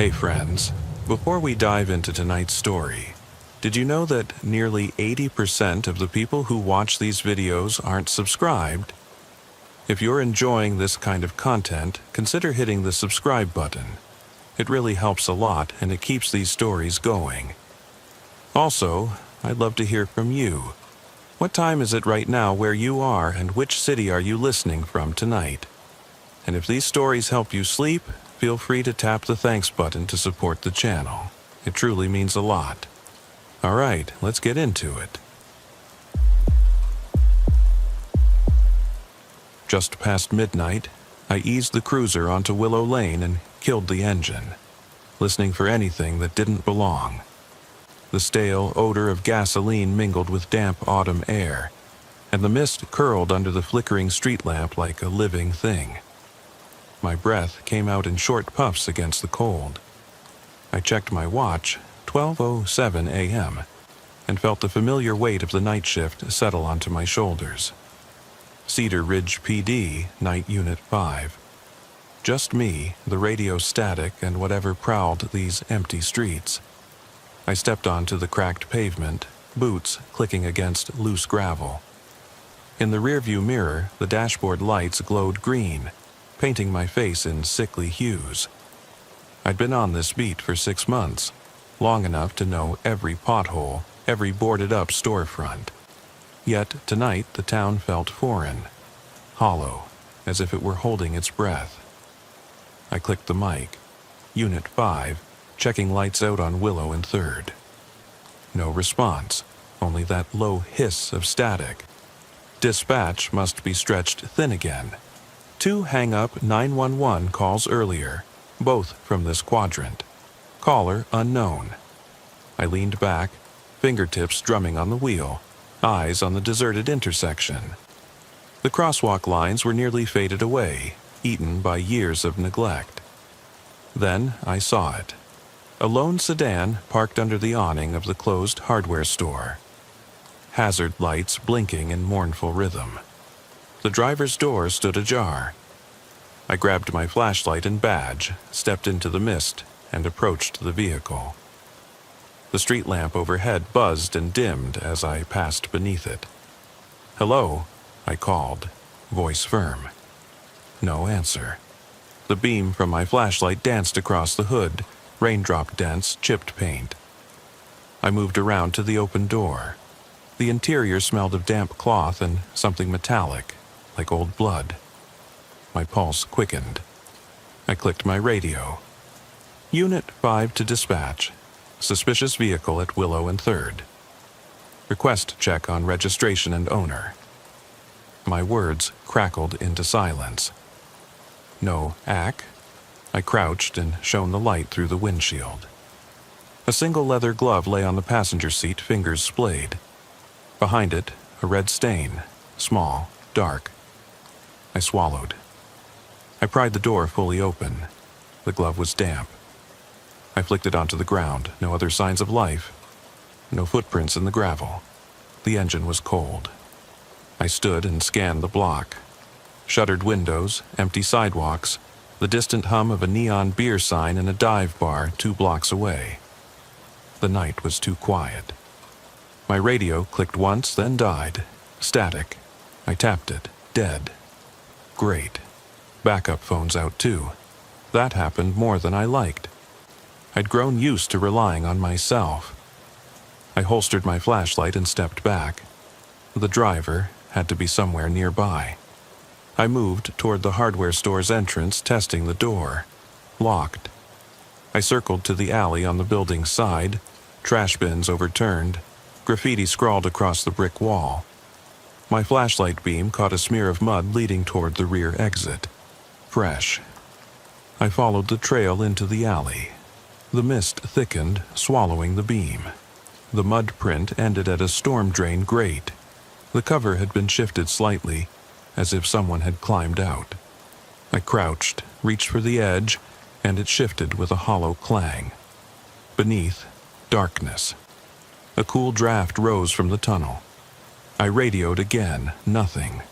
Hey friends, before we dive into tonight's story, did you know that nearly 80% of the people who watch these videos aren't subscribed? If you're enjoying this kind of content, consider hitting the subscribe button. It really helps a lot and it keeps these stories going. Also, I'd love to hear from you. What time is it right now where you are and which city are you listening from tonight? And if these stories help you sleep, feel free to tap the thanks button to support the channel. It truly means a lot. Alright, let's get into it. Just past midnight, I eased the cruiser onto Willow Lane and killed the engine, listening for anything that didn't belong. The stale odor of gasoline mingled with damp autumn air, and the mist curled under the flickering street lamp like a living thing. My breath came out in short puffs against the cold. I checked my watch, 12:07 a.m., and felt the familiar weight of the night shift settle onto my shoulders. Cedar Ridge PD, Night Unit 5. Just me, the radio static, and whatever prowled these empty streets. I stepped onto the cracked pavement, boots clicking against loose gravel. In the rearview mirror, the dashboard lights glowed green, painting my face in sickly hues. I'd been on this beat for 6 months, long enough to know every pothole, every boarded-up storefront. Yet tonight the town felt foreign, hollow, as if it were holding its breath. I clicked the mic. Unit 5, checking lights out on Willow and 3rd. No response, only that low hiss of static. Dispatch must be stretched thin again. 2 hang-up 911 calls earlier, both from this quadrant. Caller unknown. I leaned back, fingertips drumming on the wheel, eyes on the deserted intersection. The crosswalk lines were nearly faded away, eaten by years of neglect. Then I saw it. A lone sedan parked under the awning of the closed hardware store. Hazard lights blinking in mournful rhythm. The driver's door stood ajar. I grabbed my flashlight and badge, stepped into the mist, and approached the vehicle. The street lamp overhead buzzed and dimmed as I passed beneath it. "Hello," I called, voice firm. No answer. The beam from my flashlight danced across the hood, raindrop dents chipped paint. I moved around to the open door. The interior smelled of damp cloth and something metallic, like old blood. My pulse quickened. I clicked my radio. Unit 5 to dispatch. Suspicious vehicle at Willow and 3rd. Request check on registration and owner. My words crackled into silence. No ack. I crouched and shone the light through the windshield. A single leather glove lay on the passenger seat, fingers splayed. Behind it, a red stain, small, dark. I swallowed. I pried the door fully open. The glove was damp. I flicked it onto the ground, no other signs of life. No footprints in the gravel. The engine was cold. I stood and scanned the block. Shuttered windows, empty sidewalks, the distant hum of a neon beer sign in a dive bar 2 blocks away. The night was too quiet. My radio clicked once, then died. Static. I tapped it. Dead. Great. Backup phones out too. That happened more than I liked. I'd grown used to relying on myself. I holstered my flashlight and stepped back. The driver had to be somewhere nearby. I moved toward the hardware store's entrance, testing the door. Locked. I circled to the alley on the building's side, trash bins overturned, graffiti scrawled across the brick wall. My flashlight beam caught a smear of mud leading toward the rear exit. Fresh. I followed the trail into the alley. The mist thickened, swallowing the beam. The mud print ended at a storm drain grate. The cover had been shifted slightly, as if someone had climbed out. I crouched, reached for the edge, and it shifted with a hollow clang. Beneath, darkness. A cool draft rose from the tunnel. I radioed again, nothing.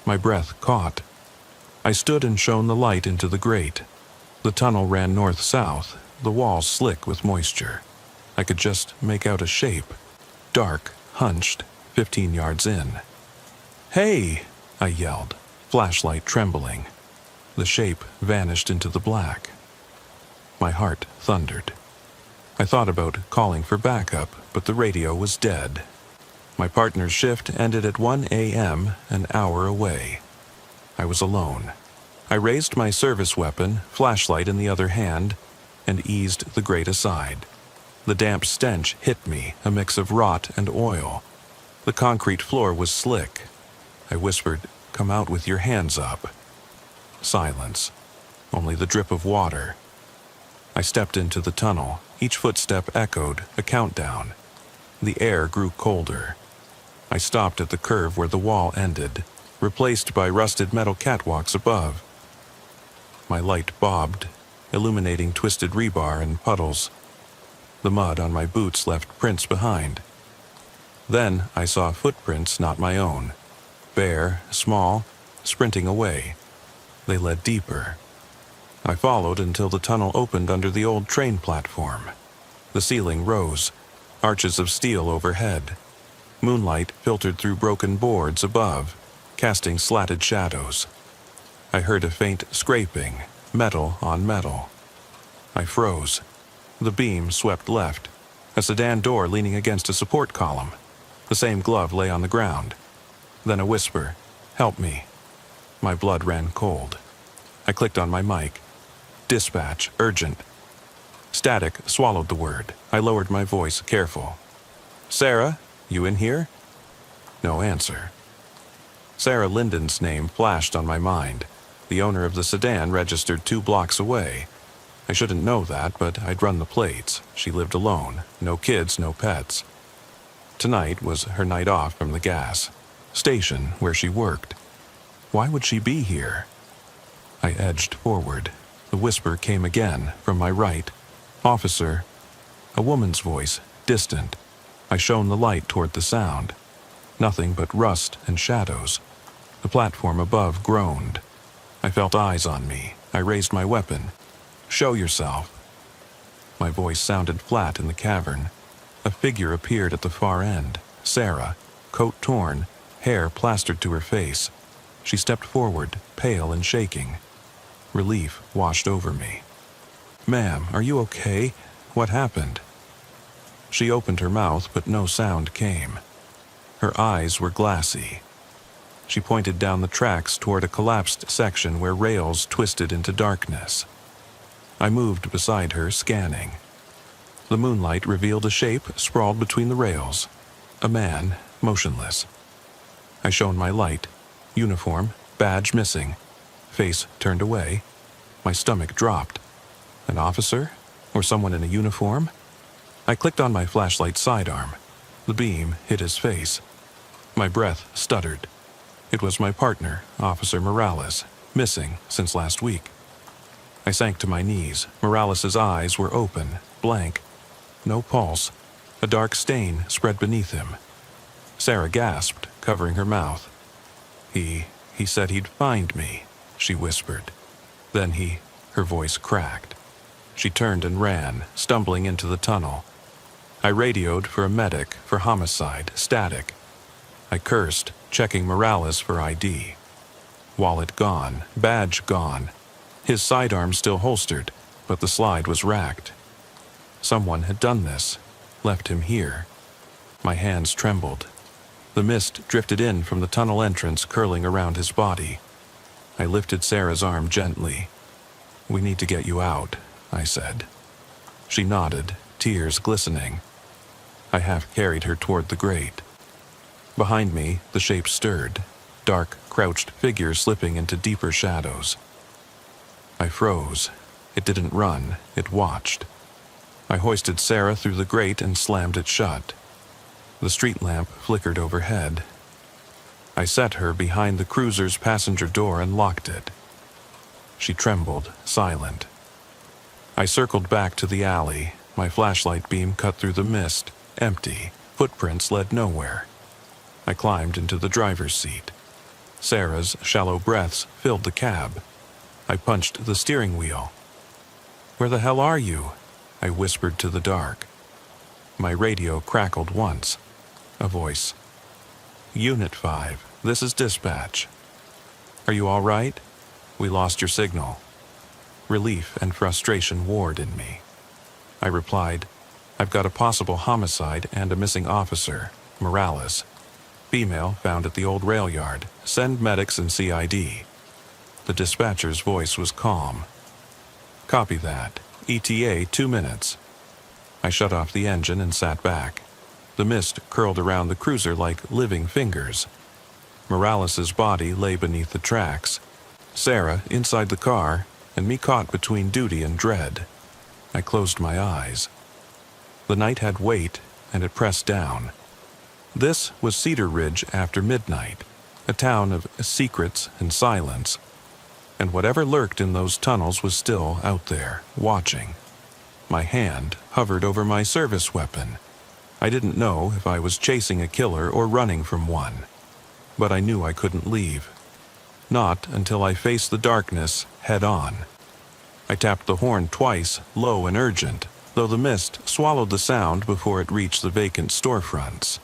My breath caught. I stood and shone the light into the grate. The tunnel ran north-south, the walls slick with moisture. I could just make out a shape, dark, hunched, 15 yards in. "Hey!" I yelled, flashlight trembling. The shape vanished into the black. My heart thundered. I thought about calling for backup, but the radio was dead. My partner's shift ended at 1 a.m., an hour away. I was alone. I raised my service weapon, flashlight in the other hand, and eased the grate aside. The damp stench hit me, a mix of rot and oil. The concrete floor was slick. I whispered, "Come out with your hands up." Silence. Only the drip of water. I stepped into the tunnel. Each footstep echoed a countdown. The air grew colder. I stopped at the curve where the wall ended, replaced by rusted metal catwalks above. My light bobbed, illuminating twisted rebar and puddles. The mud on my boots left prints behind. Then I saw footprints not my own. Bare, small, sprinting away. They led deeper. I followed until the tunnel opened under the old train platform. The ceiling rose, arches of steel overhead. Moonlight filtered through broken boards above, casting slatted shadows. I heard a faint scraping, metal on metal. I froze. The beam swept left, a sedan door leaning against a support column. The same glove lay on the ground. Then a whisper, "Help me." My blood ran cold. I clicked on my mic. "Dispatch, urgent." Static swallowed the word. I lowered my voice, careful. "Sarah, you in here?" No answer. Sarah Linden's name flashed on my mind. The owner of the sedan registered 2 blocks away. I shouldn't know that, but I'd run the plates. She lived alone. No kids, no pets. Tonight was her night off from the gas station where she worked. Why would she be here? I edged forward. The whisper came again from my right. "Officer." A woman's voice, distant. I shone the light toward the sound. Nothing but rust and shadows. The platform above groaned. I felt eyes on me. I raised my weapon. "Show yourself." My voice sounded flat in the cavern. A figure appeared at the far end. Sarah, coat torn, hair plastered to her face. She stepped forward, pale and shaking. Relief washed over me. "Ma'am, are you okay? What happened?" She opened her mouth, but no sound came. Her eyes were glassy. She pointed down the tracks toward a collapsed section where rails twisted into darkness. I moved beside her, scanning. The moonlight revealed a shape sprawled between the rails. A man, motionless. I shone my light. Uniform, badge missing. Face turned away. My stomach dropped. An officer? Or someone in a uniform? I clicked on my flashlight sidearm. The beam hit his face. My breath stuttered. It was my partner, Officer Morales, missing since last week. I sank to my knees. Morales' eyes were open, blank. No pulse. A dark stain spread beneath him. Sarah gasped, covering her mouth. He said he'd find me," she whispered. Then her voice cracked. She turned and ran, stumbling into the tunnel. I radioed for a medic, for homicide, static. I cursed, checking Morales for ID. Wallet gone, badge gone. His sidearm still holstered, but the slide was racked. Someone had done this, left him here. My hands trembled. The mist drifted in from the tunnel entrance, curling around his body. I lifted Sarah's arm gently. "We need to get you out," I said. She nodded, tears glistening. I half carried her toward the grate. Behind me, the shape stirred, dark, crouched figures slipping into deeper shadows. I froze. It didn't run, it watched. I hoisted Sarah through the grate and slammed it shut. The street lamp flickered overhead. I set her behind the cruiser's passenger door and locked it. She trembled, silent. I circled back to the alley. My flashlight beam cut through the mist, empty. Footprints led nowhere. I climbed into the driver's seat. Sarah's shallow breaths filled the cab. I punched the steering wheel. "Where the hell are you?" I whispered to the dark. My radio crackled once. A voice. Unit 5, this is dispatch. Are you all right? We lost your signal. Relief and frustration warred in me. I replied, I've got a possible homicide and a missing officer, Morales. Female found at the old rail yard. Send medics and CID. The dispatcher's voice was calm. Copy that. ETA 2 minutes. I shut off the engine and sat back. The mist curled around the cruiser like living fingers. Morales' body lay beneath the tracks. Sarah inside the car, and me caught between duty and dread. I closed my eyes. The night had weight, and it pressed down. This was Cedar Ridge after midnight, a town of secrets and silence. And whatever lurked in those tunnels was still out there, watching. My hand hovered over my service weapon. I didn't know if I was chasing a killer or running from one. But I knew I couldn't leave. Not until I faced the darkness head on. I tapped the horn twice, low and urgent, though the mist swallowed the sound before it reached the vacant storefronts.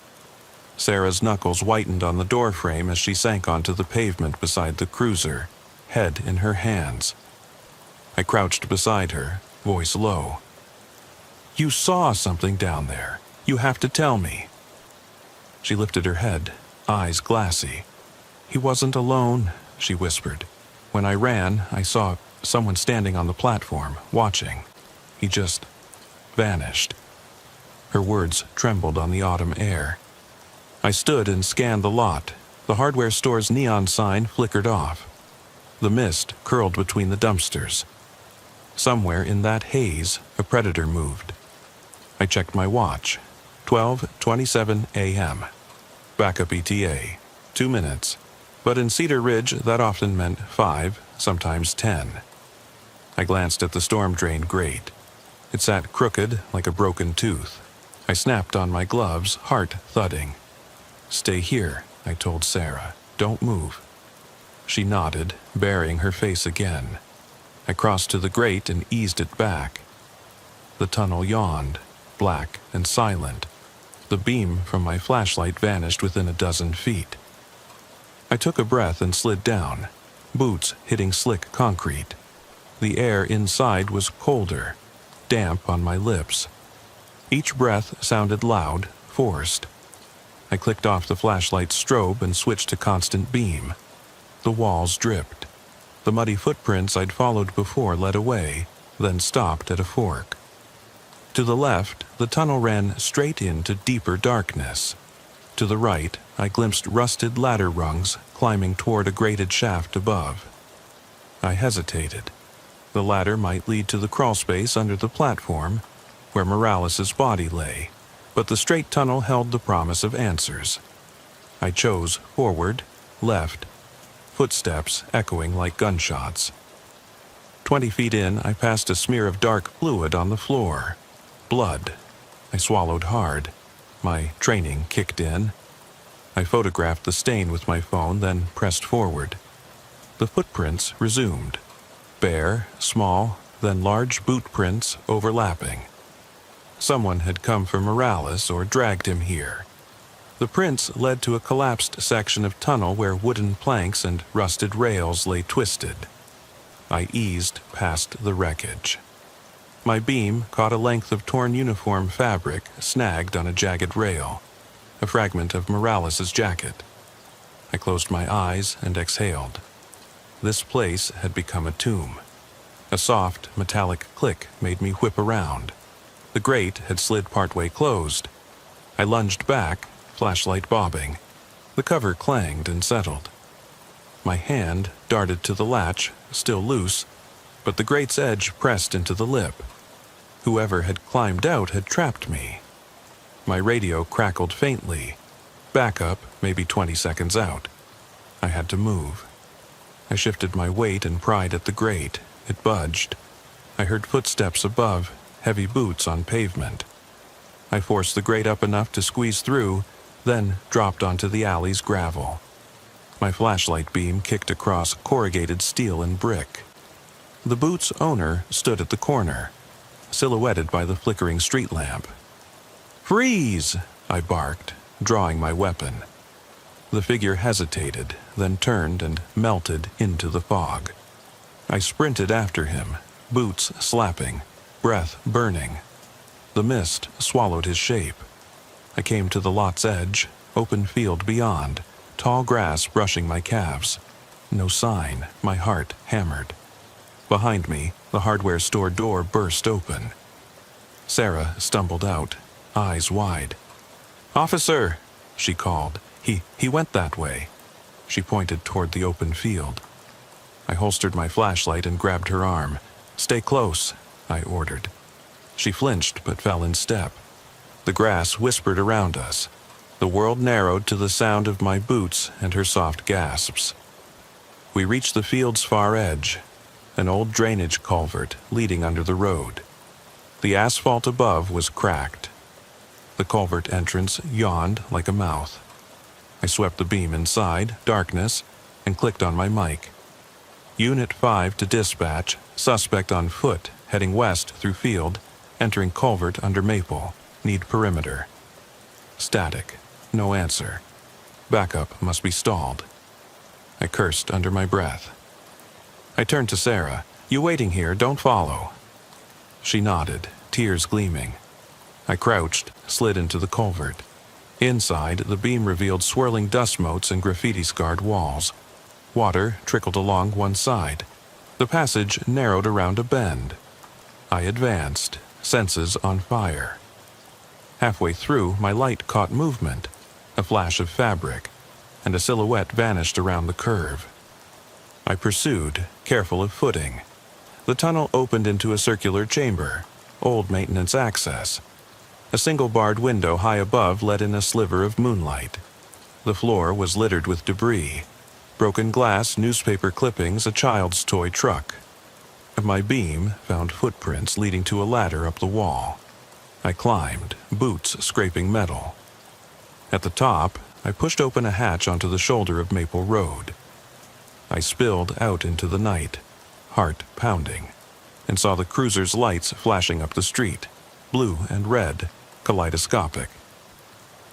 Sarah's knuckles whitened on the doorframe as she sank onto the pavement beside the cruiser, head in her hands. I crouched beside her, voice low. You saw something down there. You have to tell me. She lifted her head, eyes glassy. He wasn't alone, she whispered. When I ran, I saw someone standing on the platform, watching. He just vanished. Her words trembled on the autumn air. I stood and scanned the lot. The hardware store's neon sign flickered off. The mist curled between the dumpsters. Somewhere in that haze, a predator moved. I checked my watch. 12:27 a.m. Backup ETA. 2 minutes. But in Cedar Ridge, that often meant 5, sometimes 10. I glanced at the storm drain grate. It sat crooked like a broken tooth. I snapped on my gloves, heart thudding. Stay here, I told Sarah. Don't move. She nodded, burying her face again. I crossed to the grate and eased it back. The tunnel yawned, black and silent. The beam from my flashlight vanished within a dozen feet. I took a breath and slid down, boots hitting slick concrete. The air inside was colder, damp on my lips. Each breath sounded loud, forced. I clicked off the flashlight's strobe and switched to constant beam. The walls dripped. The muddy footprints I'd followed before led away, then stopped at a fork. To the left, the tunnel ran straight into deeper darkness. To the right, I glimpsed rusted ladder rungs climbing toward a grated shaft above. I hesitated. The ladder might lead to the crawlspace under the platform, where Morales' body lay, but the straight tunnel held the promise of answers. I chose forward, left, footsteps echoing like gunshots. 20 feet in, I passed a smear of dark fluid on the floor. Blood. I swallowed hard. My training kicked in. I photographed the stain with my phone, then pressed forward. The footprints resumed. Bare, small, then large boot prints overlapping. Someone had come for Morales or dragged him here. The prints led to a collapsed section of tunnel where wooden planks and rusted rails lay twisted. I eased past the wreckage. My beam caught a length of torn uniform fabric snagged on a jagged rail, a fragment of Morales' jacket. I closed my eyes and exhaled. This place had become a tomb. A soft, metallic click made me whip around. The grate had slid partway closed. I lunged back, flashlight bobbing. The cover clanged and settled. My hand darted to the latch, still loose, but the grate's edge pressed into the lip. Whoever had climbed out had trapped me. My radio crackled faintly. Backup, maybe 20 seconds out. I had to move. I shifted my weight and pried at the grate. It budged. I heard footsteps above, heavy boots on pavement. I forced the grate up enough to squeeze through, then dropped onto the alley's gravel. My flashlight beam kicked across corrugated steel and brick. The boot's owner stood at the corner. silhouetted by the flickering street lamp. "Freeze!" I barked, drawing my weapon. The figure hesitated, then turned and melted into the fog. I sprinted after him, boots slapping, breath burning. The mist swallowed his shape. I came to the lot's edge, open field beyond, tall grass brushing my calves. No sign, my heart hammered. Behind me, the hardware store door burst open. Sarah stumbled out, eyes wide. "Officer!" she called. He went that way." She pointed toward the open field. I holstered my flashlight and grabbed her arm. "Stay close," I ordered. She flinched but fell in step. The grass whispered around us. The world narrowed to the sound of my boots and her soft gasps. We reached the field's far edge, an old drainage culvert leading under the road. The asphalt above was cracked. The culvert entrance yawned like a mouth. I swept the beam inside, darkness, and clicked on my mic. "Unit 5 to dispatch, suspect on foot, heading west through field, entering culvert under maple, need perimeter." Static, no answer. Backup must be stalled. I cursed under my breath. I turned to Sarah. "You waiting here, don't follow." She nodded, tears gleaming. I crouched, slid into the culvert. Inside, the beam revealed swirling dust motes and graffiti-scarred walls. Water trickled along one side. The passage narrowed around a bend. I advanced, senses on fire. Halfway through, my light caught movement, a flash of fabric, and a silhouette vanished around the curve. I pursued, careful of footing. The tunnel opened into a circular chamber, old maintenance access. A single barred window high above let in a sliver of moonlight. The floor was littered with debris, broken glass, newspaper clippings, a child's toy truck. My beam found footprints leading to a ladder up the wall. I climbed, boots scraping metal. At the top, I pushed open a hatch onto the shoulder of Maple Road. I spilled out into the night, heart pounding, and saw the cruiser's lights flashing up the street, blue and red, kaleidoscopic.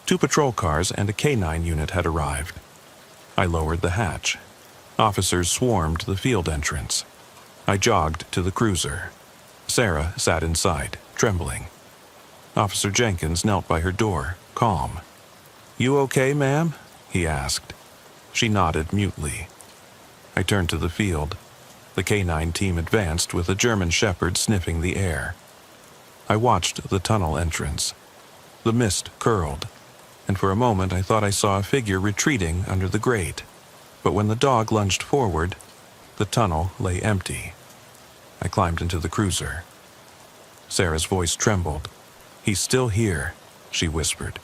2 patrol cars and a K9 unit had arrived. I lowered the hatch. Officers swarmed the field entrance. I jogged to the cruiser. Sarah sat inside, trembling. Officer Jenkins knelt by her door, calm. "You okay, ma'am?" he asked. She nodded mutely. I turned to the field. The K9 team advanced with a German shepherd sniffing the air. I watched the tunnel entrance. The mist curled, and for a moment I thought I saw a figure retreating under the grate. But when the dog lunged forward, the tunnel lay empty. I climbed into the cruiser. Sarah's voice trembled. "He's still here," she whispered.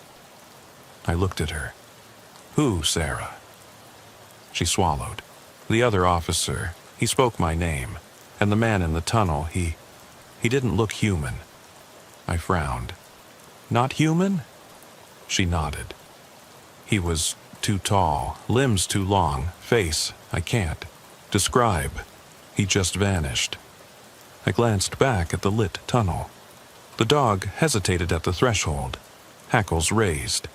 I looked at her. "Who, Sarah?" She swallowed. "The other officer. He spoke my name. And the man in the tunnel, he didn't look human." I frowned. "Not human?" She nodded. "He was too tall, limbs too long, face, I can't describe. He just vanished." I glanced back at the lit tunnel. The dog hesitated at the threshold, hackles raised.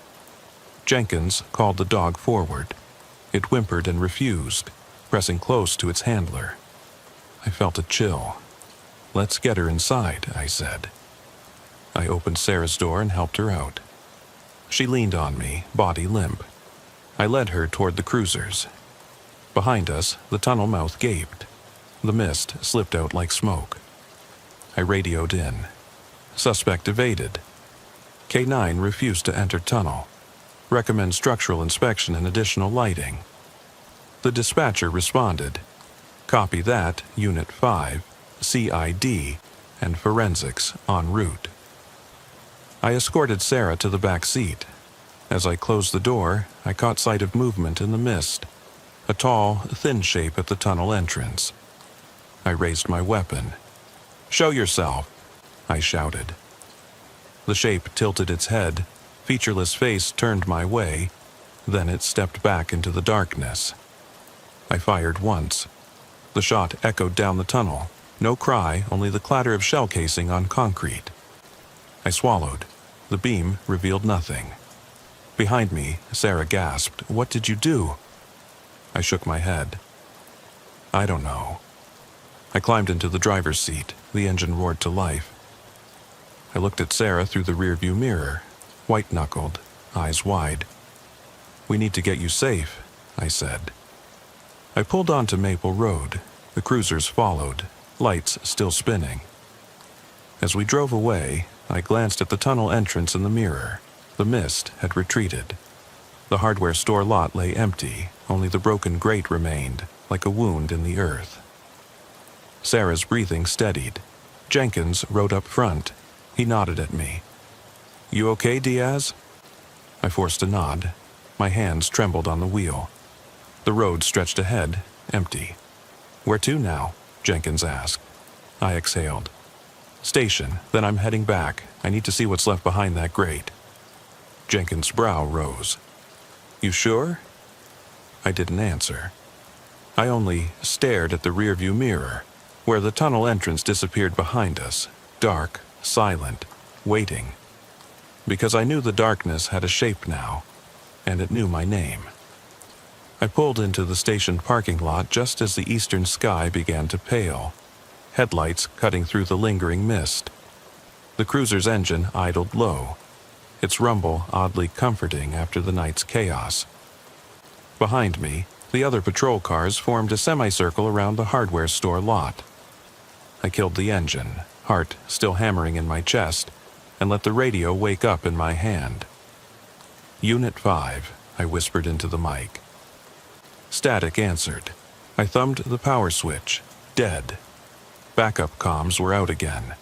Jenkins called the dog forward. It whimpered and refused, pressing close to its handler. I felt a chill. "Let's get her inside," I said. I opened Sarah's door and helped her out. She leaned on me, body limp. I led her toward the cruisers. Behind us, the tunnel mouth gaped. The mist slipped out like smoke. I radioed in. Suspect evaded. K9 refused to enter tunnel. Recommend structural inspection and additional lighting. The dispatcher responded. Copy that, Unit 5, CID, and forensics en route. I escorted Sarah to the back seat. As I closed the door, I caught sight of movement in the mist, a tall, thin shape at the tunnel entrance. I raised my weapon. "Show yourself," I shouted. The shape tilted its head, featureless face turned my way, then it stepped back into the darkness. I fired once. The shot echoed down the tunnel, No cry, only the clatter of shell casing on concrete. I swallowed. The beam revealed nothing. Behind me, Sarah gasped, "What did you do?" I shook my head. "I don't know." I climbed into the driver's seat. The engine roared to life. I looked at Sarah through the rearview mirror, white-knuckled, eyes wide. "We need to get you safe," I said. I pulled onto Maple Road. The cruisers followed, lights still spinning. As we drove away, I glanced at the tunnel entrance in the mirror. The mist had retreated. The hardware store lot lay empty, only the broken grate remained, like a wound in the earth. Sarah's breathing steadied. Jenkins rode up front. He nodded at me. "You okay, Diaz?" I forced a nod. My hands trembled on the wheel. The road stretched ahead, empty. "Where to now?" Jenkins asked. I exhaled. "Station, then I'm heading back. I need to see what's left behind that grate." Jenkins' brow rose. "You sure?" I didn't answer. I only stared at the rearview mirror, where the tunnel entrance disappeared behind us, dark, silent, waiting. Because I knew the darkness had a shape now, and it knew my name. I pulled into the station parking lot just as the eastern sky began to pale, headlights cutting through the lingering mist. The cruiser's engine idled low, its rumble oddly comforting after the night's chaos. Behind me, the other patrol cars formed a semicircle around the hardware store lot. I killed the engine, heart still hammering in my chest, and let the radio wake up in my hand. "Unit 5, I whispered into the mic. Static answered. I thumbed the power switch. Dead. Backup comms were out again.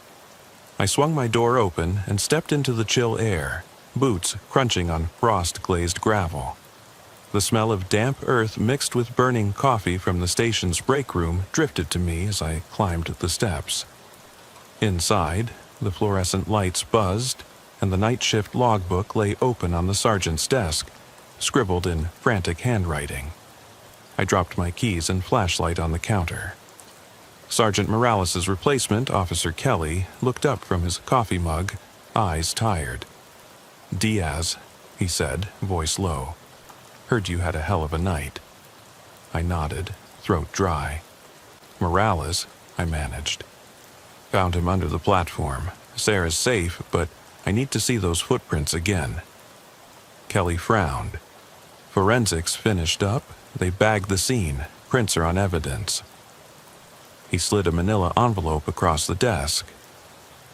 I swung my door open and stepped into the chill air, boots crunching on frost-glazed gravel. The smell of damp earth mixed with burning coffee from the station's break room drifted to me as I climbed the steps. Inside, the fluorescent lights buzzed, and the night shift logbook lay open on the sergeant's desk, scribbled in frantic handwriting. I dropped my keys and flashlight on the counter. Sergeant Morales' replacement, Officer Kelly, looked up from his coffee mug, eyes tired. "Diaz," he said, voice low. "Heard you had a hell of a night." I nodded, throat dry. "Morales," I managed. "Found him under the platform. Sarah's safe, but I need to see those footprints again." Kelly frowned. "Forensics finished up. They bagged the scene. Prints are on evidence." He slid a manila envelope across the desk.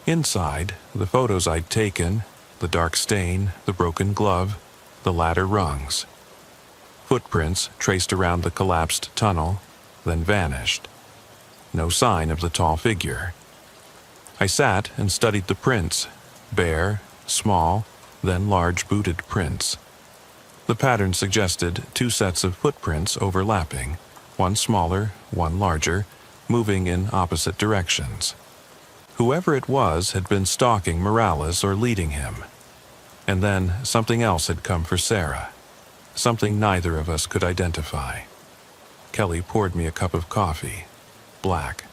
Inside, the photos I'd taken, the dark stain, the broken glove, the ladder rungs. Footprints traced around the collapsed tunnel, then vanished. No sign of the tall figure. I sat and studied the prints, bare, small, then large booted prints. The pattern suggested two sets of footprints overlapping, one smaller, one larger, moving in opposite directions. Whoever it was had been stalking Morales or leading him. And then something else had come for Sarah, something neither of us could identify. Kelly poured me a cup of coffee, black.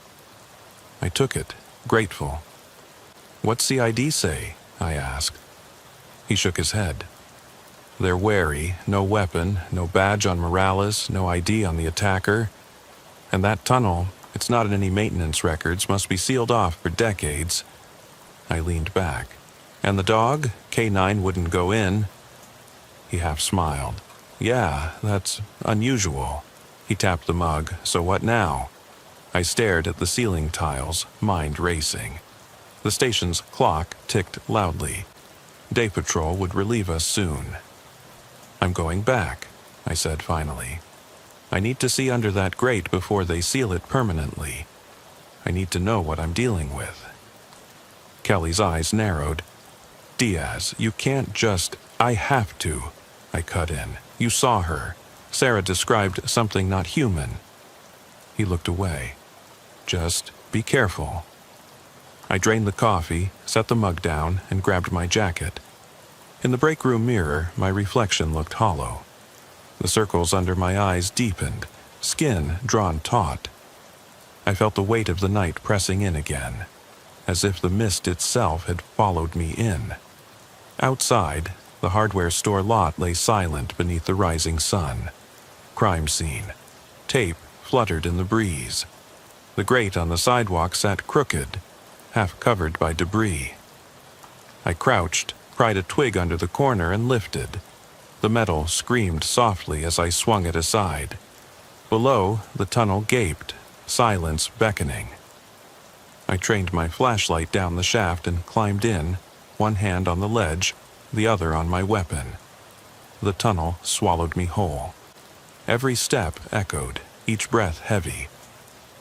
I took it, grateful. "What's CID say?" I asked. He shook his head. "They're wary, no weapon, no badge on Morales, no ID on the attacker. And that tunnel, it's not in any maintenance records, must be sealed off for decades." I leaned back. "And the dog? K9 wouldn't go in." He half smiled. "Yeah, that's unusual." He tapped the mug. "So what now?" I stared at the ceiling tiles, mind racing. The station's clock ticked loudly. Day patrol would relieve us soon. "I'm going back," I said finally. "I need to see under that grate before they seal it permanently. I need to know what I'm dealing with." Kelly's eyes narrowed. "Diaz, you can't just—" "I have to," I cut in. "You saw her. Sarah described something not human." He looked away. "Just be careful." I drained the coffee, set the mug down, and grabbed my jacket. In the break room mirror, my reflection looked hollow. The circles under my eyes deepened, skin drawn taut. I felt the weight of the night pressing in again, as if the mist itself had followed me in. Outside, the hardware store lot lay silent beneath the rising sun. Crime scene. Tape fluttered in the breeze. The grate on the sidewalk sat crooked, half covered by debris. I crouched, pried a twig under the corner, and lifted. The metal screamed softly as I swung it aside. Below, the tunnel gaped, silence beckoning. I trained my flashlight down the shaft and climbed in, one hand on the ledge, the other on my weapon. The tunnel swallowed me whole. Every step echoed, each breath heavy.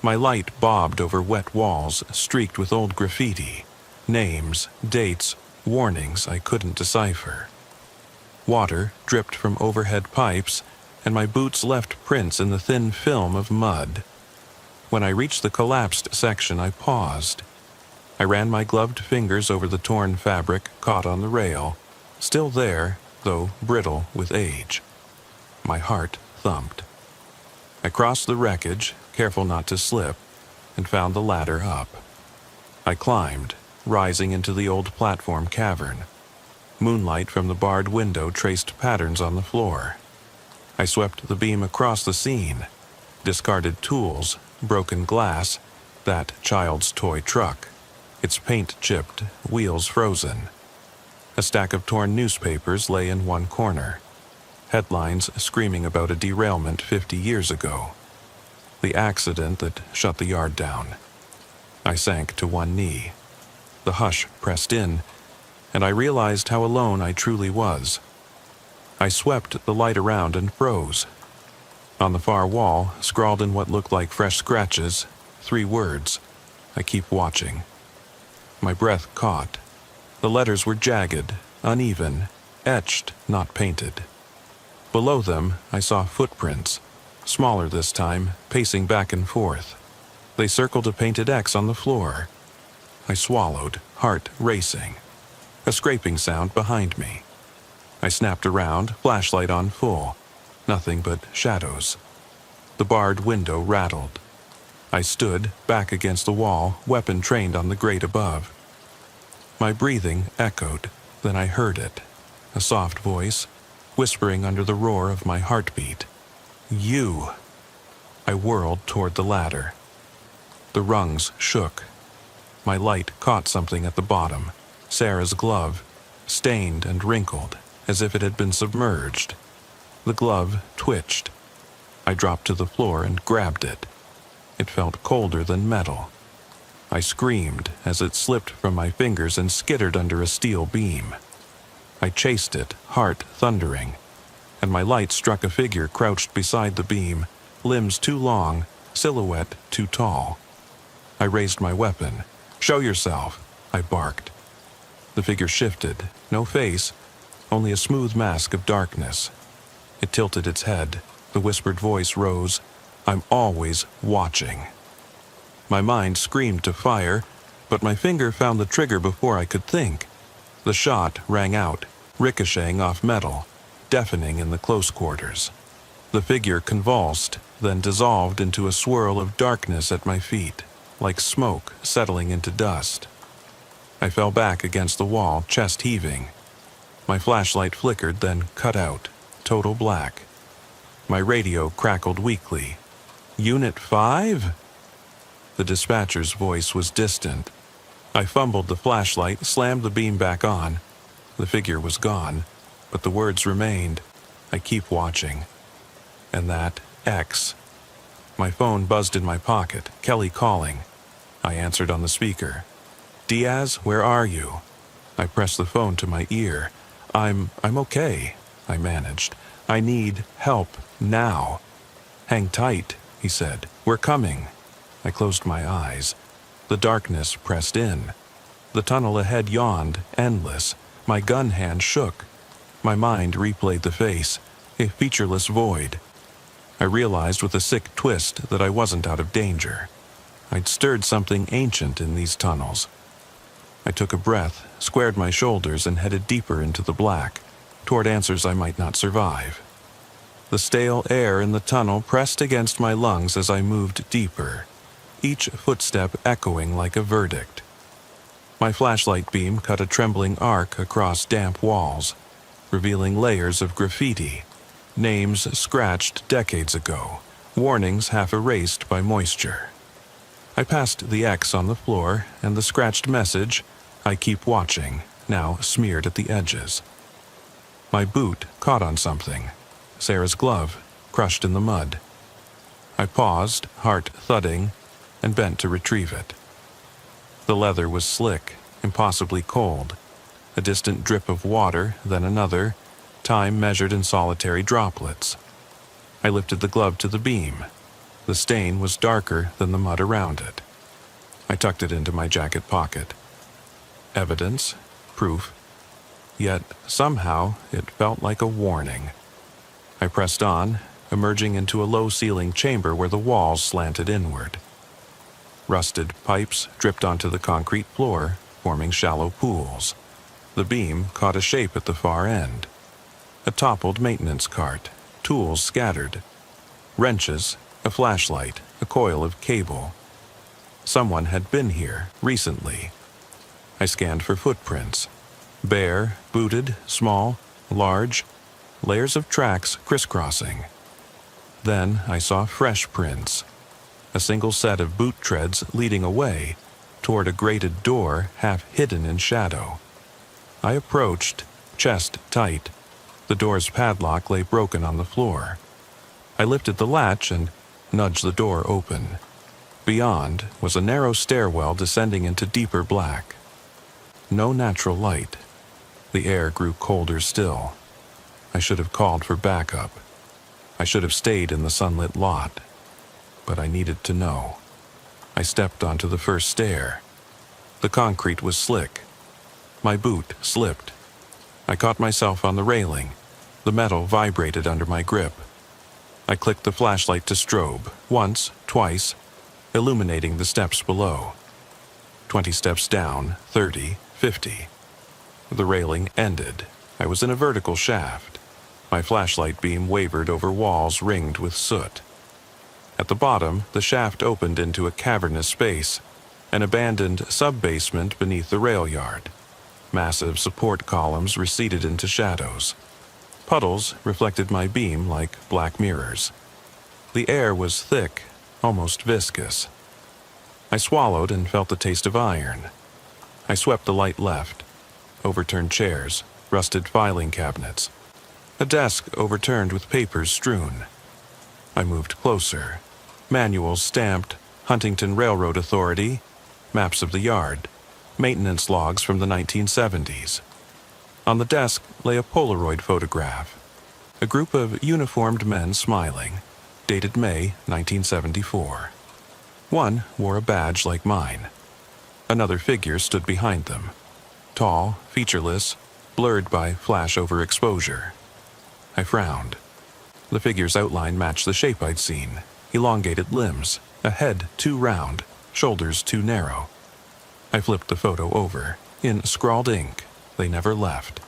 My light bobbed over wet walls streaked with old graffiti, names, dates, warnings I couldn't decipher. Water dripped from overhead pipes, and my boots left prints in the thin film of mud. When I reached the collapsed section, I paused. I ran my gloved fingers over the torn fabric caught on the rail, still there, though brittle with age. My heart thumped. I crossed the wreckage, careful not to slip, and found the ladder up. I climbed, rising into the old platform cavern. Moonlight from the barred window traced patterns on the floor. I swept the beam across the scene. Discarded tools, broken glass, that child's toy truck, its paint chipped, wheels frozen. A stack of torn newspapers lay in one corner. Headlines screaming about a derailment 50 years ago. The accident that shut the yard down. I sank to one knee. The hush pressed in, and I realized how alone I truly was. I swept the light around and froze. On the far wall, scrawled in what looked like fresh scratches, 3 words: I keep watching. My breath caught. The letters were jagged, uneven, etched, not painted. Below them, I saw footprints, smaller this time, pacing back and forth. They circled a painted X on the floor. I swallowed, heart racing. A scraping sound behind me. I snapped around, flashlight on full. Nothing but shadows. The barred window rattled. I stood, back against the wall, weapon trained on the grate above. My breathing echoed, then I heard it. A soft voice, whispering under the roar of my heartbeat. You! I whirled toward the ladder. The rungs shook. My light caught something at the bottom, Sarah's glove, stained and wrinkled, as if it had been submerged. The glove twitched. I dropped to the floor and grabbed it. It felt colder than metal. I screamed as it slipped from my fingers and skittered under a steel beam. I chased it, heart thundering, and my light struck a figure crouched beside the beam, limbs too long, silhouette too tall. I raised my weapon. "Show yourself," I barked. The figure shifted, no face, only a smooth mask of darkness. It tilted its head. The whispered voice rose, "I'm always watching." My mind screamed to fire, but my finger found the trigger before I could think. The shot rang out, ricocheting off metal, deafening in the close quarters. The figure convulsed, then dissolved into a swirl of darkness at my feet, like smoke settling into dust. I fell back against the wall, chest heaving. My flashlight flickered, then cut out, total black. My radio crackled weakly. "Unit 5?" The dispatcher's voice was distant. I fumbled the flashlight, slammed the beam back on. The figure was gone, but the words remained. "I keep watching." And that X. My phone buzzed in my pocket, Kelly calling. I answered on the speaker. "Diaz, where are you?" I pressed the phone to my ear. I'm okay," I managed. "I need help now." "Hang tight," he said. "We're coming." I closed my eyes. The darkness pressed in. The tunnel ahead yawned, endless. My gun hand shook. My mind replayed the face, a featureless void. I realized with a sick twist that I wasn't out of danger. I'd stirred something ancient in these tunnels. I took a breath, squared my shoulders, and headed deeper into the black, toward answers I might not survive. The stale air in the tunnel pressed against my lungs as I moved deeper. each footstep echoing like a verdict. My flashlight beam cut a trembling arc across damp walls, revealing layers of graffiti, names scratched decades ago, warnings half erased by moisture. I passed the X on the floor and the scratched message, "I keep watching," now smeared at the edges. My boot caught on something, Sarah's glove, crushed in the mud. I paused, heart thudding, and bent to retrieve it. The leather was slick, impossibly cold. A distant drip of water, then another, time measured in solitary droplets. I lifted the glove to the beam. The stain was darker than the mud around it. I tucked it into my jacket pocket. Evidence, proof, yet somehow it felt like a warning. I pressed on, emerging into a low-ceiling chamber where the walls slanted inward. Rusted pipes dripped onto the concrete floor, forming shallow pools. The beam caught a shape at the far end. A toppled maintenance cart, tools scattered. Wrenches, a flashlight, a coil of cable. Someone had been here recently. I scanned for footprints. Bare, booted, small, large, layers of tracks crisscrossing. Then I saw fresh prints. A single set of boot treads leading away toward a grated door half hidden in shadow. I approached, chest tight. The door's padlock lay broken on the floor. I lifted the latch and nudged the door open. Beyond was a narrow stairwell descending into deeper black. No natural light. The air grew colder still. I should have called for backup. I should have stayed in the sunlit lot. But I needed to know. I stepped onto the first stair. The concrete was slick. My boot slipped. I caught myself on the railing. The metal vibrated under my grip. I clicked the flashlight to strobe, once, twice, illuminating the steps below. 20 steps down, 30, 50. The railing ended. I was in a vertical shaft. My flashlight beam wavered over walls ringed with soot. At the bottom, the shaft opened into a cavernous space, an abandoned sub-basement beneath the rail yard. Massive support columns receded into shadows. Puddles reflected my beam like black mirrors. The air was thick, almost viscous. I swallowed and felt the taste of iron. I swept the light left. Overturned chairs, rusted filing cabinets. A desk overturned with papers strewn. I moved closer. Manuals stamped, Huntington Railroad Authority, maps of the yard, maintenance logs from the 1970s. On the desk lay a Polaroid photograph. A group of uniformed men smiling, dated May 1974. One wore a badge like mine. Another figure stood behind them. Tall, featureless, blurred by flash overexposure. I frowned. The figure's outline matched the shape I'd seen. Elongated limbs, a head too round, shoulders too narrow. I flipped the photo over. In scrawled ink, they never left.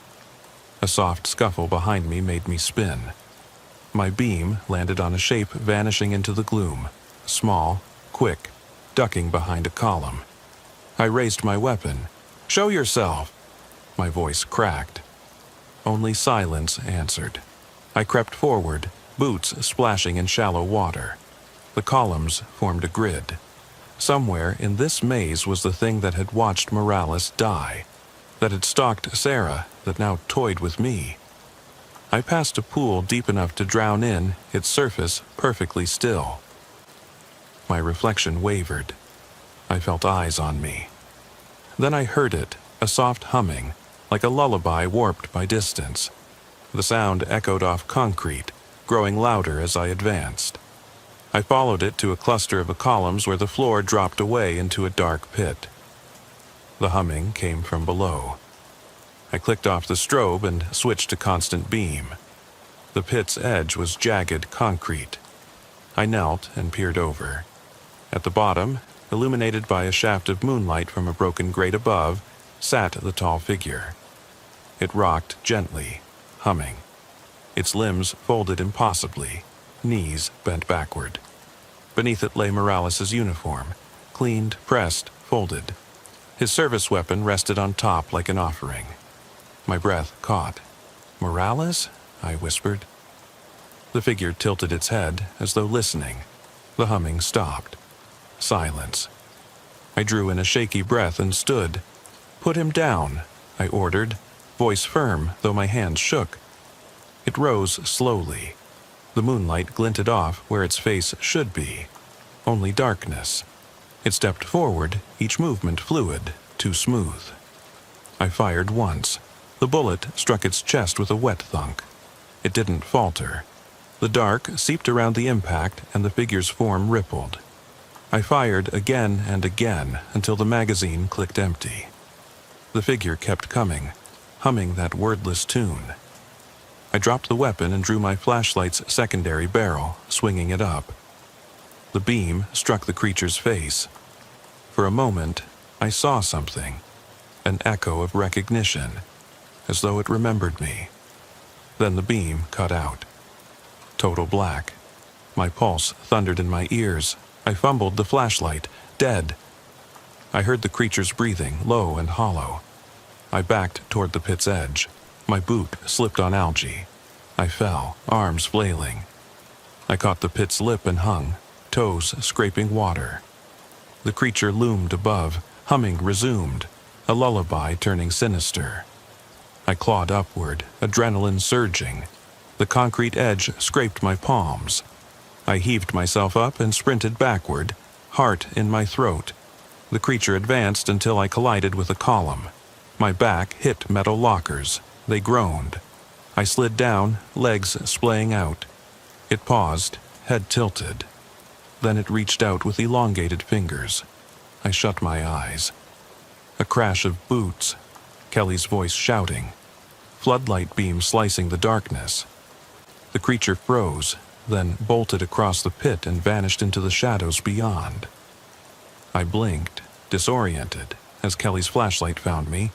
A soft scuffle behind me made me spin. My beam landed on a shape vanishing into the gloom. Small, quick, ducking behind a column. I raised my weapon. "Show yourself!" My voice cracked. Only silence answered. I crept forward, boots splashing in shallow water. The columns formed a grid. Somewhere in this maze was the thing that had watched Morales die, that had stalked Sarah, that now toyed with me. I passed a pool deep enough to drown in, its surface perfectly still. My reflection wavered. I felt eyes on me. Then I heard it, a soft humming, like a lullaby warped by distance. The sound echoed off concrete, growing louder as I advanced. I followed it to a cluster of columns where the floor dropped away into a dark pit. The humming came from below. I clicked off the strobe and switched to constant beam. The pit's edge was jagged concrete. I knelt and peered over. At the bottom, illuminated by a shaft of moonlight from a broken grate above, sat the tall figure. It rocked gently, humming. Its limbs folded impossibly, knees bent backward. Beneath it lay Morales' uniform, cleaned, pressed, folded. His service weapon rested on top like an offering. My breath caught. "Morales?" I whispered. The figure tilted its head as though listening. The humming stopped. Silence. I drew in a shaky breath and stood. "Put him down," I ordered, voice firm though my hands shook. It rose slowly. The moonlight glinted off where its face should be. Only darkness. It stepped forward, each movement fluid, too smooth. I fired once. The bullet struck its chest with a wet thunk. It didn't falter. The dark seeped around the impact and the figure's form rippled. I fired again and again until the magazine clicked empty. The figure kept coming, humming that wordless tune. I dropped the weapon and drew my flashlight's secondary barrel, swinging it up. The beam struck the creature's face. For a moment, I saw something, an echo of recognition, as though it remembered me. Then the beam cut out. Total black. My pulse thundered in my ears. I fumbled the flashlight. Dead. I heard the creature's breathing, low and hollow. I backed toward the pit's edge. My boot slipped on algae. I fell, arms flailing. I caught the pit's lip and hung, toes scraping water. The creature loomed above, humming resumed, a lullaby turning sinister. I clawed upward, adrenaline surging. The concrete edge scraped my palms. I heaved myself up and sprinted backward, heart in my throat. The creature advanced until I collided with a column. My back hit metal lockers. They groaned. I slid down, legs splaying out. It paused, head tilted. Then it reached out with elongated fingers. I shut my eyes. A crash of boots. Kelly's voice shouting. Floodlight beam slicing the darkness. The creature froze, then bolted across the pit and vanished into the shadows beyond. I blinked, disoriented, as Kelly's flashlight found me.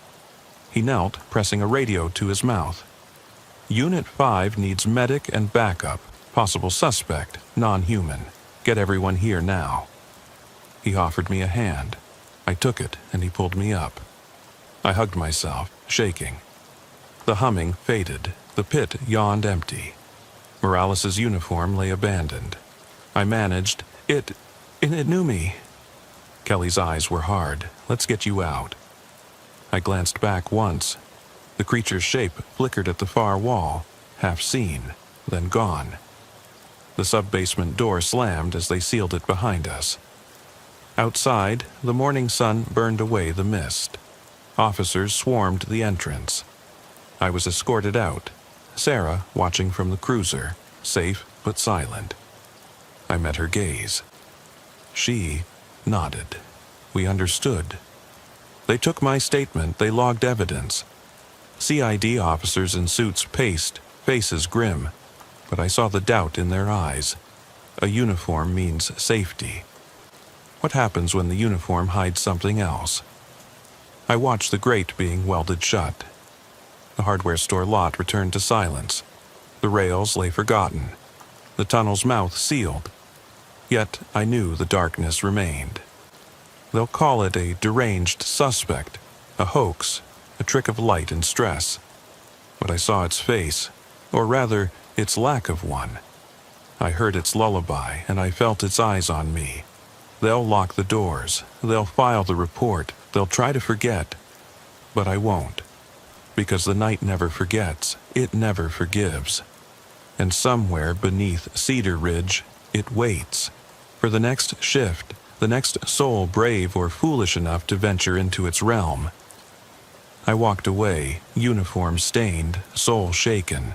He knelt, pressing a radio to his mouth. "Unit 5 needs medic and backup. Possible suspect, non-human. Get everyone here now." He offered me a hand. I took it, and he pulled me up. I hugged myself, shaking. The humming faded. The pit yawned empty. Morales' uniform lay abandoned. I managed. It knew me. Kelly's eyes were hard. "Let's get you out." I glanced back once. The creature's shape flickered at the far wall, half seen, then gone. The sub-basement door slammed as they sealed it behind us. Outside, the morning sun burned away the mist. Officers swarmed the entrance. I was escorted out, Sarah watching from the cruiser, safe but silent. I met her gaze. She nodded. We understood. They took my statement, they logged evidence. CID officers in suits paced, faces grim, but I saw the doubt in their eyes. A uniform means safety. What happens when the uniform hides something else? I watched the grate being welded shut. The hardware store lot returned to silence. The rails lay forgotten. The tunnel's mouth sealed. Yet I knew the darkness remained. They'll call it a deranged suspect, a hoax, a trick of light and stress. But I saw its face, or rather, its lack of one. I heard its lullaby, and I felt its eyes on me. They'll lock the doors. They'll file the report. They'll try to forget. But I won't. Because the night never forgets, it never forgives. And somewhere beneath Cedar Ridge, it waits for the next shift, the next soul brave or foolish enough to venture into its realm. I walked away, uniform stained, soul shaken.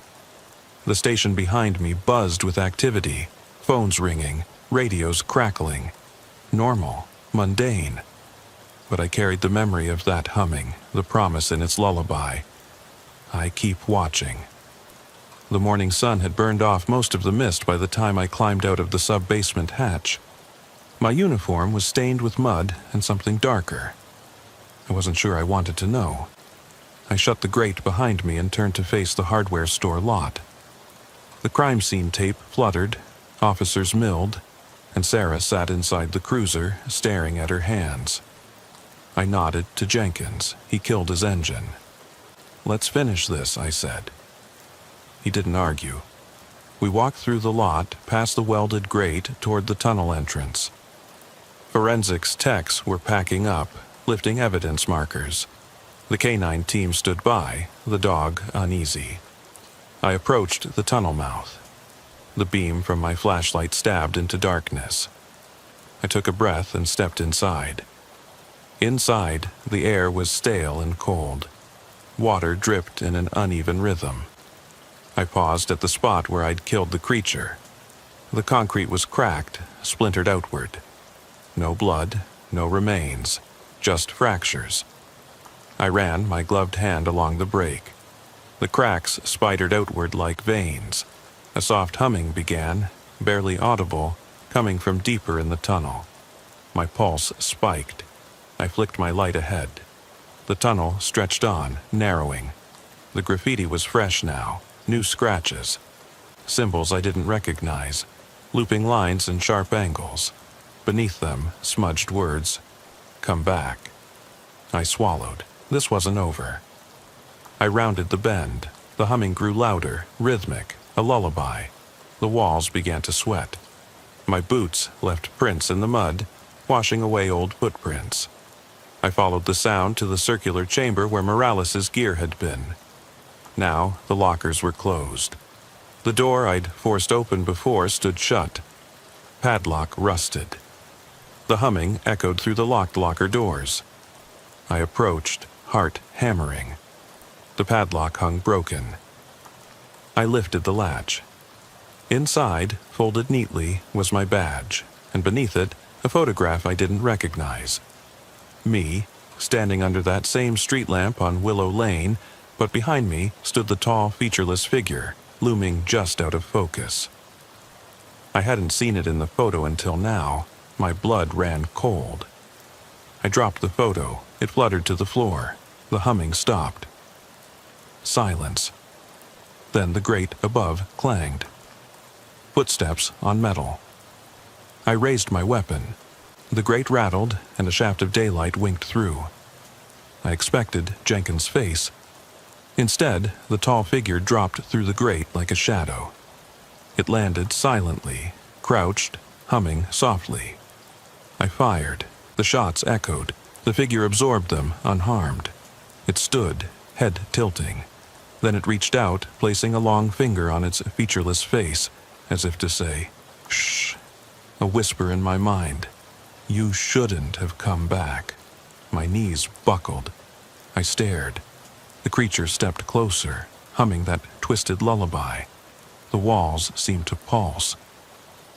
The station behind me buzzed with activity, phones ringing, radios crackling. Normal, mundane. But I carried the memory of that humming, the promise in its lullaby. I keep watching. The morning sun had burned off most of the mist by the time I climbed out of the sub-basement hatch. My uniform was stained with mud and something darker. I wasn't sure I wanted to know. I shut the grate behind me and turned to face the hardware store lot. The crime scene tape fluttered, officers milled. and Sarah sat inside the cruiser, staring at her hands. I nodded to Jenkins. He killed his engine. "Let's finish this," I said. He didn't argue. We walked through the lot, past the welded grate, toward the tunnel entrance. Forensics techs were packing up, lifting evidence markers. The canine team stood by, the dog uneasy. I approached the tunnel mouth. The beam from my flashlight stabbed into darkness. I took a breath and stepped inside. Inside, the air was stale and cold. Water dripped in an uneven rhythm. I paused at the spot where I'd killed the creature. The concrete was cracked, splintered outward. No blood, no remains, just fractures. I ran my gloved hand along the break. The cracks spidered outward like veins. A soft humming began, barely audible, coming from deeper in the tunnel. My pulse spiked. I flicked my light ahead. The tunnel stretched on, narrowing. The graffiti was fresh now, new scratches. Symbols I didn't recognize, looping lines and sharp angles. Beneath them, smudged words. "Come back." I swallowed. This wasn't over. I rounded the bend. The humming grew louder, rhythmic, a lullaby. The walls began to sweat. My boots left prints in the mud, washing away old footprints. I followed the sound to the circular chamber where Morales' gear had been. Now the lockers were closed. The door I'd forced open before stood shut. Padlock rusted. The humming echoed through the locked locker doors. I approached, heart hammering. The padlock hung broken. I lifted the latch. Inside, folded neatly, was my badge, and beneath it, a photograph I didn't recognize. Me, standing under that same street lamp on Willow Lane, but behind me stood the tall, featureless figure, looming just out of focus. I hadn't seen it in the photo until now. My blood ran cold. I dropped the photo. It fluttered to the floor. The humming stopped. Silence. Then the grate above clanged. Footsteps on metal. I raised my weapon. The grate rattled, and a shaft of daylight winked through. I expected Jenkins' face. Instead, the tall figure dropped through the grate like a shadow. It landed silently, crouched, humming softly. I fired. The shots echoed. The figure absorbed them, unharmed. It stood, head tilting. Then it reached out, placing a long finger on its featureless face, as if to say, "Shh." A whisper in my mind. "You shouldn't have come back." My knees buckled. I stared. The creature stepped closer, humming that twisted lullaby. The walls seemed to pulse.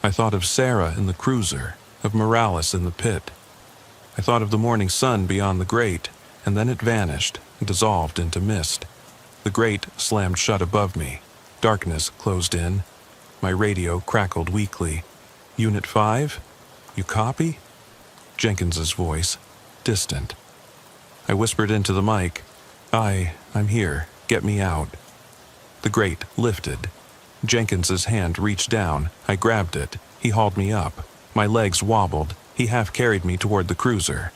I thought of Sarah in the cruiser, of Morales in the pit. I thought of the morning sun beyond the grate, and then it vanished, dissolved into mist. The grate slammed shut above me. Darkness closed in. My radio crackled weakly. "Unit 5? You copy?" Jenkins's voice, distant. I whispered into the mic, I'm here. Get me out." The grate lifted. Jenkins's hand reached down. I grabbed it. He hauled me up. My legs wobbled. He half carried me toward the cruiser.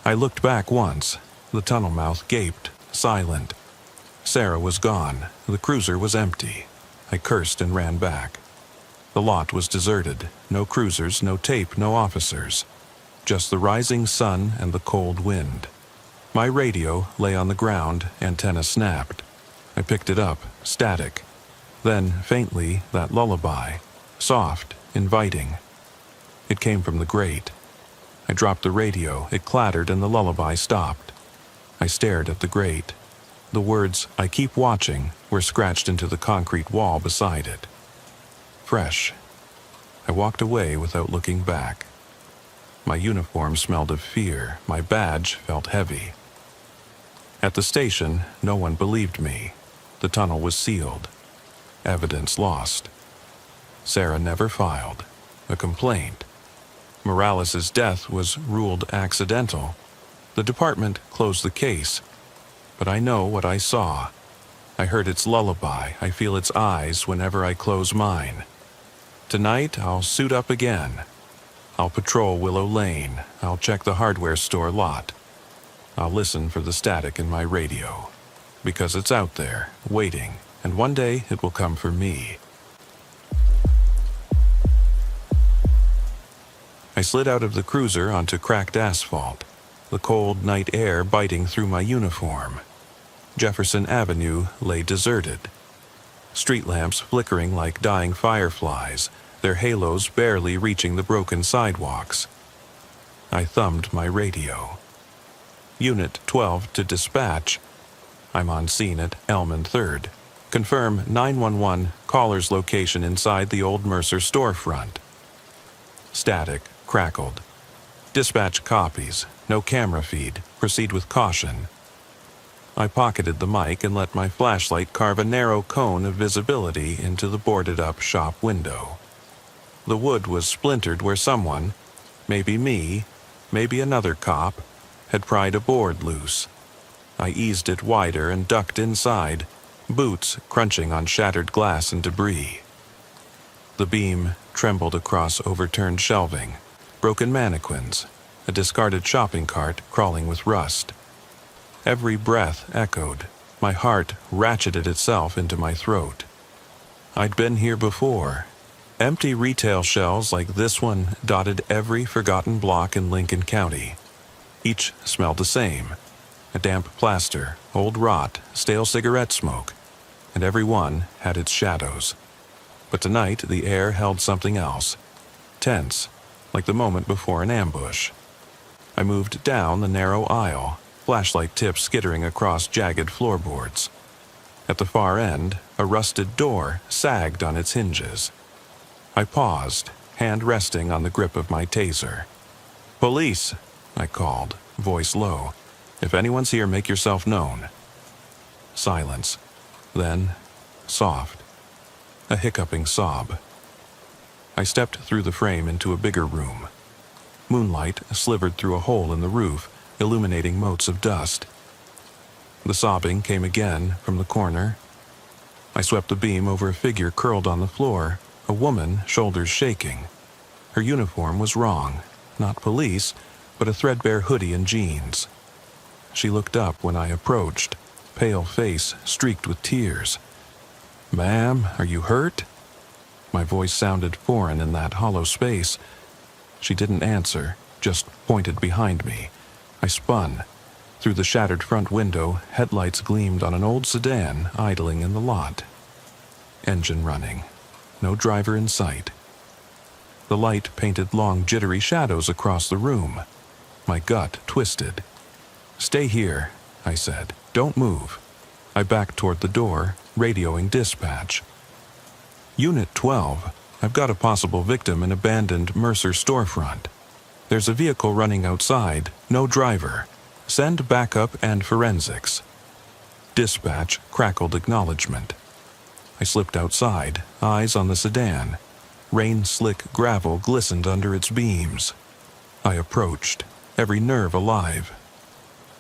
I looked back once. The tunnel mouth gaped, silent. Sarah was gone. The cruiser was empty. I cursed and ran back. The lot was deserted. No cruisers, no tape, no officers. Just the rising sun and the cold wind. My radio lay on the ground, antenna snapped. I picked it up, static. Then, faintly, that lullaby. Soft, inviting. It came from the grate. I dropped the radio, it clattered, and the lullaby stopped. I stared at the grate. The words, "I keep watching," were scratched into the concrete wall beside it. Fresh. I walked away without looking back. My uniform smelled of fear. My badge felt heavy. At the station, no one believed me. The tunnel was sealed. Evidence lost. Sarah never filed a complaint. Morales' death was ruled accidental. The department closed the case. But I know what I saw. I heard its lullaby. I feel its eyes whenever I close mine. Tonight, I'll suit up again. I'll patrol Willow Lane. I'll check the hardware store lot. I'll listen for the static in my radio. Because it's out there, waiting, and one day it will come for me. I slid out of the cruiser onto cracked asphalt, the cold night air biting through my uniform. Jefferson Avenue lay deserted. Street lamps flickering like dying fireflies, their halos barely reaching the broken sidewalks. I thumbed my radio. Unit 12 to dispatch. I'm on scene at Elm and 3rd. Confirm 911 caller's location inside the old Mercer storefront. Static crackled. Dispatch copies. No camera feed. Proceed with caution. I pocketed the mic and let my flashlight carve a narrow cone of visibility into the boarded-up shop window. The wood was splintered where someone, maybe me, maybe another cop, had pried a board loose. I eased it wider and ducked inside, boots crunching on shattered glass and debris. The beam trembled across overturned shelving, broken mannequins, a discarded shopping cart crawling with rust. Every breath echoed. My heart ratcheted itself into my throat. I'd been here before. Empty retail shelves like this one dotted every forgotten block in Lincoln County. Each smelled the same. A damp plaster, old rot, stale cigarette smoke, and every one had its shadows. But tonight the air held something else. Tense, like the moment before an ambush. I moved down the narrow aisle, flashlight tips skittering across jagged floorboards. At the far end, a rusted door sagged on its hinges. I paused, hand resting on the grip of my taser. "Police!" I called, voice low. "If anyone's here, make yourself known." Silence. Then, soft. A hiccuping sob. I stepped through the frame into a bigger room. Moonlight slivered through a hole in the roof, illuminating motes of dust. The sobbing came again from the corner. I swept the beam over a figure curled on the floor, a woman, shoulders shaking. Her uniform was wrong. Not police, but a threadbare hoodie and jeans. She looked up when I approached, pale face streaked with tears. "Ma'am, are you hurt?" My voice sounded foreign in that hollow space. She didn't answer, just pointed behind me. I spun. Through the shattered front window, headlights gleamed on an old sedan idling in the lot. Engine running. No driver in sight. The light painted long, jittery shadows across the room. My gut twisted. "Stay here," I said. "Don't move." I backed toward the door, radioing dispatch. "Unit 12, I've got a possible victim in abandoned Mercer storefront. There's a vehicle running outside, no driver. Send backup and forensics." Dispatch crackled acknowledgement. I slipped outside, eyes on the sedan. Rain-slick gravel glistened under its beams. I approached, every nerve alive.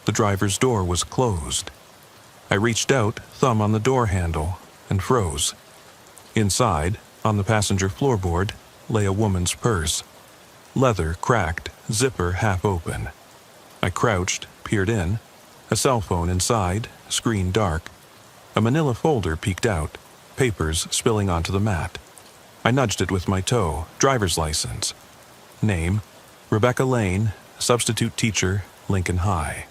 The driver's door was closed. I reached out, thumb on the door handle, and froze. Inside, on the passenger floorboard, lay a woman's purse. Leather cracked, zipper half open. I crouched, peered in. A cell phone inside, screen dark. A manila folder peeked out, papers spilling onto the mat. I nudged it with my toe, driver's license. Name, Rebecca Lane, substitute teacher, Lincoln High.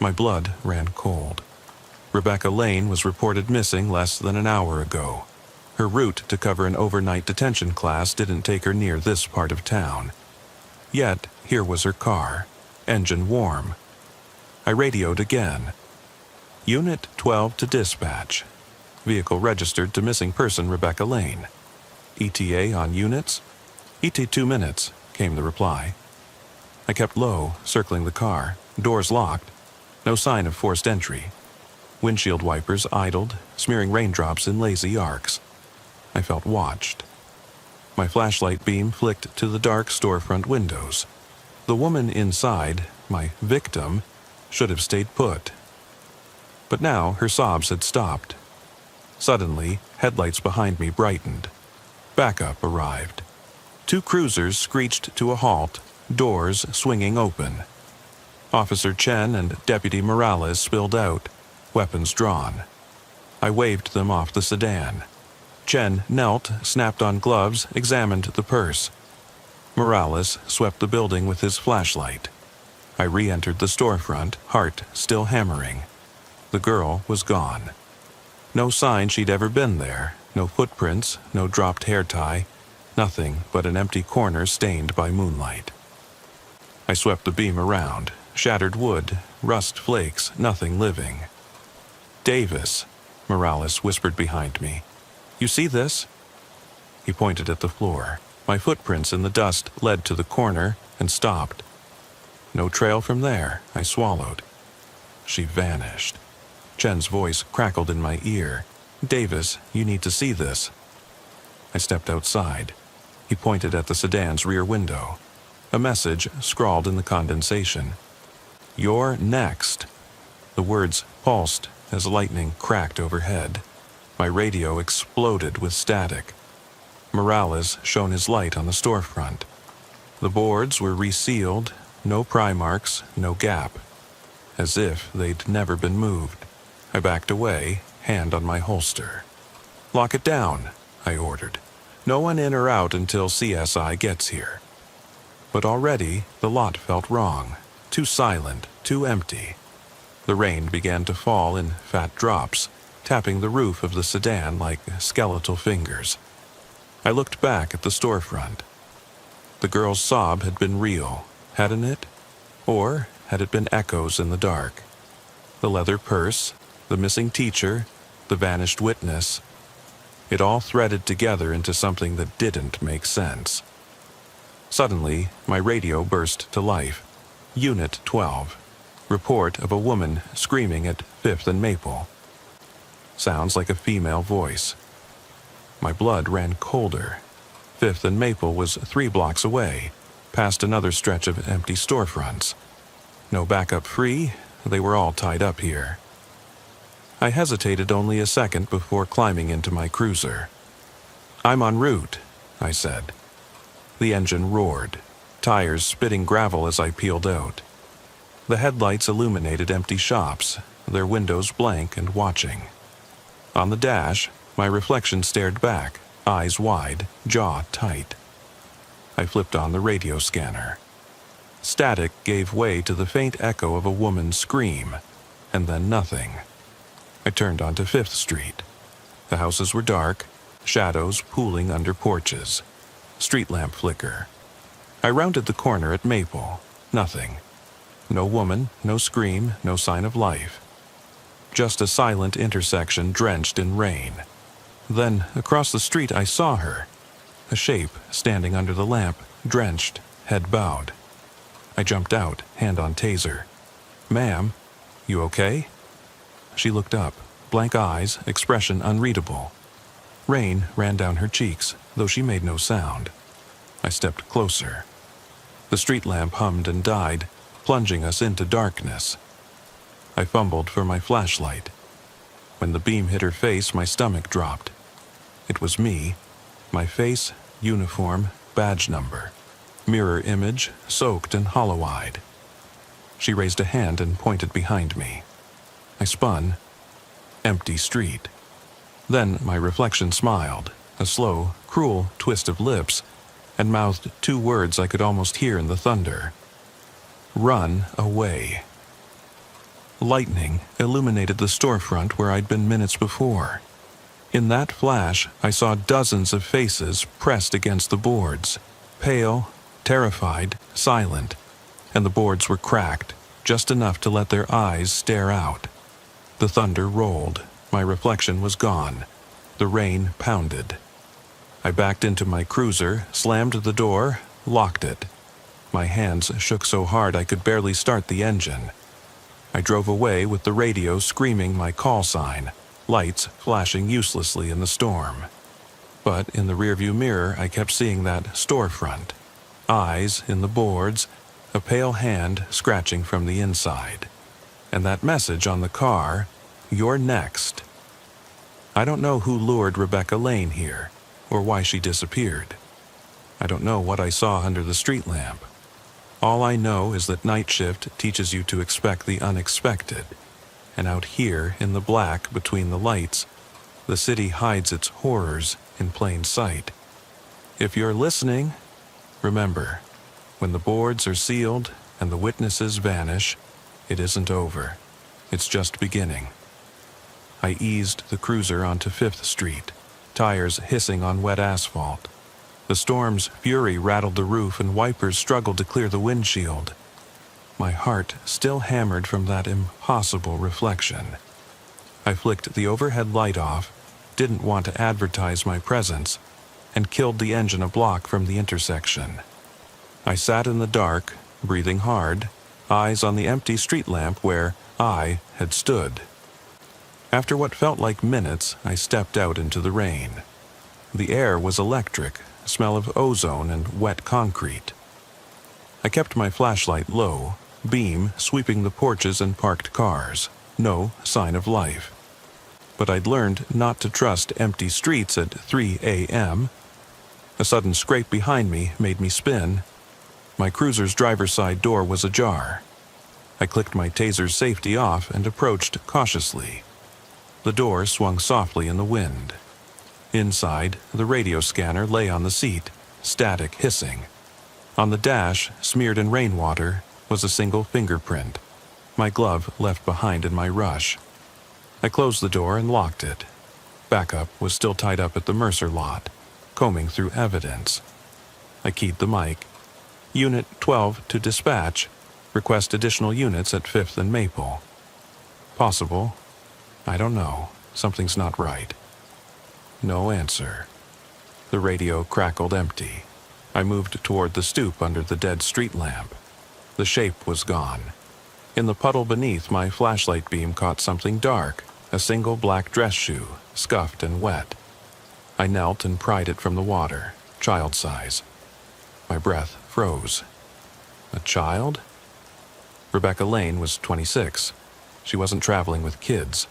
My blood ran cold. Rebecca Lane was reported missing less than an hour ago. Her route to cover an overnight detention class didn't take her near this part of town. Yet, here was her car, engine warm. I radioed again. "Unit 12 to dispatch. Vehicle registered to missing person Rebecca Lane. ETA on units?" "ETA 2 minutes," came the reply. I kept low, circling the car, doors locked. No sign of forced entry. Windshield wipers idled, smearing raindrops in lazy arcs. I felt watched. My flashlight beam flicked to the dark storefront windows. The woman inside, my victim, should have stayed put. But now her sobs had stopped. Suddenly, headlights behind me brightened. Backup arrived. Two cruisers screeched to a halt, doors swinging open. Officer Chen and Deputy Morales spilled out, weapons drawn. I waved them off the sedan. Chen knelt, snapped on gloves, examined the purse. Morales swept the building with his flashlight. I re-entered the storefront, heart still hammering. The girl was gone. No sign she'd ever been there, no footprints, no dropped hair tie, nothing but an empty corner stained by moonlight. I swept the beam around, shattered wood, rust flakes, nothing living. "Davis," Morales whispered behind me. "You see this?" He pointed at the floor. My footprints in the dust led to the corner and stopped. No trail from there, I swallowed. She vanished. Chen's voice crackled in my ear. "Davis, you need to see this." I stepped outside. He pointed at the sedan's rear window. A message scrawled in the condensation. "You're next." The words pulsed as lightning cracked overhead. My radio exploded with static. Morales shone his light on the storefront. The boards were resealed, no pry marks, no gap. As if they'd never been moved. I backed away, hand on my holster. "Lock it down," I ordered. "No one in or out until CSI gets here." But already the lot felt wrong. Too silent, too empty. The rain began to fall in fat drops, tapping the roof of the sedan like skeletal fingers. I looked back at the storefront. The girl's sob had been real, hadn't it? Or had it been echoes in the dark? The leather purse, the missing teacher, the vanished witness. It all threaded together into something that didn't make sense. Suddenly, my radio burst to life. Unit 12. Report of a woman screaming at 5th and Maple. Sounds like a female voice. My blood ran colder. 5th and Maple was 3 blocks away, past another stretch of empty storefronts. No backup free, they were all tied up here. I hesitated only a second before climbing into my cruiser. "I'm en route," I said. The engine roared, tires spitting gravel as I peeled out. The headlights illuminated empty shops, their windows blank and watching. On the dash, my reflection stared back, eyes wide, jaw tight. I flipped on the radio scanner. Static gave way to the faint echo of a woman's scream, and then nothing. I turned onto 5th Street. The houses were dark, shadows pooling under porches. Street lamp flicker. I rounded the corner at Maple. Nothing. No woman, no scream, no sign of life. Just a silent intersection drenched in rain. Then, across the street, I saw her. A shape standing under the lamp, drenched, head bowed. I jumped out, hand on taser. "Ma'am, you okay?" She looked up, blank eyes, expression unreadable. Rain ran down her cheeks, though she made no sound. I stepped closer. The street lamp hummed and died, plunging us into darkness. I fumbled for my flashlight. When the beam hit her face, my stomach dropped. It was me. My face, uniform, badge number. Mirror image, soaked and hollow-eyed. She raised a hand and pointed behind me. I spun. Empty street. Then my reflection smiled, a slow, cruel twist of lips, and mouthed 2 words I could almost hear in the thunder. "Run away." Lightning illuminated the storefront where I'd been minutes before. In that flash, I saw dozens of faces pressed against the boards, pale, terrified, silent, and the boards were cracked, just enough to let their eyes stare out. The thunder rolled. My reflection was gone. The rain pounded. I backed into my cruiser, slammed the door, locked it. My hands shook so hard I could barely start the engine. I drove away with the radio screaming my call sign, lights flashing uselessly in the storm. But in the rearview mirror I kept seeing that storefront. Eyes in the boards, a pale hand scratching from the inside. And that message on the car, "You're next." I don't know who lured Rebecca Lane here, or why she disappeared. I don't know what I saw under the street lamp. All I know is that night shift teaches you to expect the unexpected, and out here in the black between the lights, the city hides its horrors in plain sight. If you're listening, remember, when the boards are sealed and the witnesses vanish, it isn't over. It's just beginning. I eased the cruiser onto 5th Street, tires hissing on wet asphalt. The storm's fury rattled the roof and wipers struggled to clear the windshield. My heart still hammered from that impossible reflection. I flicked the overhead light off, didn't want to advertise my presence, and killed the engine a block from the intersection. I sat in the dark, breathing hard, eyes on the empty street lamp where I had stood. After what felt like minutes, I stepped out into the rain. The air was electric, a smell of ozone and wet concrete. I kept my flashlight low, beam sweeping the porches and parked cars. No sign of life. But I'd learned not to trust empty streets at 3 a.m. A sudden scrape behind me made me spin. My cruiser's driver's side door was ajar. I clicked my taser's safety off and approached cautiously. The door swung softly in the wind. Inside, the radio scanner lay on the seat, static hissing. On the dash, smeared in rainwater, was a single fingerprint, my glove left behind in my rush. I closed the door and locked it. Backup was still tied up at the Mercer lot, combing through evidence. I keyed the mic. Unit 12 to dispatch. Request additional units at 5th and Maple. Possible. I don't know. Something's not right. No answer. The radio crackled empty. I moved toward the stoop under the dead street lamp. The shape was gone. In the puddle beneath, my flashlight beam caught something dark, a single black dress shoe, scuffed and wet. I knelt and pried it from the water, child size. My breath froze. A child? Rebecca Lane was 26. She wasn't traveling with kids.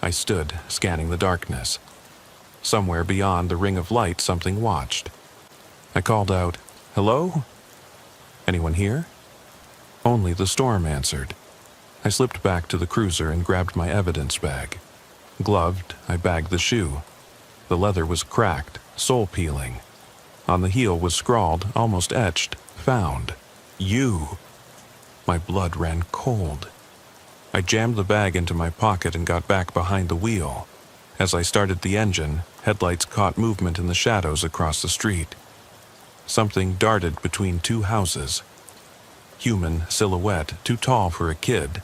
I stood, scanning the darkness. Somewhere beyond the ring of light, something watched. I called out, "Hello? Anyone here?" Only the storm answered. I slipped back to the cruiser and grabbed my evidence bag. Gloved, I bagged the shoe. The leather was cracked, sole peeling. On the heel was scrawled, almost etched, "Found. You." My blood ran cold. I jammed the bag into my pocket and got back behind the wheel. As I started the engine, headlights caught movement in the shadows across the street. Something darted between two houses. Human silhouette, too tall for a kid.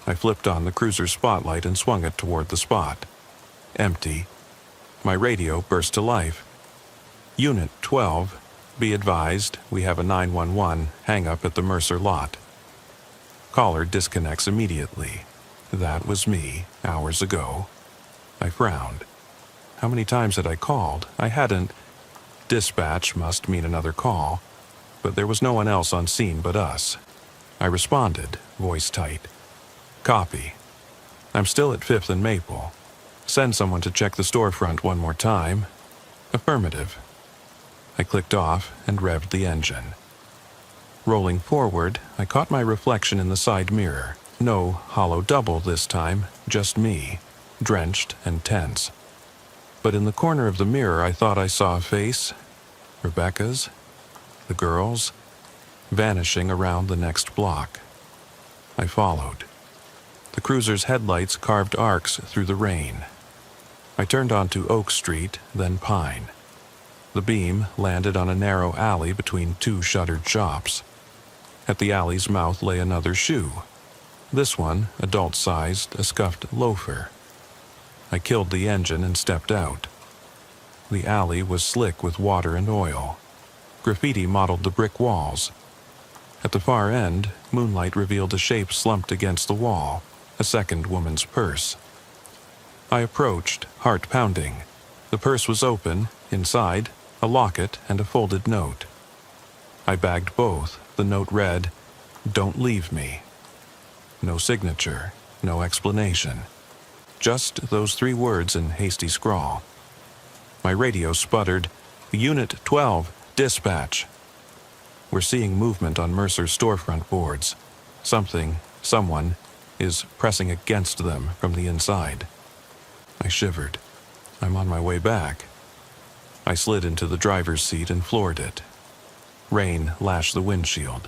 I flipped on the cruiser's spotlight and swung it toward the spot. Empty. My radio burst to life. Unit 12, be advised, we have a 911 hang-up at the Mercer lot. Caller disconnects immediately. That was me, hours ago. I frowned. How many times had I called? I hadn't. Dispatch must mean another call, but there was no one else on scene but us. I responded, voice tight. Copy. I'm still at 5th and Maple. Send someone to check the storefront one more time. Affirmative. I clicked off and revved the engine. Rolling forward, I caught my reflection in the side mirror. No hollow double this time, just me, drenched and tense. But in the corner of the mirror I thought I saw a face. Rebecca's, the girl's, vanishing around the next block. I followed. The cruiser's headlights carved arcs through the rain. I turned onto Oak Street, then Pine. The beam landed on a narrow alley between two shuttered shops. At the alley's mouth lay another shoe. This one, adult-sized, a scuffed loafer. I killed the engine and stepped out. The alley was slick with water and oil. Graffiti mottled the brick walls. At the far end, moonlight revealed a shape slumped against the wall, a second woman's purse. I approached, heart pounding. The purse was open, inside, a locket and a folded note. I bagged both. The note read, "Don't leave me." No signature, no explanation. Just those 3 words in hasty scrawl. My radio sputtered, "Unit 12, Dispatch. We're seeing movement on Mercer's storefront boards. Someone, is pressing against them from the inside. I shivered. I'm on my way back. I slid into the driver's seat and floored it. Rain lashed the windshield.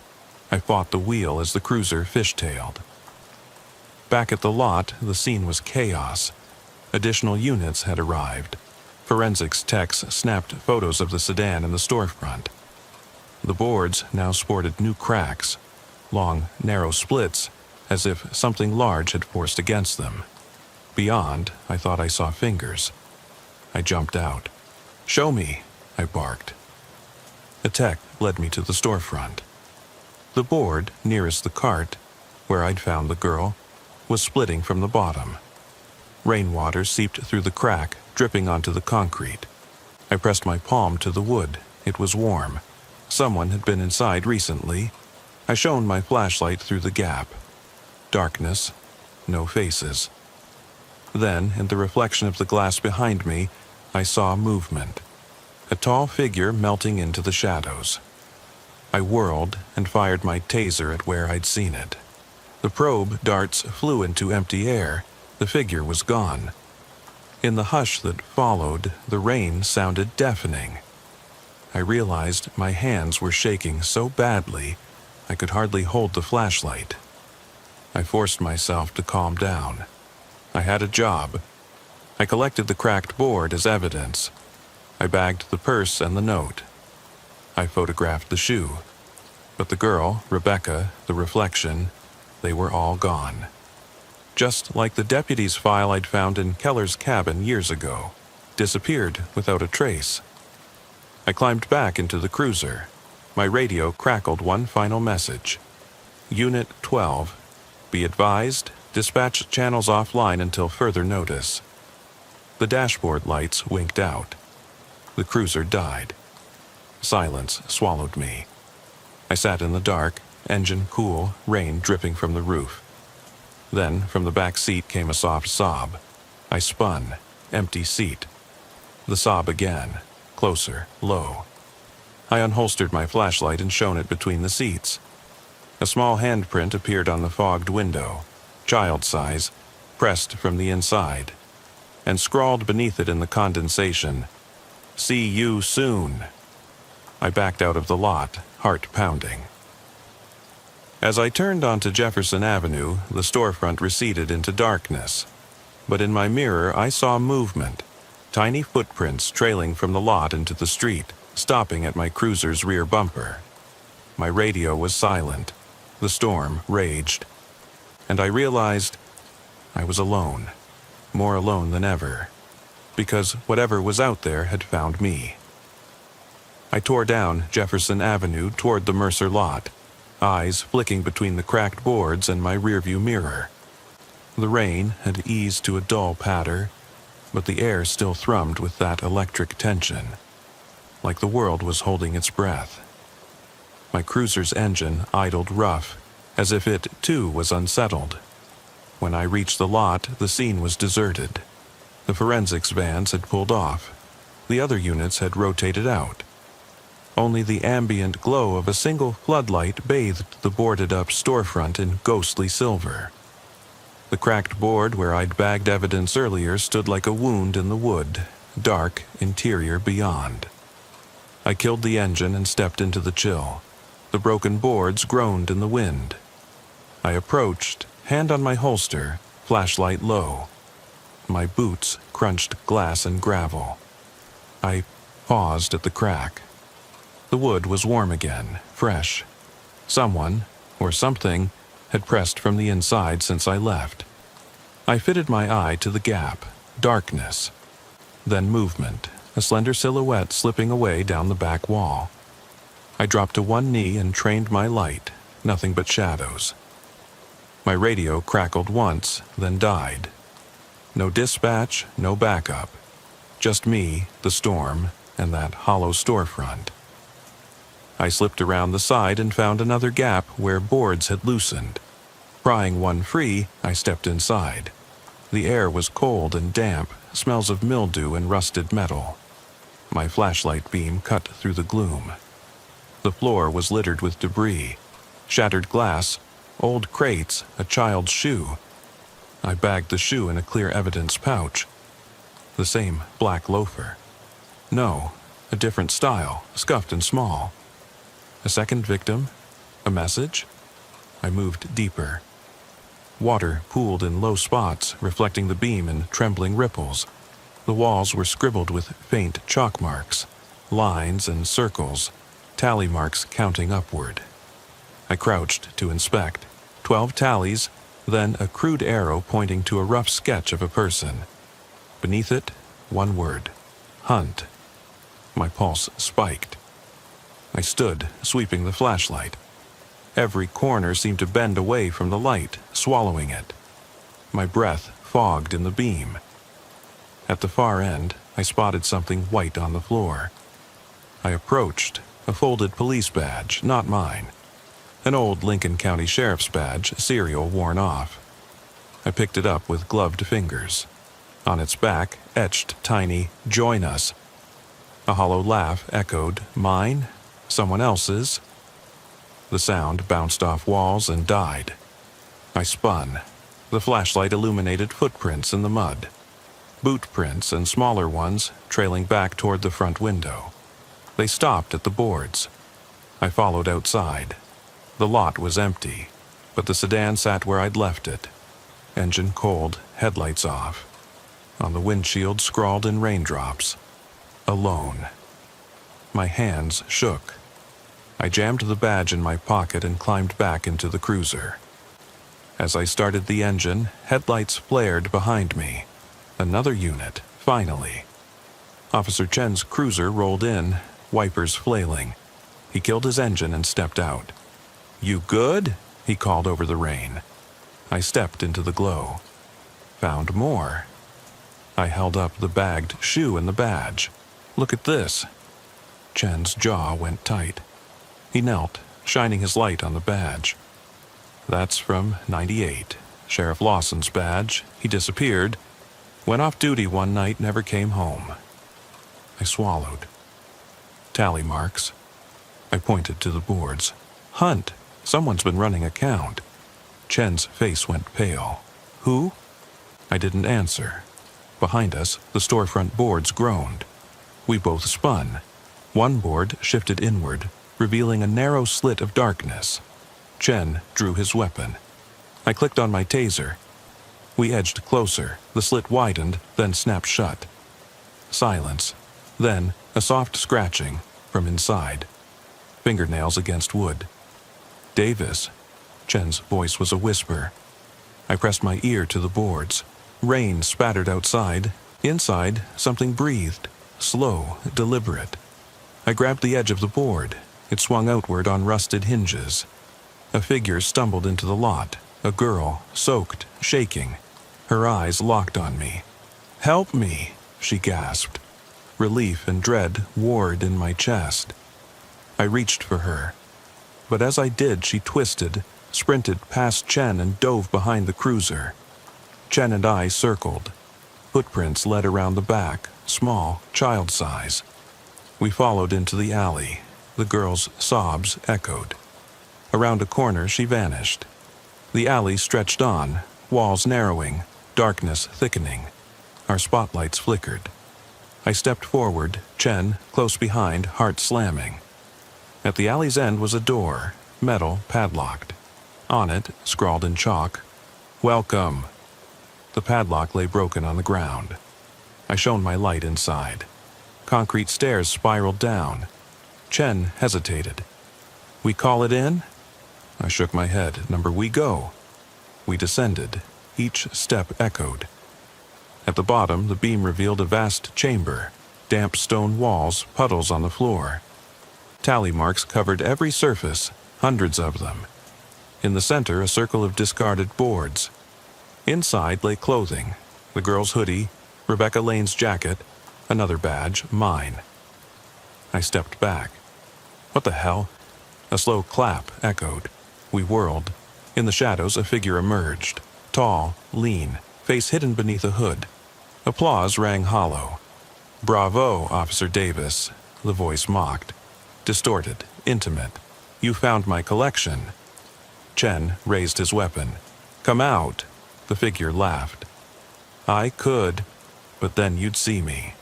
I fought the wheel as the cruiser fishtailed. Back at the lot, the scene was chaos. Additional units had arrived. Forensics techs snapped photos of the sedan in the storefront. The boards now sported new cracks, long, narrow splits, as if something large had forced against them. Beyond, I thought I saw fingers. I jumped out. "Show me," I barked. A tech led me to the storefront. The board nearest the cart, where I'd found the girl, was splitting from the bottom. Rainwater seeped through the crack, dripping onto the concrete. I pressed my palm to the wood. It was warm. Someone had been inside recently. I shone my flashlight through the gap. Darkness, no faces. Then, in the reflection of the glass behind me, I saw movement. A tall figure melting into the shadows. I whirled and fired my taser at where I'd seen it. The probe darts flew into empty air. The figure was gone. In the hush that followed, the rain sounded deafening. I realized my hands were shaking so badly I could hardly hold the flashlight. I forced myself to calm down. I had a job. I collected the cracked board as evidence. I bagged the purse and the note. I photographed the shoe. But the girl, Rebecca, the reflection, they were all gone. Just like the deputy's file I'd found in Keller's cabin years ago, disappeared without a trace. I climbed back into the cruiser. My radio crackled one final message. Unit 12. Be advised, dispatch channels offline until further notice. The dashboard lights winked out. The cruiser died. Silence swallowed me. I sat in the dark, engine cool, rain dripping from the roof. Then, from the back seat came a soft sob. I spun, empty seat. The sob again, closer, low. I unholstered my flashlight and shone it between the seats. A small handprint appeared on the fogged window, child size, pressed from the inside, and scrawled beneath it in the condensation, "See you soon." I backed out of the lot, heart pounding. As I turned onto Jefferson Avenue, the storefront receded into darkness. But in my mirror, I saw movement, tiny footprints trailing from the lot into the street, stopping at my cruiser's rear bumper. My radio was silent. The storm raged. And I realized I was alone, more alone than ever, because whatever was out there had found me. I tore down Jefferson Avenue toward the Mercer lot, eyes flicking between the cracked boards and my rearview mirror. The rain had eased to a dull patter, but the air still thrummed with that electric tension, like the world was holding its breath. My cruiser's engine idled rough, as if it, too, was unsettled. When I reached the lot, the scene was deserted. The forensics vans had pulled off. The other units had rotated out. Only the ambient glow of a single floodlight bathed the boarded-up storefront in ghostly silver. The cracked board where I'd bagged evidence earlier stood like a wound in the wood, dark interior beyond. I killed the engine and stepped into the chill. The broken boards groaned in the wind. I approached, hand on my holster, flashlight low. My boots crunched glass and gravel. I paused at the crack. The wood was warm again, fresh. Someone, or something, had pressed from the inside since I left. I fitted my eye to the gap, darkness. Then movement, a slender silhouette slipping away down the back wall. I dropped to one knee and trained my light, nothing but shadows. My radio crackled once, then died. No dispatch, no backup. Just me, the storm, and that hollow storefront. I slipped around the side and found another gap where boards had loosened. Prying one free, I stepped inside. The air was cold and damp, smells of mildew and rusted metal. My flashlight beam cut through the gloom. The floor was littered with debris, shattered glass, old crates, a child's shoe. I bagged the shoe in a clear evidence pouch. The same black loafer. No, a different style, scuffed and small. A second victim? A message? I moved deeper. Water pooled in low spots, reflecting the beam in trembling ripples. The walls were scribbled with faint chalk marks, lines and circles, tally marks counting upward. I crouched to inspect. 12 tallies, then a crude arrow pointing to a rough sketch of a person. Beneath it, one word: hunt. My pulse spiked. I stood, sweeping the flashlight. Every corner seemed to bend away from the light, swallowing it. My breath fogged in the beam. At the far end, I spotted something white on the floor. I approached, a folded police badge, not mine. An old Lincoln County Sheriff's badge, serial worn off. I picked it up with gloved fingers. On its back, etched tiny, "Join us." A hollow laugh echoed, "Mine? Someone else's?" The sound bounced off walls and died. I spun. The flashlight illuminated footprints in the mud. Boot prints and smaller ones trailing back toward the front window. They stopped at the boards. I followed outside. The lot was empty, but the sedan sat where I'd left it. Engine cold, headlights off. On the windshield scrawled in raindrops, "Alone." My hands shook. I jammed the badge in my pocket and climbed back into the cruiser. As I started the engine, headlights flared behind me. Another unit, finally. Officer Chen's cruiser rolled in, wipers flailing. He killed his engine and stepped out. "You good?" he called over the rain. I stepped into the glow. Found more. I held up the bagged shoe and the badge. "Look at this." Chen's jaw went tight. He knelt, shining his light on the badge. "That's from '98. Sheriff Lawson's badge. He disappeared. Went off duty one night, never came home." I swallowed. "Tally marks." I pointed to the boards. "Hunt. Someone's been running a count." Chen's face went pale. "Who?" I didn't answer. Behind us, the storefront boards groaned. We both spun. One board shifted inward, revealing a narrow slit of darkness. Chen drew his weapon. I clicked on my taser. We edged closer. The slit widened, then snapped shut. Silence. Then a soft scratching from inside. Fingernails against wood. "Davis." Chen's voice was a whisper. I pressed my ear to the boards. Rain spattered outside. Inside, something breathed. Slow, deliberate. I grabbed the edge of the board. It swung outward on rusted hinges. A figure stumbled into the lot. A girl, soaked, shaking. Her eyes locked on me. "Help me," she gasped. Relief and dread warred in my chest. I reached for her. But as I did, she twisted, sprinted past Chen and dove behind the cruiser. Chen and I circled. Footprints led around the back, small, child size. We followed into the alley. The girl's sobs echoed. Around a corner, she vanished. The alley stretched on, walls narrowing, darkness thickening. Our spotlights flickered. I stepped forward, Chen close behind, heart slamming. At the alley's end was a door, metal, padlocked. On it, scrawled in chalk, "Welcome." The padlock lay broken on the ground. I shone my light inside. Concrete stairs spiraled down. Chen hesitated. "We call it in?" I shook my head. "Number we go." We descended. Each step echoed. At the bottom, the beam revealed a vast chamber. Damp stone walls, puddles on the floor. Tally marks covered every surface, hundreds of them. In the center, a circle of discarded boards. Inside lay clothing, the girl's hoodie, Rebecca Lane's jacket, another badge, mine. I stepped back. What the hell? A slow clap echoed. We whirled. In the shadows, a figure emerged. Tall, lean, face hidden beneath a hood. Applause rang hollow. "Bravo, Officer Davis," the voice mocked. Distorted, intimate. "You found my collection." Chen raised his weapon. "Come out," the figure laughed. "I could, but then you'd see me."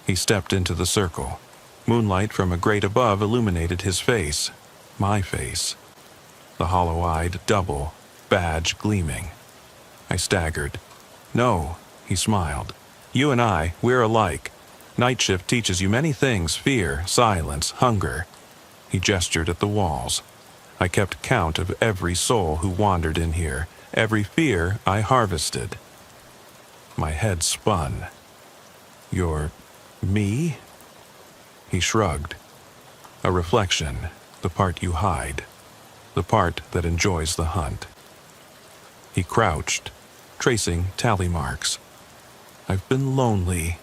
He stepped into the circle. Moonlight from a grate above illuminated his face, my face. The hollow-eyed double, badge gleaming. I staggered. "No," he smiled. "You and we're alike. Night shift teaches you many things: fear, silence, hunger." He gestured at the walls. I kept count of every soul who wandered in here, every fear I harvested. My head spun. "You're me?" He shrugged. "A reflection, the part you hide, the part that enjoys the hunt." He crouched, tracing tally marks. "I've been lonely."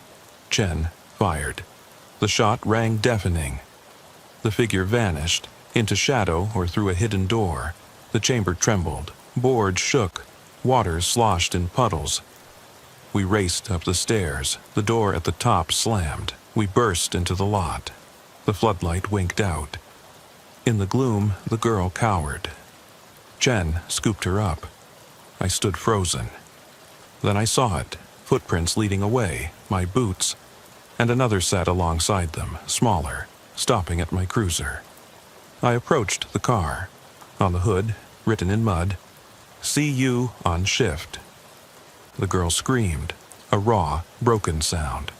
Chen fired. The shot rang deafening. The figure vanished, into shadow or through a hidden door. The chamber trembled, boards shook, water sloshed in puddles. We raced up the stairs. The door at the top slammed. We burst into the lot. The floodlight winked out. In the gloom, the girl cowered. Chen scooped her up. I stood frozen. Then I saw it, footprints leading away, my boots, and another set alongside them, smaller, stopping at my cruiser. I approached the car. On the hood, written in mud, "See you on shift." The girl screamed, a raw, broken sound.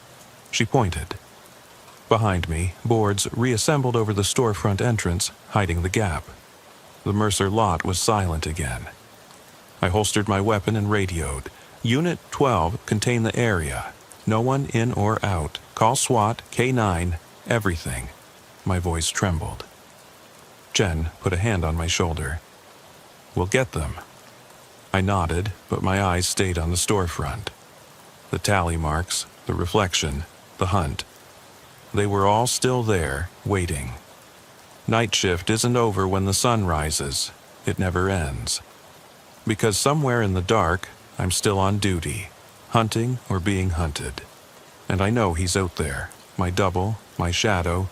She pointed. Behind me, boards reassembled over the storefront entrance, hiding the gap. The Mercer lot was silent again. I holstered my weapon and radioed. "Unit 12, contain the area. No one in or out. Call SWAT, K9, everything." My voice trembled. Chen put a hand on my shoulder. "We'll get them." I nodded, but my eyes stayed on the storefront. The tally marks, the reflection, the hunt. They were all still there, waiting. Night shift isn't over when the sun rises. It never ends. Because somewhere in the dark, I'm still on duty, hunting or being hunted. And I know he's out there, my double, my shadow,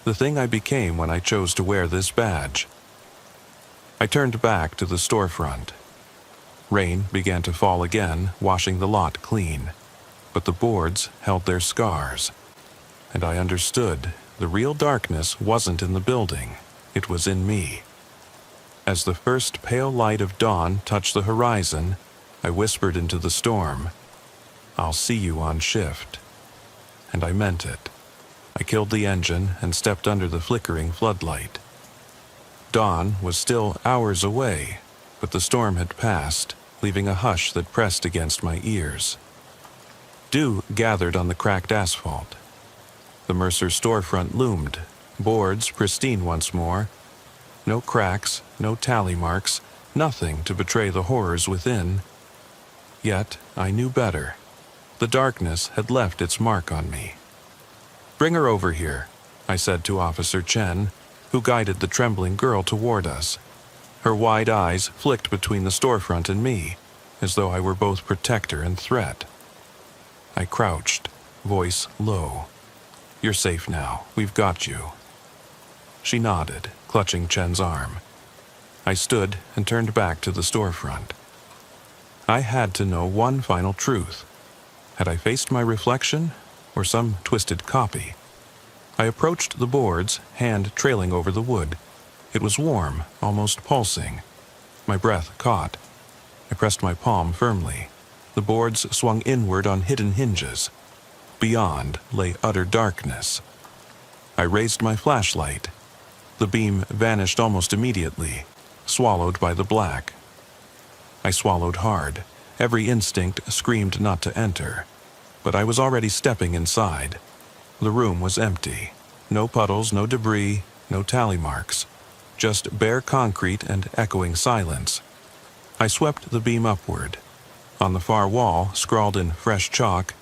the thing I became when I chose to wear this badge. I turned back to the storefront. Rain began to fall again, washing the lot clean. But the boards held their scars. And I understood the real darkness wasn't in the building, it was in me. As the first pale light of dawn touched the horizon, I whispered into the storm, "I'll see you on shift." And I meant it. I killed the engine and stepped under the flickering floodlight. Dawn was still hours away, but the storm had passed, leaving a hush that pressed against my ears. Dew gathered on the cracked asphalt. The Mercer storefront loomed, boards pristine once more. No cracks, no tally marks, nothing to betray the horrors within. Yet I knew better. The darkness had left its mark on me. "Bring her over here," I said to Officer Chen, who guided the trembling girl toward us. Her wide eyes flicked between the storefront and me, as though I were both protector and threat. I crouched, voice low. "You're safe now. We've got you." She nodded, clutching Chen's arm. I stood and turned back to the storefront. I had to know one final truth. Had I faced my reflection, or some twisted copy? I approached the boards, hand trailing over the wood. It was warm, almost pulsing. My breath caught. I pressed my palm firmly. The boards swung inward on hidden hinges. Beyond lay utter darkness. I raised my flashlight. The beam vanished almost immediately, swallowed by the black. I swallowed hard. Every instinct screamed not to enter. But I was already stepping inside. The room was empty. No puddles, no debris, no tally marks. Just bare concrete and echoing silence. I swept the beam upward. On the far wall, scrawled in fresh chalk,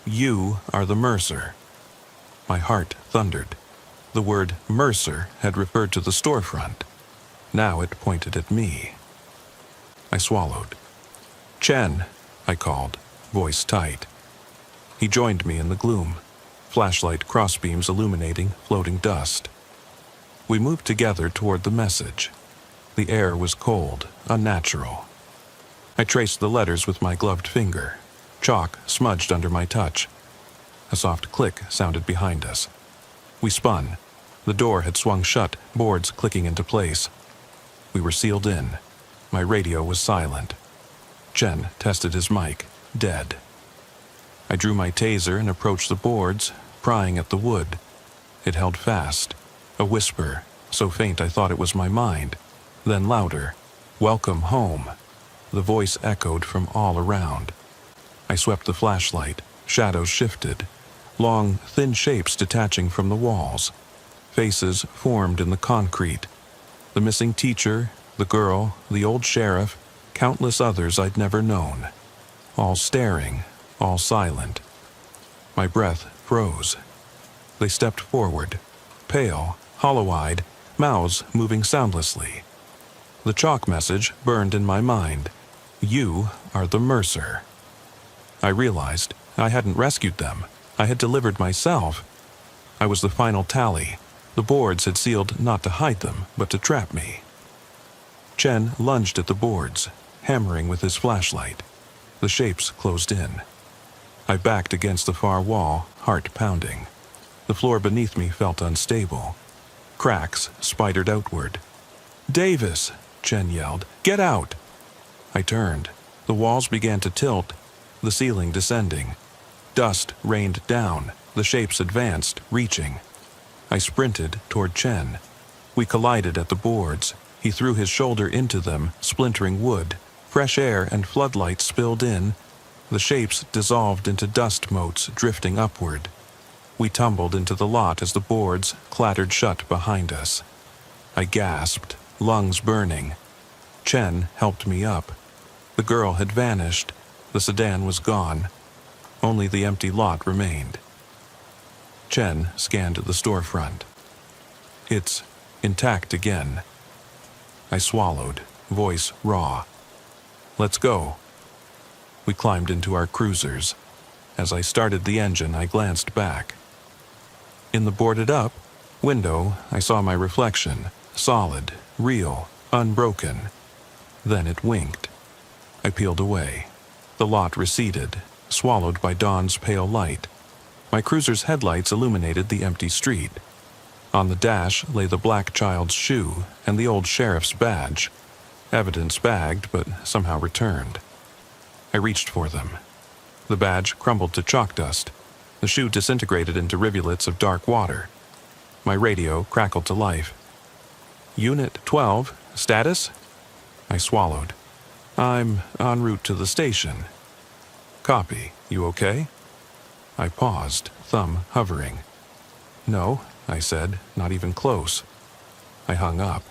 "You are the Mercer." My heart thundered. The word Mercer had referred to the storefront. Now it pointed at me. I swallowed. "Chen," I called, voice tight. He joined me in the gloom. flashlight crossbeams illuminating floating dust. We moved together toward the message. The air was cold, unnatural. I traced the letters with my gloved finger. Chalk smudged under my touch. A soft click sounded behind us. We spun. The door had swung shut, boards clicking into place. We were sealed in. My radio was silent. Chen tested his mic, dead. I drew my taser and approached the boards, prying at the wood. It held fast. A whisper, so faint I thought it was my mind. Then louder. "Welcome home." The voice echoed from all around. I swept the flashlight. Shadows shifted. Long, thin shapes detaching from the walls. Faces formed in the concrete. The missing teacher, the girl, the old sheriff, countless others I'd never known. All staring, all silent. My breath froze. They stepped forward, pale, hollow-eyed, mouths moving soundlessly. The chalk message burned in my mind. "You are the Mercer." I realized I hadn't rescued them. I had delivered myself. I was the final tally. The boards had sealed not to hide them, but to trap me. Chen lunged at the boards, hammering with his flashlight. The shapes closed in. I backed against the far wall, heart pounding. The floor beneath me felt unstable. Cracks spidered outward. "Davis!" Chen yelled. "Get out!" I turned. The walls began to tilt, the ceiling descending. Dust rained down. The shapes advanced, reaching. I sprinted toward Chen. We collided at the boards. He threw his shoulder into them, splintering wood. Fresh air and floodlights spilled in. The shapes dissolved into dust motes drifting upward. We tumbled into the lot as the boards clattered shut behind us. I gasped, lungs burning. Chen helped me up. The girl had vanished. The sedan was gone. Only the empty lot remained. Chen scanned the storefront. "It's intact again." I swallowed, voice raw. "Let's go." We climbed into our cruisers. As I started the engine, I glanced back. In the boarded-up window, I saw my reflection, solid, real, unbroken. Then it winked. I peeled away. The lot receded, swallowed by dawn's pale light. My cruiser's headlights illuminated the empty street. On the dash lay the black child's shoe and the old sheriff's badge. Evidence bagged, but somehow returned. I reached for them. The badge crumbled to chalk dust. The shoe disintegrated into rivulets of dark water. My radio crackled to life. "Unit 12, status?" I swallowed. "I'm en route to the station." "Copy. You okay?" I paused, thumb hovering. "No," I said, "not even close." I hung up.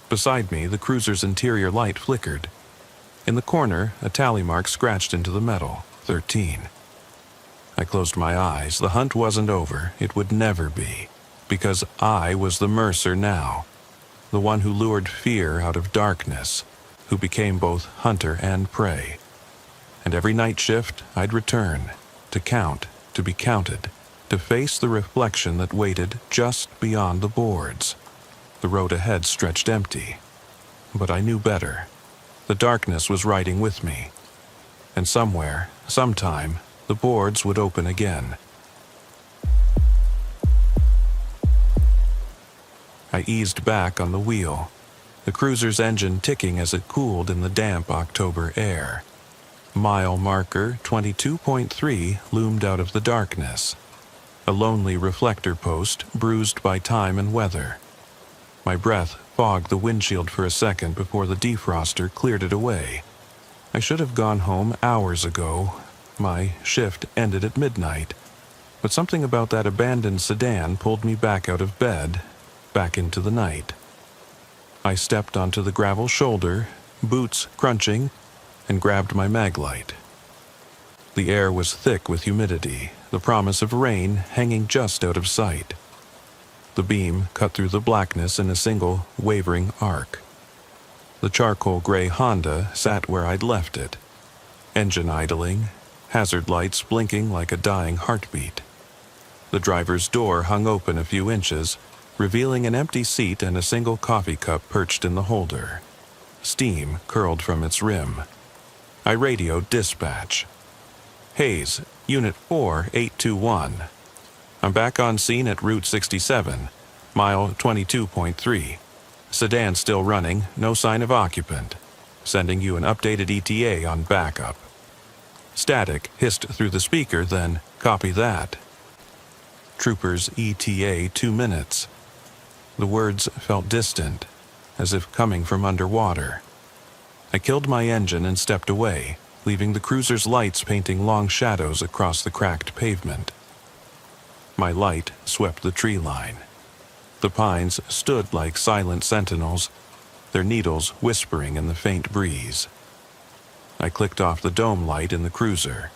Beside me, the cruiser's interior light flickered. In the corner, a tally mark scratched into the metal, 13. I closed my eyes. The hunt wasn't over. It would never be. Because I was the Mercer now. The one who lured fear out of darkness. Who became both hunter and prey. And every night shift, I'd return. To count. To be counted. To face the reflection that waited just beyond the boards. The road ahead stretched empty. But I knew better. The darkness was riding with me. And somewhere, sometime, the boards would open again. I eased back on the wheel, the cruiser's engine ticking as it cooled in the damp October air. Mile marker 22.3 loomed out of the darkness. A lonely reflector post bruised by time and weather. My breath fogged the windshield for a second before the defroster cleared it away. I should have gone home hours ago. My shift ended at midnight. But something about that abandoned sedan pulled me back out of bed, back into the night. I stepped onto the gravel shoulder, boots crunching, and grabbed my maglite. The air was thick with humidity, the promise of rain hanging just out of sight. The beam cut through the blackness in a single, wavering arc. The charcoal gray Honda sat where I'd left it, engine idling, hazard lights blinking like a dying heartbeat. The driver's door hung open a few inches, revealing an empty seat and a single coffee cup perched in the holder. Steam curled from its rim. I radioed dispatch. Hayes, Unit 4821. I'm back on scene at Route 67, mile 22.3. Sedan still running, no sign of occupant. Sending you an updated ETA on backup. Static hissed through the speaker, then, copy that. Troopers ETA 2 minutes. The words felt distant, as if coming from underwater. I killed my engine and stepped away, leaving the cruiser's lights painting long shadows across the cracked pavement. My light swept the tree line. The pines stood like silent sentinels, their needles whispering in the faint breeze. I clicked off the dome light in the cruiser.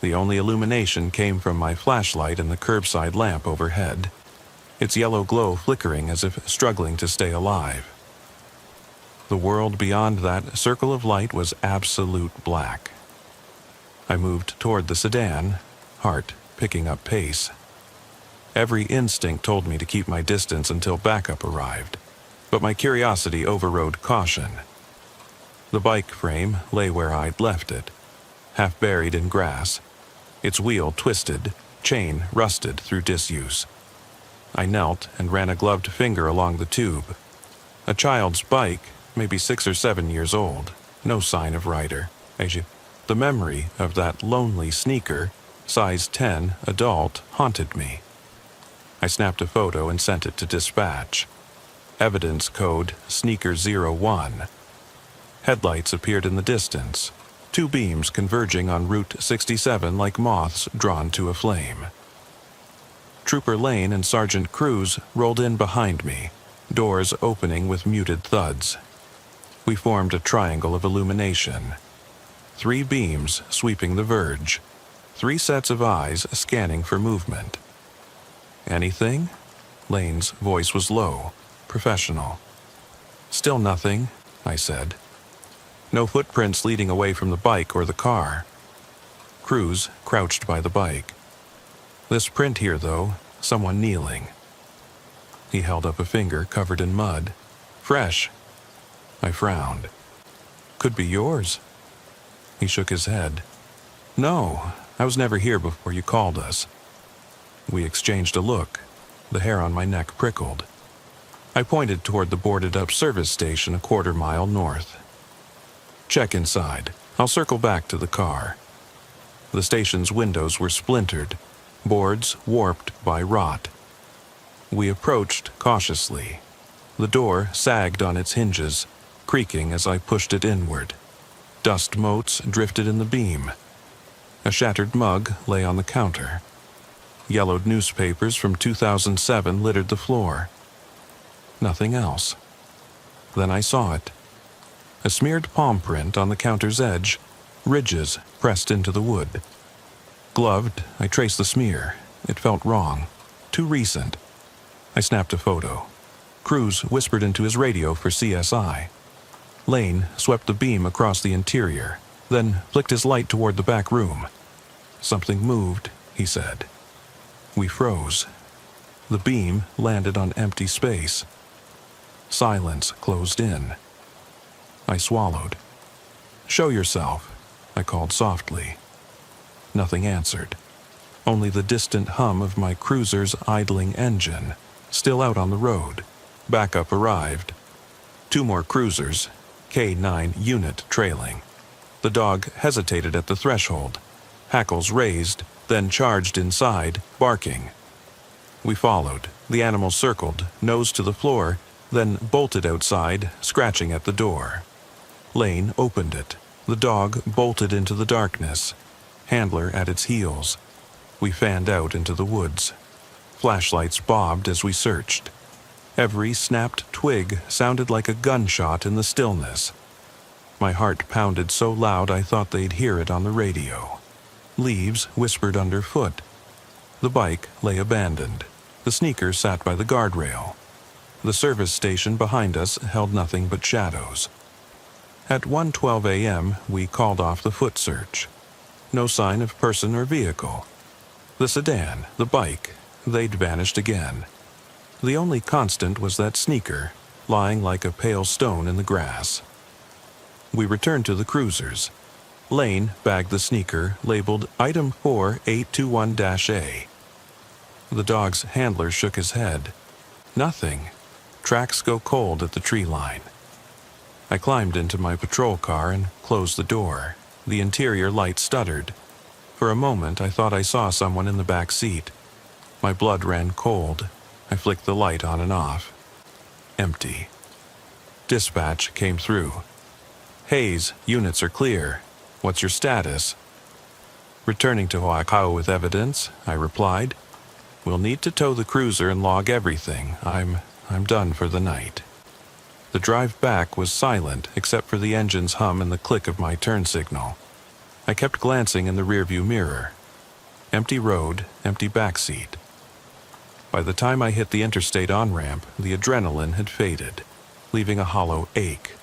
The only illumination came from my flashlight and the curbside lamp overhead, its yellow glow flickering as if struggling to stay alive. The world beyond that circle of light was absolute black. I moved toward the sedan, heart picking up pace. Every instinct told me to keep my distance until backup arrived, but my curiosity overrode caution. The bike frame lay where I'd left it, half buried in grass, its wheel twisted, chain rusted through disuse. I knelt and ran a gloved finger along the tube. A child's bike, maybe 6 or 7 years old, no sign of rider. The memory of that lonely sneaker, size 10, adult, haunted me. I snapped a photo and sent it to dispatch. Evidence code Sneaker 01. Headlights appeared in the distance, 2 beams converging on Route 67 like moths drawn to a flame. Trooper Lane and Sergeant Cruz rolled in behind me, doors opening with muted thuds. We formed a triangle of illumination. 3 beams sweeping the verge, 3 sets of eyes scanning for movement. Anything? Lane's voice was low, professional. Still nothing, I said. No footprints leading away from the bike or the car. Cruz crouched by the bike. This print here, though, someone kneeling. He held up a finger covered in mud. Fresh. I frowned. Could be yours. He shook his head. No, I was never here before you called us. We exchanged a look. The hair on my neck prickled. I pointed toward the boarded-up service station a quarter mile north. Check inside. I'll circle back to the car. The station's windows were splintered, boards warped by rot. We approached cautiously. The door sagged on its hinges, creaking as I pushed it inward. Dust motes drifted in the beam. A shattered mug lay on the counter. Yellowed newspapers from 2007 littered the floor. Nothing else. Then I saw it. A smeared palm print on the counter's edge, ridges pressed into the wood. Gloved, I traced the smear. It felt wrong. Too recent. I snapped a photo. Cruz whispered into his radio for CSI. Lane swept the beam across the interior, then flicked his light toward the back room. Something moved, he said. We froze. The beam landed on empty space. Silence closed in. I swallowed. Show yourself, I called softly. Nothing answered. Only the distant hum of my cruiser's idling engine, still out on the road. Backup arrived. 2 more cruisers, K9 unit trailing. The dog hesitated at the threshold, hackles raised, then charged inside, barking. We followed. The animal circled, nose to the floor, then bolted outside, scratching at the door. Lane opened it. The dog bolted into the darkness, handler at its heels. We fanned out into the woods. Flashlights bobbed as we searched. Every snapped twig sounded like a gunshot in the stillness. My heart pounded so loud I thought they'd hear it on the radio. Leaves whispered underfoot. The bike lay abandoned. The sneaker sat by the guardrail. The service station behind us held nothing but shadows. At 1:12 a.m., we called off the foot search. No sign of person or vehicle. The sedan, the bike, they'd vanished again. The only constant was that sneaker, lying like a pale stone in the grass. We returned to the cruisers. Lane bagged the sneaker, labeled Item 4821-A. The dog's handler shook his head. Nothing. Tracks go cold at the tree line. I climbed into my patrol car and closed the door. The interior light stuttered. For a moment, I thought I saw someone in the back seat. My blood ran cold. I flicked the light on and off. Empty. Dispatch came through. Hayes, units are clear. What's your status? Returning to Oahu with evidence, I replied. We'll need to tow the cruiser and log everything. I'm done for the night. The drive back was silent except for the engine's hum and the click of my turn signal. I kept glancing in the rearview mirror. Empty road, empty backseat. By the time I hit the interstate on-ramp, the adrenaline had faded, leaving a hollow ache.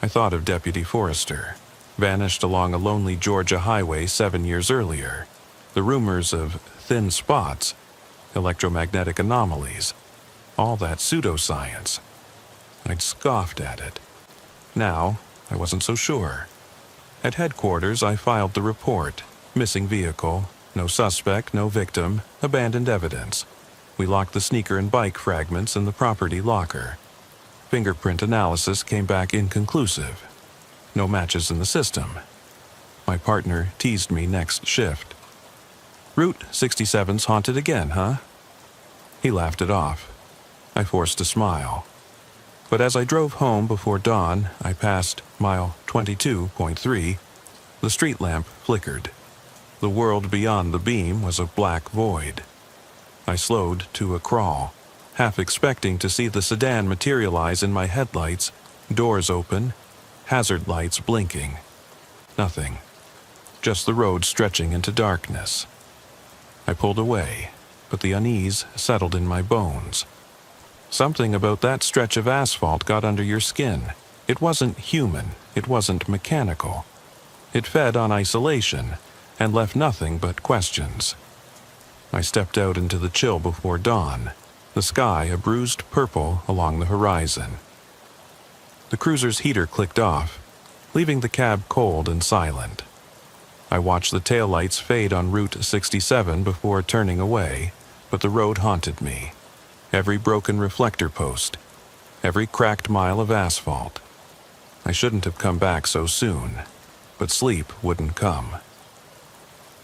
I thought of Deputy Forrester, vanished along a lonely Georgia highway 7 years earlier. The rumors of thin spots, electromagnetic anomalies, all that pseudoscience. I'd scoffed at it. Now, I wasn't so sure. At headquarters, I filed the report. Missing vehicle, no suspect, no victim, abandoned evidence. We locked the sneaker and bike fragments in the property locker. Fingerprint analysis came back inconclusive. No matches in the system. My partner teased me next shift. Route 67's haunted again, huh? He laughed it off. I forced a smile. But as I drove home before dawn, I passed mile 22.3. The street lamp flickered. The world beyond the beam was a black void. I slowed to a crawl, half expecting to see the sedan materialize in my headlights, doors open, hazard lights blinking. Nothing. Just the road stretching into darkness. I pulled away, but the unease settled in my bones. Something about that stretch of asphalt got under your skin. It wasn't human. It wasn't mechanical. It fed on isolation and left nothing but questions. I stepped out into the chill before dawn, the sky a bruised purple along the horizon. The cruiser's heater clicked off, leaving the cab cold and silent. I watched the taillights fade on Route 67 before turning away, but the road haunted me. Every broken reflector post, every cracked mile of asphalt. I shouldn't have come back so soon, but sleep wouldn't come.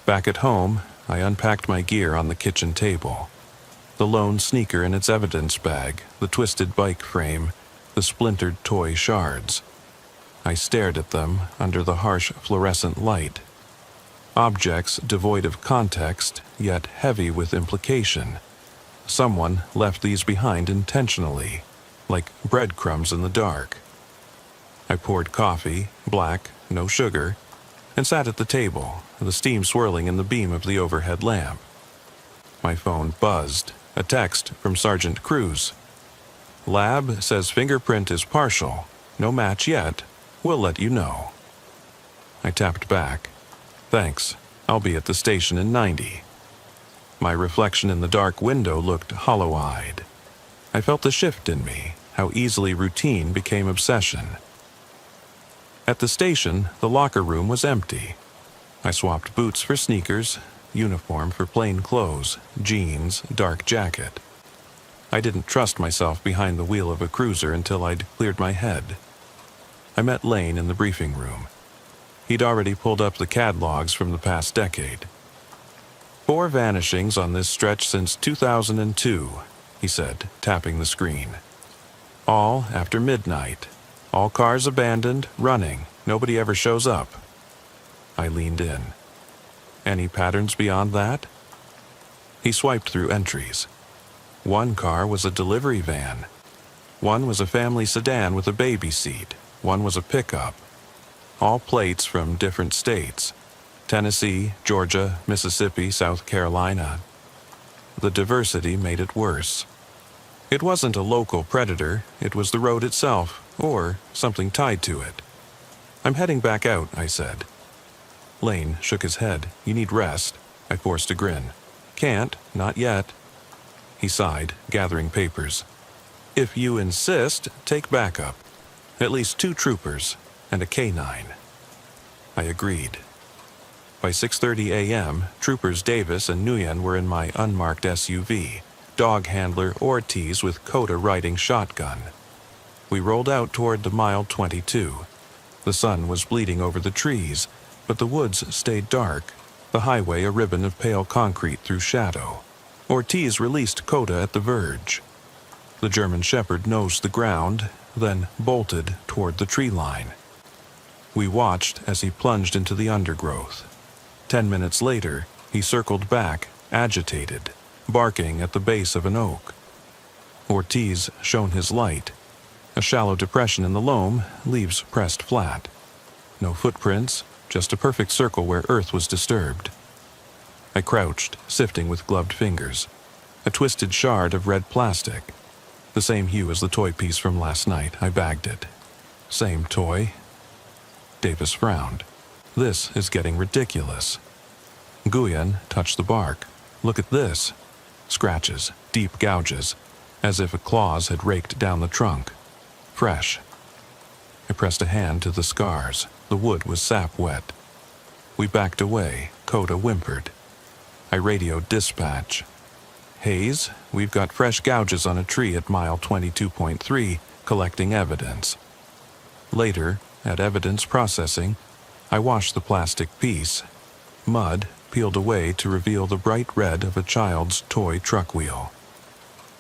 Back at home, I unpacked my gear on the kitchen table. The lone sneaker in its evidence bag, the twisted bike frame, the splintered toy shards. I stared at them under the harsh fluorescent light. Objects devoid of context, yet heavy with implication. Someone left these behind intentionally, like breadcrumbs in the dark. I poured coffee, black, no sugar, and sat at the table, the steam swirling in the beam of the overhead lamp. My phone buzzed, a text from Sergeant Cruz. Lab says fingerprint is partial, no match yet, we'll let you know. I tapped back. Thanks, I'll be at the station in 90. My reflection in the dark window looked hollow-eyed. I felt the shift in me, how easily routine became obsession. At the station, the locker room was empty. I swapped boots for sneakers, uniform for plain clothes, jeans, dark jacket. I didn't trust myself behind the wheel of a cruiser until I'd cleared my head. I met Lane in the briefing room. He'd already pulled up the CAD logs from the past decade. 4 vanishings on this stretch since 2002, he said, tapping the screen. All after midnight. All cars abandoned, running. Nobody ever shows up. I leaned in. Any patterns beyond that? He swiped through entries. 1 car was a delivery van. 1 was a family sedan with a baby seat. 1 was a pickup. All plates from different states. Tennessee, Georgia, Mississippi, South Carolina. The diversity made it worse. It wasn't a local predator, it was the road itself, or something tied to it. I'm heading back out, I said. Lane shook his head. You need rest. I forced a grin. Can't, not yet. He sighed, gathering papers. If you insist, take backup. At least 2 troopers and a K-9. I agreed. By 6:30 a.m., Troopers Davis and Nguyen were in my unmarked SUV, dog handler Ortiz with Coda riding shotgun. We rolled out toward the mile 22. The sun was bleeding over the trees, but the woods stayed dark, the highway a ribbon of pale concrete through shadow. Ortiz released Coda at the verge. The German Shepherd nosed the ground, then bolted toward the tree line. We watched as he plunged into the undergrowth. 10 minutes later, he circled back, agitated, barking at the base of an oak. Ortiz shone his light. A shallow depression in the loam, leaves pressed flat. No footprints, just a perfect circle where earth was disturbed. I crouched, sifting with gloved fingers. A twisted shard of red plastic. The same hue as the toy piece from last night. I bagged it. Same toy. Davis frowned. This is getting ridiculous. Nguyen touched the bark. Look at this. Scratches, deep gouges, as if a claws had raked down the trunk. Fresh. I pressed a hand to the scars. The wood was sap wet. We backed away. Coda whimpered. I radioed dispatch. Hayes, we've got fresh gouges on a tree at mile 22.3, collecting evidence. Later, at evidence processing, I washed the plastic piece. Mud peeled away to reveal the bright red of a child's toy truck wheel.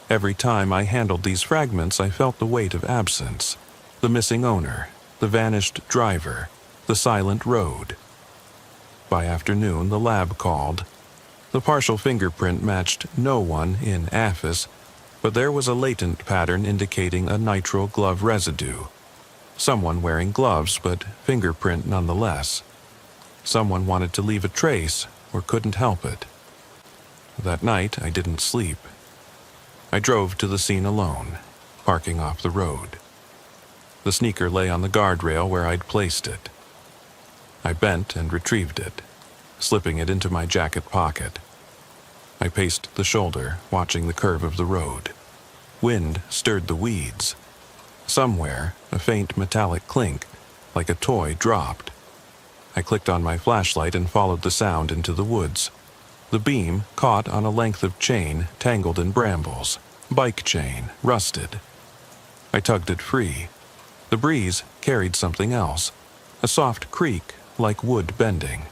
Every time I handled these fragments, I felt the weight of absence. The missing owner, the vanished driver, the silent road. By afternoon, the lab called. The partial fingerprint matched no one in AFIS, but there was a latent pattern indicating a nitrile glove residue. Someone wearing gloves, but fingerprint nonetheless. Someone wanted to leave a trace, or couldn't help it. That night, I didn't sleep. I drove to the scene alone, parking off the road. The sneaker lay on the guardrail where I'd placed it. I bent and retrieved it, slipping it into my jacket pocket. I paced the shoulder, watching the curve of the road. Wind stirred the weeds. Somewhere, a faint metallic clink, like a toy, dropped. I clicked on my flashlight and followed the sound into the woods. The beam caught on a length of chain tangled in brambles. Bike chain, rusted. I tugged it free. The breeze carried something else. A soft creak, like wood bending.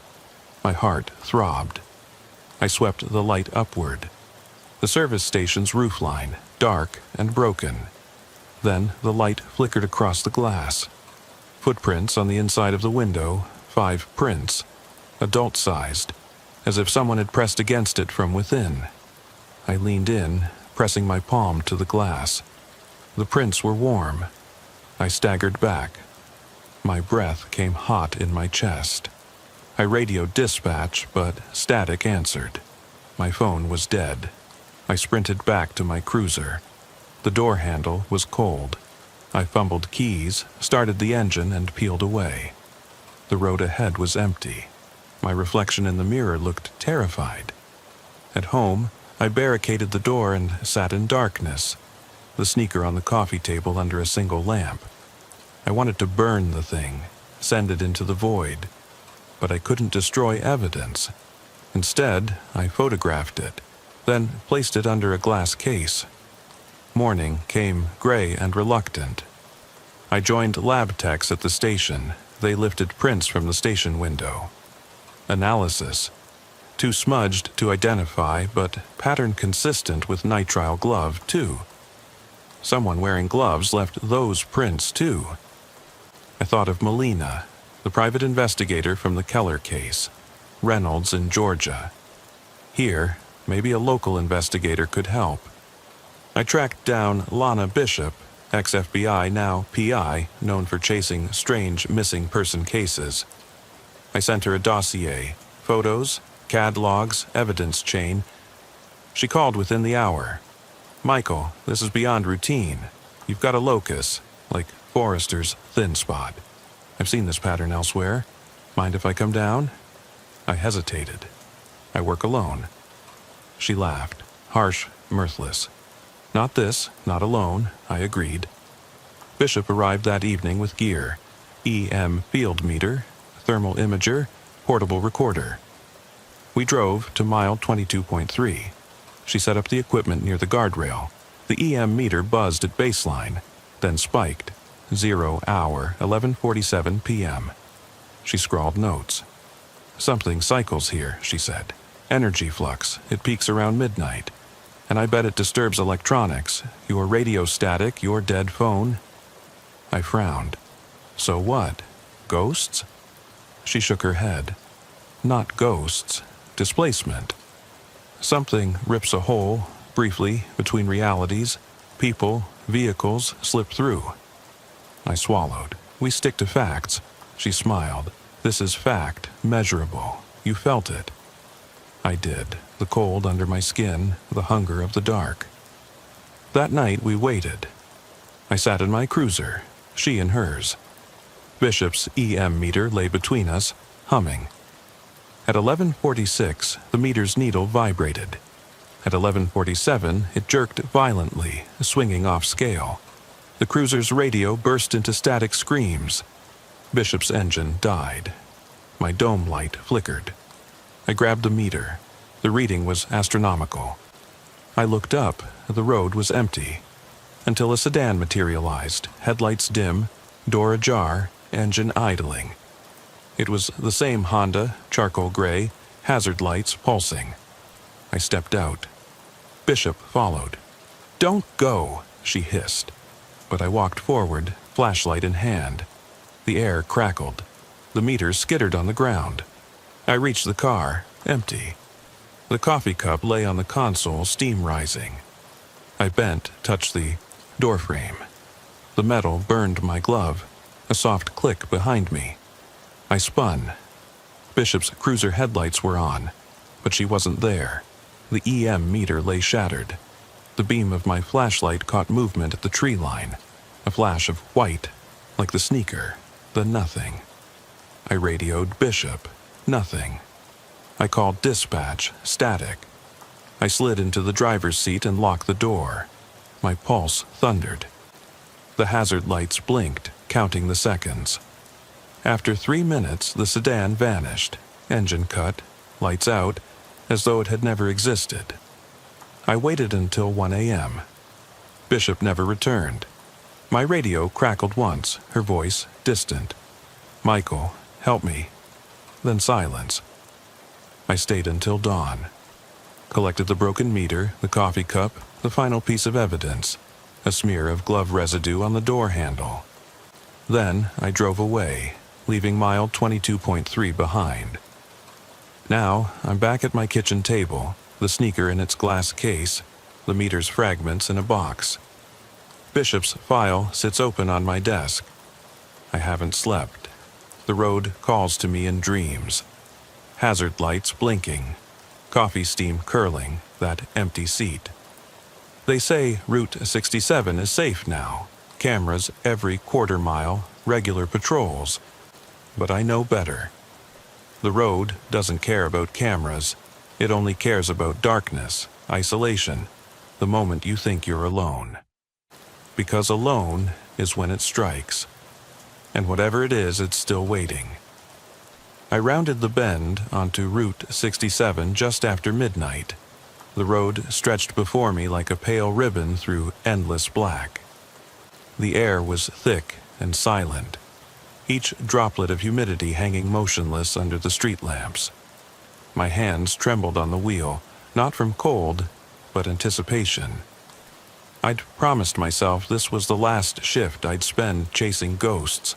My heart throbbed. I swept the light upward. The service station's roofline, dark and broken. Then the light flickered across the glass. Footprints on the inside of the window, 5 prints, adult-sized, as if someone had pressed against it from within. I leaned in, pressing my palm to the glass. The prints were warm. I staggered back. My breath came hot in my chest. I radioed dispatch, but static answered. My phone was dead. I sprinted back to my cruiser. The door handle was cold. I fumbled keys, started the engine, and peeled away. The road ahead was empty. My reflection in the mirror looked terrified. At home, I barricaded the door and sat in darkness, the sneaker on the coffee table under a single lamp. I wanted to burn the thing, send it into the void, but I couldn't destroy evidence. Instead, I photographed it, then placed it under a glass case. Morning came gray and reluctant. I joined lab techs at the station. They lifted prints from the station window. Analysis. Too smudged to identify, but pattern consistent with nitrile glove, too. Someone wearing gloves left those prints, too. I thought of Molina, the private investigator from the Keller case. Reynolds in Georgia. Here, maybe a local investigator could help. I tracked down Lana Bishop, ex-FBI, now PI, known for chasing strange missing person cases. I sent her a dossier, photos, CAD logs, evidence chain. She called within the hour. Michael, this is beyond routine. You've got a locus, like Forrester's thin spot. I've seen this pattern elsewhere. Mind if I come down? I hesitated. I work alone." She laughed, harsh, mirthless. "Not this, not alone," I agreed. Bishop arrived that evening with gear: EM field meter, thermal imager, portable recorder. We drove to mile 22.3. She set up the equipment near the guardrail. The EM meter buzzed at baseline, then spiked. 0 hour, 11:47 p.m. She scrawled notes. "Something cycles here," she said. "Energy flux. It peaks around midnight. And I bet it disturbs electronics. Your radio static, your dead phone." I frowned. "So what? Ghosts?" She shook her head. "Not ghosts. Displacement. Something rips a hole, briefly, between realities. People, vehicles slip through." I swallowed. "We stick to facts." She smiled. "This is fact, measurable. You felt it." I did. The cold under my skin, the hunger of the dark. That night we waited. I sat in my cruiser, she in hers. Bishop's EM meter lay between us, humming. At 11:46, the meter's needle vibrated. At 11:47, it jerked violently, swinging off scale. The cruiser's radio burst into static screams. Bishop's engine died. My dome light flickered. I grabbed the meter. The reading was astronomical. I looked up. The road was empty. Until a sedan materialized, headlights dim, door ajar, engine idling. It was the same Honda, charcoal gray, hazard lights pulsing. I stepped out. Bishop followed. "Don't go," she hissed. But I walked forward, flashlight in hand. The air crackled. The meter skittered on the ground. I reached the car, empty. The coffee cup lay on the console, steam rising. I bent, touched the door frame. The metal burned my glove. A soft click behind me. I spun. Bishop's cruiser headlights were on, but she wasn't there. The EM meter lay shattered. The beam of my flashlight caught movement at the tree line. A flash of white, like the sneaker, then nothing. I radioed Bishop. Nothing. I called dispatch. Static. I slid into the driver's seat and locked the door. My pulse thundered. The hazard lights blinked, counting the seconds. After 3 minutes, the sedan vanished. Engine cut, lights out, as though it had never existed. I waited until 1 a.m. Bishop never returned. My radio crackled once, her voice distant. "Michael, help me." Then silence. I stayed until dawn. Collected the broken meter, the coffee cup, the final piece of evidence, a smear of glove residue on the door handle. Then I drove away, leaving mile 22.3 behind. Now I'm back at my kitchen table, the sneaker in its glass case, the meter's fragments in a box. Bishop's file sits open on my desk. I haven't slept. The road calls to me in dreams. Hazard lights blinking. Coffee steam curling, that empty seat. They say Route 67 is safe now. Cameras every quarter mile, regular patrols. But I know better. The road doesn't care about cameras. It only cares about darkness, isolation, the moment you think you're alone. Because alone is when it strikes. And whatever it is, it's still waiting. I rounded the bend onto Route 67 just after midnight. The road stretched before me like a pale ribbon through endless black. The air was thick and silent, each droplet of humidity hanging motionless under the street lamps. My hands trembled on the wheel, not from cold, but anticipation. I'd promised myself this was the last shift I'd spend chasing ghosts.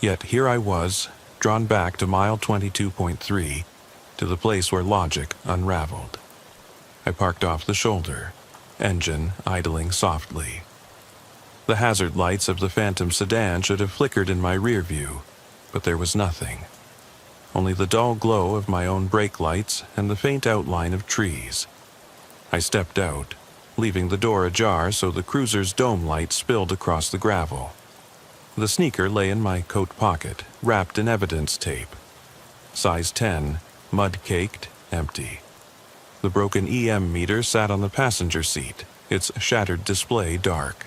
Yet here I was, drawn back to mile 22.3, to the place where logic unraveled. I parked off the shoulder, engine idling softly. The hazard lights of the phantom sedan should have flickered in my rear view, but there was nothing. Only the dull glow of my own brake lights and the faint outline of trees. I stepped out, leaving the door ajar so the cruiser's dome light spilled across the gravel. The sneaker lay in my coat pocket, wrapped in evidence tape. Size 10, mud-caked, empty. The broken EM meter sat on the passenger seat, its shattered display dark.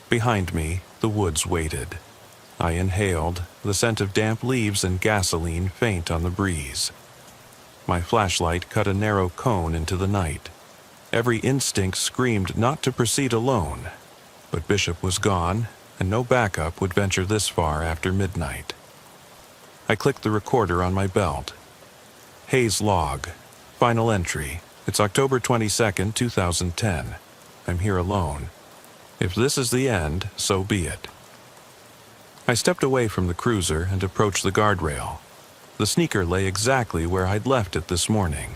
Behind me, the woods waited. I inhaled, the scent of damp leaves and gasoline faint on the breeze. My flashlight cut a narrow cone into the night. Every instinct screamed not to proceed alone, but Bishop was gone, and no backup would venture this far after midnight. I clicked the recorder on my belt. Hayes log. Final entry. It's October 22nd, 2010. I'm here alone. If this is the end, so be it. I stepped away from the cruiser and approached the guardrail. The sneaker lay exactly where I'd left it this morning,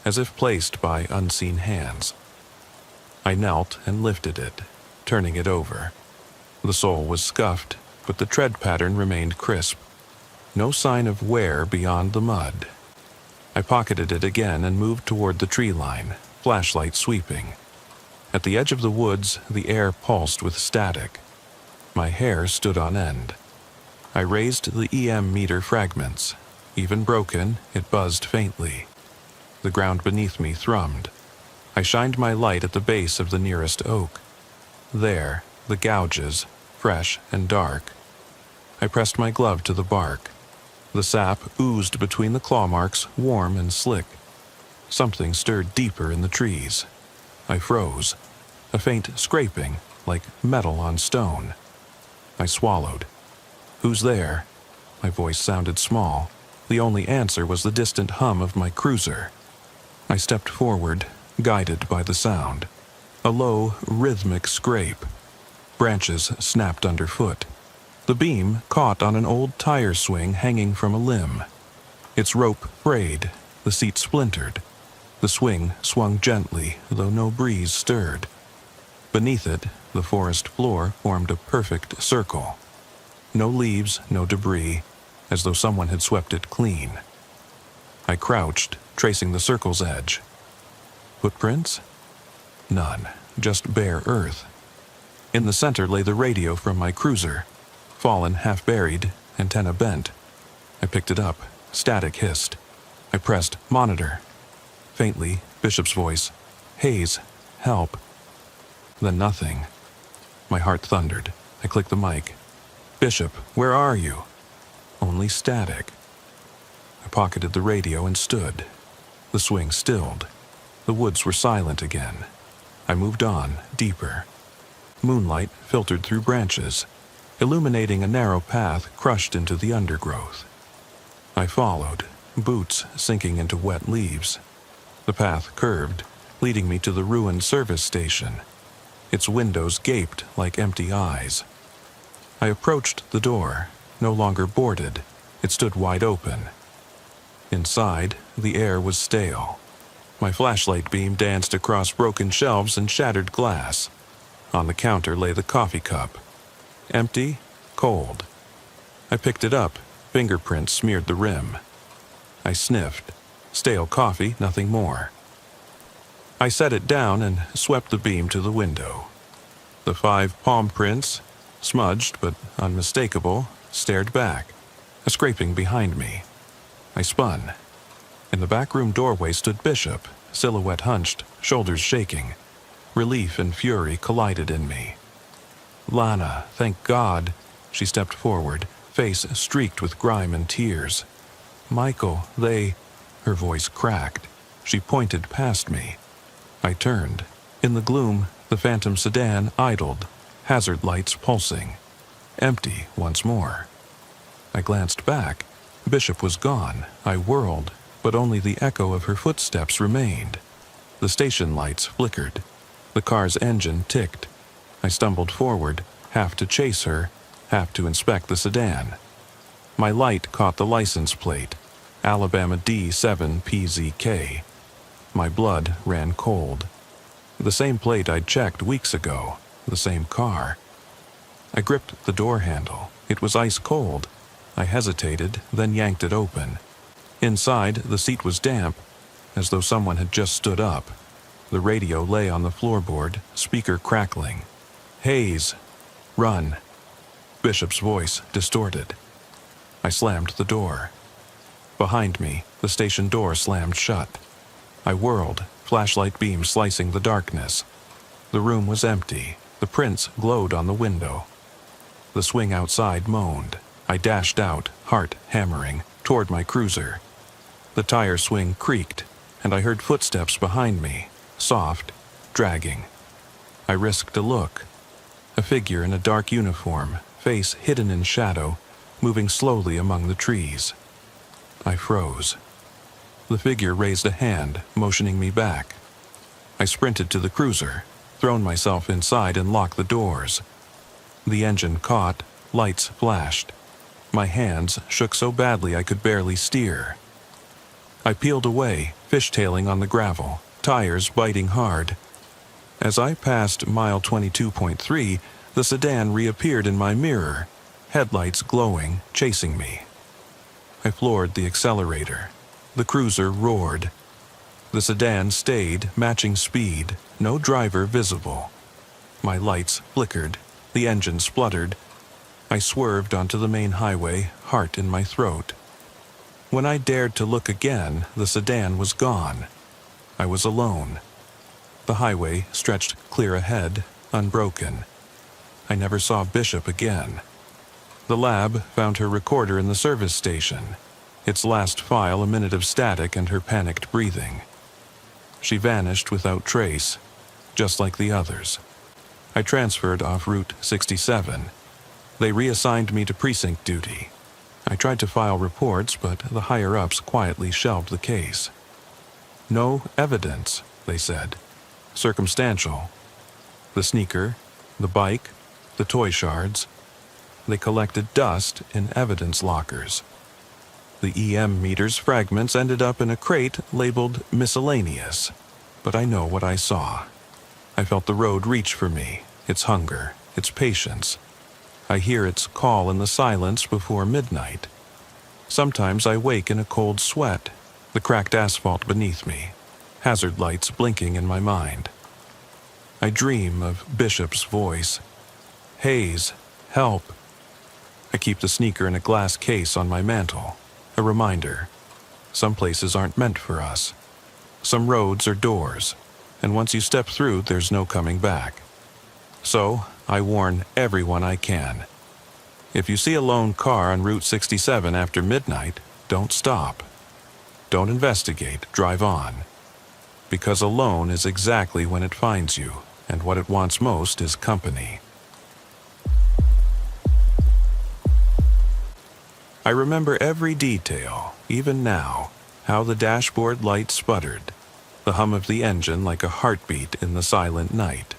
as if placed by unseen hands. I knelt and lifted it, turning it over. The sole was scuffed, but the tread pattern remained crisp. No sign of wear beyond the mud. I pocketed it again and moved toward the tree line, flashlight sweeping. At the edge of the woods, the air pulsed with static. My hair stood on end. I raised the EM meter fragments. Even broken, it buzzed faintly. The ground beneath me thrummed. I shined my light at the base of the nearest oak. There, the gouges, fresh and dark. I pressed my glove to the bark. The sap oozed between the claw marks, warm and slick. Something stirred deeper in the trees. I froze. A faint scraping, like metal on stone. I swallowed. "Who's there?" My voice sounded small. The only answer was the distant hum of my cruiser. I stepped forward, guided by the sound. A low, rhythmic scrape. Branches snapped underfoot. The beam caught on an old tire swing hanging from a limb. Its rope frayed, the seat splintered. The swing swung gently, though no breeze stirred. Beneath it, the forest floor formed a perfect circle. No leaves, no debris, as though someone had swept it clean. I crouched, tracing the circle's edge. Footprints? None, just bare earth. In the center lay the radio from my cruiser, fallen half-buried, antenna bent. I picked it up. Static hissed. I pressed monitor. Faintly, Bishop's voice. "Hayes, help." Then nothing. My heart thundered. I clicked the mic. "Bishop, where are you?" Only static. I pocketed the radio and stood. The swing stilled. The woods were silent again. I moved on, deeper. Moonlight filtered through branches, illuminating a narrow path crushed into the undergrowth. I followed, boots sinking into wet leaves. The path curved, leading me to the ruined service station. Its windows gaped like empty eyes. I approached the door, no longer boarded. It stood wide open. Inside, the air was stale. My flashlight beam danced across broken shelves and shattered glass. On the counter lay the coffee cup. Empty, cold. I picked it up. Fingerprints smeared the rim. I sniffed. Stale coffee, nothing more. I set it down and swept the beam to the window. The 5 palm prints, smudged but unmistakable, stared back, a scraping behind me. I spun. In the backroom doorway stood Bishop, silhouette hunched, shoulders shaking. Relief and fury collided in me. "Lana, thank God." She stepped forward, face streaked with grime and tears. "Michael, they—" Her voice cracked. She pointed past me. I turned. In the gloom, the phantom sedan idled, hazard lights pulsing. Empty once more. I glanced back. Bishop was gone. I whirled, but only the echo of her footsteps remained. The station lights flickered. The car's engine ticked. I stumbled forward, half to chase her, half to inspect the sedan. My light caught the license plate, Alabama D7PZK. My blood ran cold. The same plate I'd checked weeks ago, the same car. I gripped the door handle. It was ice cold. I hesitated, then yanked it open. Inside, the seat was damp, as though someone had just stood up. The radio lay on the floorboard, speaker crackling. "Hayes, run." Bishop's voice distorted. I slammed the door. Behind me, the station door slammed shut. I whirled, flashlight beam slicing the darkness. The room was empty. The prints glowed on the window. The swing outside moaned. I dashed out, heart hammering, toward my cruiser. The tire swing creaked, and I heard footsteps behind me, soft, dragging. I risked a look. A figure in a dark uniform, face hidden in shadow, moving slowly among the trees. I froze. The figure raised a hand, motioning me back. I sprinted to the cruiser, thrown myself inside and locked the doors. The engine caught, lights flashed. My hands shook so badly I could barely steer. I peeled away, fishtailing on the gravel, tires biting hard. As I passed mile 22.3, the sedan reappeared in my mirror, headlights glowing, chasing me. I floored the accelerator. The cruiser roared. The sedan stayed, matching speed, no driver visible. My lights flickered, the engine spluttered. I swerved onto the main highway, heart in my throat. When I dared to look again, the sedan was gone. I was alone. The highway stretched clear ahead, unbroken. I never saw Bishop again. The lab found her recorder in the service station, its last file a minute of static and her panicked breathing. She vanished without trace, just like the others. I transferred off Route 67. They reassigned me to precinct duty. I tried to file reports, but the higher-ups quietly shelved the case. No evidence, they said. Circumstantial. The sneaker, the bike, the toy shards. They collected dust in evidence lockers. The EM meter's fragments ended up in a crate labeled miscellaneous. But I know what I saw. I felt the road reach for me, its hunger, its patience. I hear its call in the silence before midnight. Sometimes I wake in a cold sweat, the cracked asphalt beneath me, hazard lights blinking in my mind. I dream of Bishop's voice. Hayes, help. I keep the sneaker in a glass case on my mantle, a reminder. Some places aren't meant for us. Some roads are doors, and once you step through, there's no coming back. So, I warn everyone I can. If you see a lone car on Route 67 after midnight, don't stop. Don't investigate, drive on. Because alone is exactly when it finds you, and what it wants most is company. I remember every detail, even now, how the dashboard light sputtered, the hum of the engine like a heartbeat in the silent night.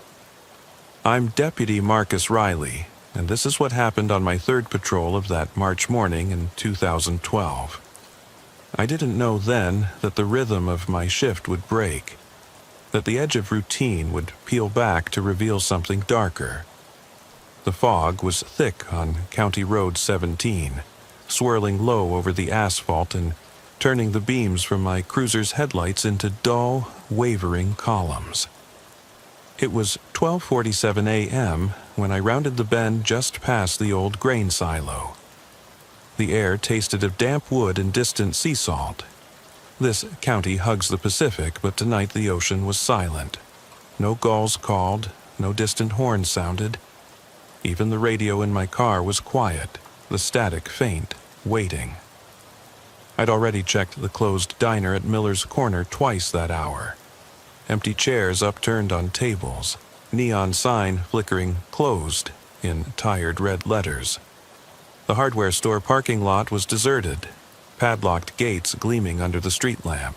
I'm Deputy Marcus Riley, and this is what happened on my third patrol of that March morning in 2012. I didn't know then that the rhythm of my shift would break, that the edge of routine would peel back to reveal something darker. The fog was thick on County Road 17, swirling low over the asphalt and turning the beams from my cruiser's headlights into dull, wavering columns. It was 12:47 a.m. when I rounded the bend just past the old grain silo. The air tasted of damp wood and distant sea salt. This county hugs the Pacific, but tonight the ocean was silent. No gulls called, no distant horns sounded. Even the radio in my car was quiet, the static faint, waiting. I'd already checked the closed diner at Miller's Corner twice that hour. Empty chairs upturned on tables, neon sign flickering closed in tired red letters. The hardware store parking lot was deserted, padlocked gates gleaming under the street lamp.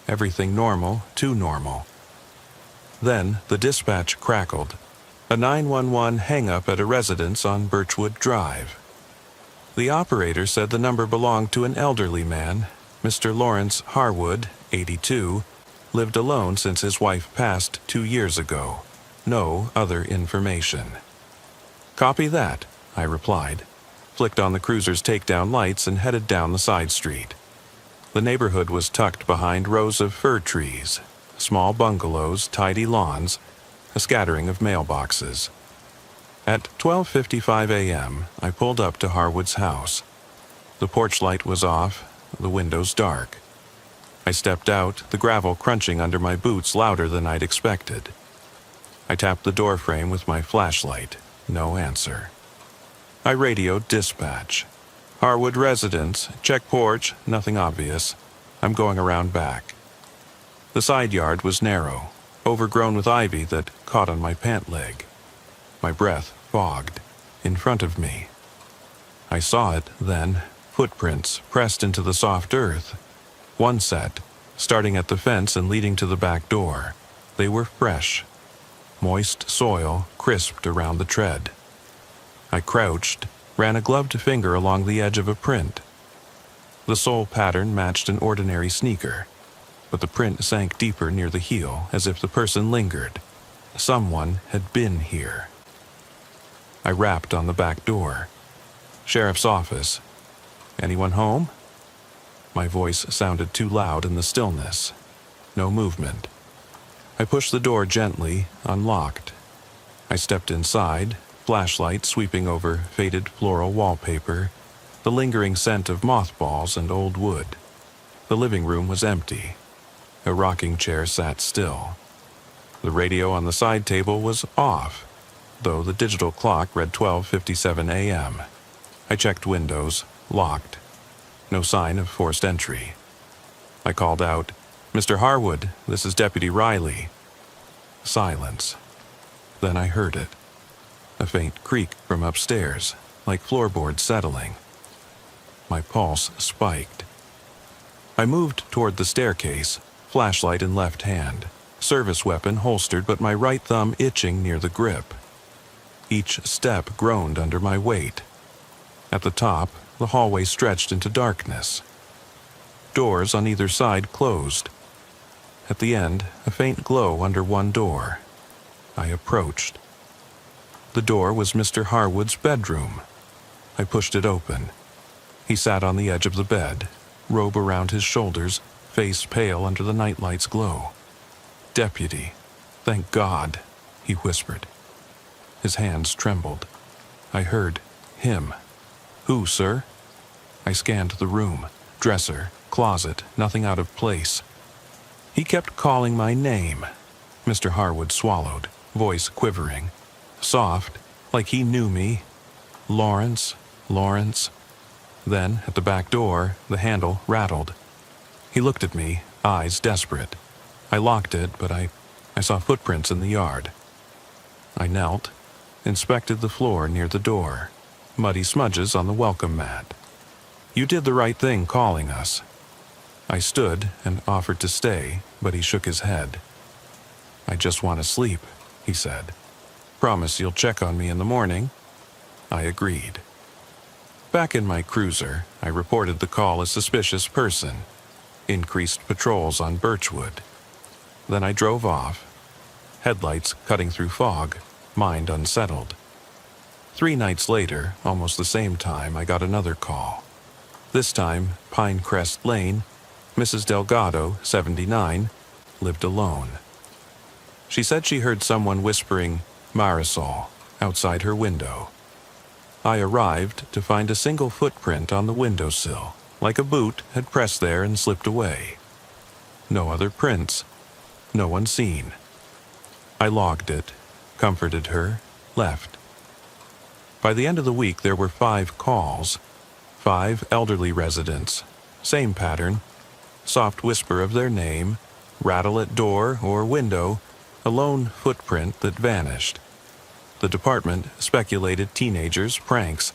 Everything normal, too normal. Then the dispatch crackled. A 911 hang-up at a residence on Birchwood Drive. The operator said the number belonged to an elderly man, Mr. Lawrence Harwood, 82, lived alone since his wife passed 2 years ago. No other information. Copy that, I replied, flicked on the cruiser's takedown lights and headed down the side street. The neighborhood was tucked behind rows of fir trees, small bungalows, tidy lawns, a scattering of mailboxes. At 12:55 a.m., I pulled up to Harwood's house. The porch light was off, the windows dark. I I stepped out, the gravel crunching under my boots louder than I'd expected. I tapped the doorframe with my flashlight. No answer. I radioed dispatch. Harwood residence, check porch, nothing obvious. I'm going around back. The side yard was narrow, overgrown with ivy that caught on my pant leg. My breath fogged. In front of me. I saw it then, footprints pressed into the soft earth. One set, starting at the fence and leading to the back door. They were fresh. Moist soil crisped around the tread. I crouched, ran a gloved finger along the edge of a print. The sole pattern matched an ordinary sneaker, but the print sank deeper near the heel as if the person lingered. Someone had been here. I rapped on the back door. Sheriff's office. Anyone home? My voice sounded too loud in the stillness. No movement. I pushed the door gently, unlocked. I stepped inside, flashlight sweeping over faded floral wallpaper, the lingering scent of mothballs and old wood. The living room was empty. A rocking chair sat still. The radio on the side table was off, though the digital clock read 12:57 a.m. I checked windows, locked. No sign of forced entry. I called out, "Mr. Harwood, this is Deputy Riley." Silence. Then I heard it. A faint creak from upstairs, like floorboards settling. My pulse spiked. I moved toward the staircase, flashlight in left hand, service weapon holstered but my right thumb itching near the grip. Each step groaned under my weight. At the top, the hallway stretched into darkness. Doors on either side closed. At the end, a faint glow under one door. I approached. The door was Mr. Harwood's bedroom. I pushed it open. He sat on the edge of the bed, robe around his shoulders, face pale under the nightlight's glow. "Deputy, thank God," he whispered. His hands trembled. I heard him. "Who, sir?" I scanned the room, dresser, closet, nothing out of place. He kept calling my name. Mr. Harwood swallowed, voice quivering. Soft, like he knew me. "Lawrence, Lawrence." Then, at the back door, the handle rattled. He looked at me, eyes desperate. I locked it, but I saw footprints in the yard. I knelt, inspected the floor near the door. Muddy smudges on the welcome mat. "You did the right thing calling us." I stood and offered to stay, but he shook his head. "I just want to sleep," he said. "Promise you'll check on me in the morning?" I agreed. Back in my cruiser, I reported the call a suspicious person. Increased patrols on Birchwood. Then I drove off. Headlights cutting through fog, mind unsettled. 3 nights later, almost the same time, I got another call. This time, Pinecrest Lane, Mrs. Delgado, 79, lived alone. She said she heard someone whispering "Marisol" outside her window. I arrived to find a single footprint on the windowsill, like a boot had pressed there and slipped away. No other prints. No one seen. I logged it, comforted her, left. By the end of the week there were 5 calls. 5 elderly residents. Same pattern. Soft whisper of their name, rattle at door or window, a lone footprint that vanished. The department speculated teenagers' pranks.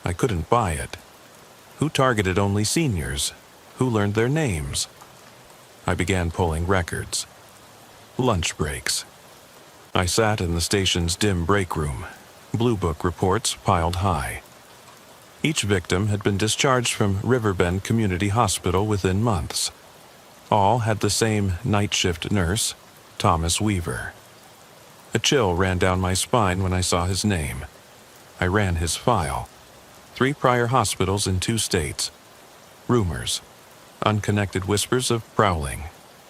I couldn't buy it. Who targeted only seniors? Who learned their names? I began pulling records. Lunch breaks. I sat in the station's dim break room. Blue Book reports piled high. Each victim had been discharged from Riverbend Community Hospital within months. All had the same night shift nurse, Thomas Weaver. A chill ran down my spine when I saw his name. I ran his file. 3 prior hospitals in 2 states. Rumors. Unconnected whispers of prowling.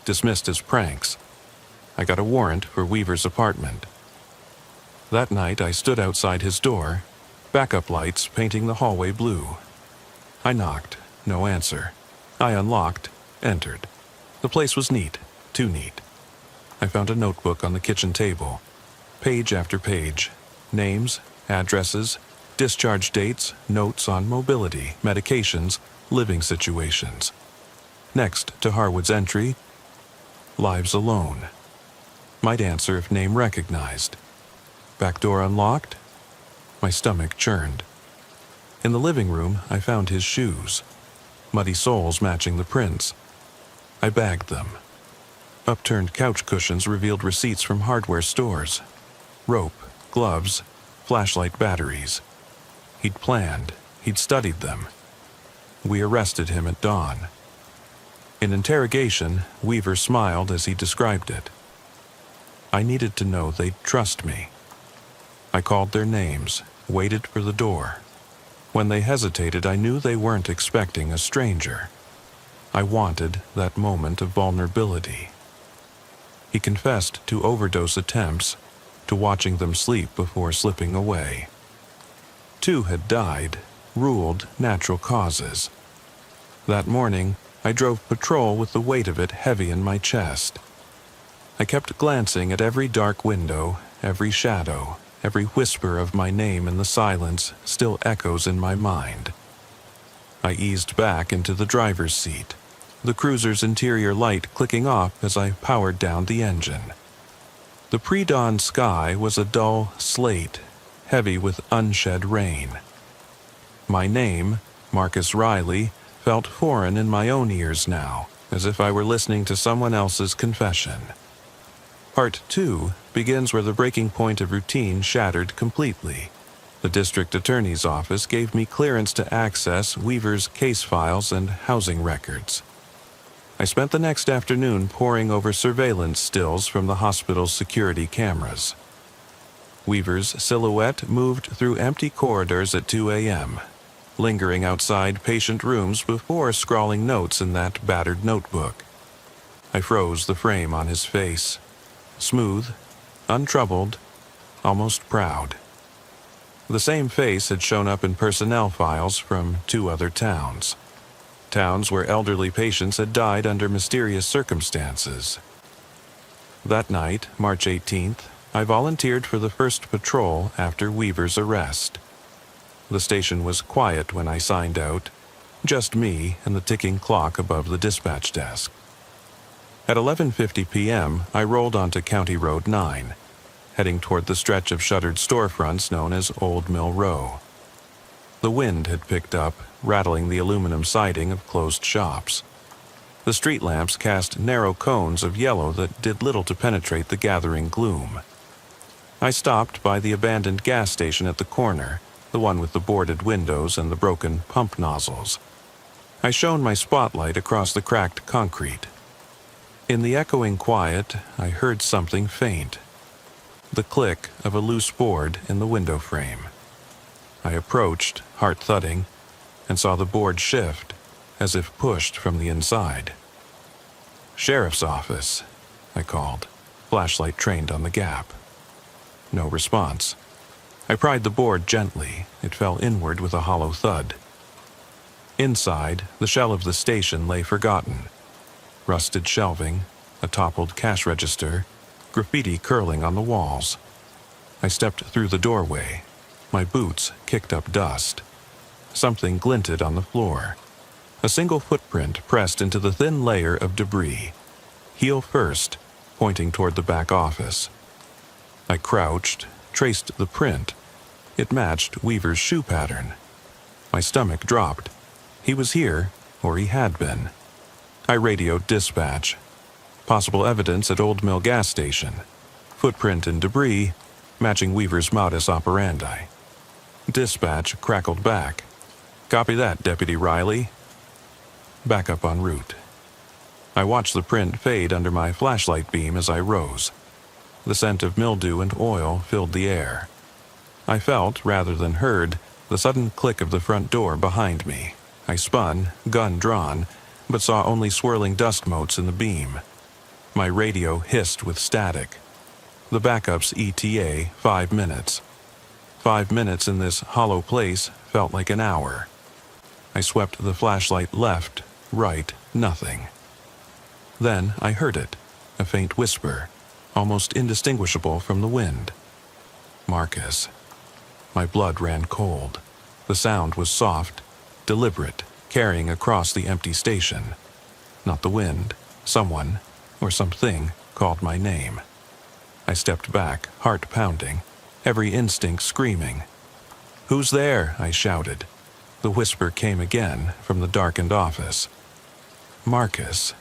Dismissed as pranks. I got a warrant for Weaver's apartment. That night I stood outside his door, backup lights painting the hallway blue. I knocked. No answer. I unlocked, entered. The place was neat, too neat. I found a notebook on the kitchen table. Page after page. Names, addresses, discharge dates, notes on mobility, medications, living situations. Next to Harwood's entry, lives alone. Might answer if name recognized. Back door unlocked? My stomach churned. In the living room, I found his shoes. Muddy soles matching the prints. I bagged them. Upturned couch cushions revealed receipts from hardware stores. Rope, gloves, flashlight batteries. He'd planned. He'd studied them. We arrested him at dawn. In interrogation, Weaver smiled as he described it. I needed to know they'd trust me. I called their names, waited for the door. When they hesitated, I knew they weren't expecting a stranger. I wanted that moment of vulnerability. He confessed to overdose attempts, to watching them sleep before slipping away. 2 had died, ruled natural causes. That morning, I drove patrol with the weight of it heavy in my chest. I kept glancing at every dark window, every shadow, every whisper of my name in the silence still echoes in my mind. I eased back into the driver's seat, the cruiser's interior light clicking off as I powered down the engine. The pre-dawn sky was a dull slate, heavy with unshed rain. My name, Marcus Riley, felt foreign in my own ears now, as if I were listening to someone else's confession. Part 2 begins where the breaking point of routine shattered completely. The district attorney's office gave me clearance to access Weaver's case files and housing records. I spent the next afternoon poring over surveillance stills from the hospital's security cameras. Weaver's silhouette moved through empty corridors at 2 a.m., lingering outside patient rooms before scrawling notes in that battered notebook. I froze the frame on his face. Smooth, untroubled, almost proud. The same face had shown up in personnel files from 2 other towns. Towns where elderly patients had died under mysterious circumstances. That night, March 18th, I volunteered for the first patrol after Weaver's arrest. The station was quiet when I signed out, just me and the ticking clock above the dispatch desk. At 11:50 p.m., I rolled onto County Road 9, heading toward the stretch of shuttered storefronts known as Old Mill Row. The wind had picked up, rattling the aluminum siding of closed shops. The street lamps cast narrow cones of yellow that did little to penetrate the gathering gloom. I stopped by the abandoned gas station at the corner, the one with the boarded windows and the broken pump nozzles. I shone my spotlight across the cracked concrete. In the echoing quiet, I heard something faint. The click of a loose board in the window frame. I approached, heart thudding, and saw the board shift, as if pushed from the inside. "Sheriff's office," I called, flashlight trained on the gap. No response. I pried the board gently. It fell inward with a hollow thud. Inside, the shell of the station lay forgotten. Rusted shelving, a toppled cash register, graffiti curling on the walls. I stepped through the doorway. My boots kicked up dust. Something glinted on the floor. A single footprint pressed into the thin layer of debris. Heel first, pointing toward the back office. I crouched, traced the print. It matched Weaver's shoe pattern. My stomach dropped. He was here, or he had been. I radioed dispatch. Possible evidence at Old Mill gas station. Footprint and debris, matching Weaver's modus operandi. Dispatch crackled back. "Copy that, Deputy Riley." Back up en route. I watched the print fade under my flashlight beam as I rose. The scent of mildew and oil filled the air. I felt, rather than heard, the sudden click of the front door behind me. I spun, gun drawn, but saw only swirling dust motes in the beam. My radio hissed with static. The backup's ETA, 5 minutes. 5 minutes in this hollow place felt like an hour. I swept the flashlight left, right, nothing. Then I heard it, a faint whisper, almost indistinguishable from the wind. Marcus. My blood ran cold. The sound was soft, deliberate, carrying across the empty station. Not the wind. Someone, or something, called my name. I stepped back, heart pounding, every instinct screaming. "Who's there?" I shouted. The whisper came again from the darkened office. "Marcus."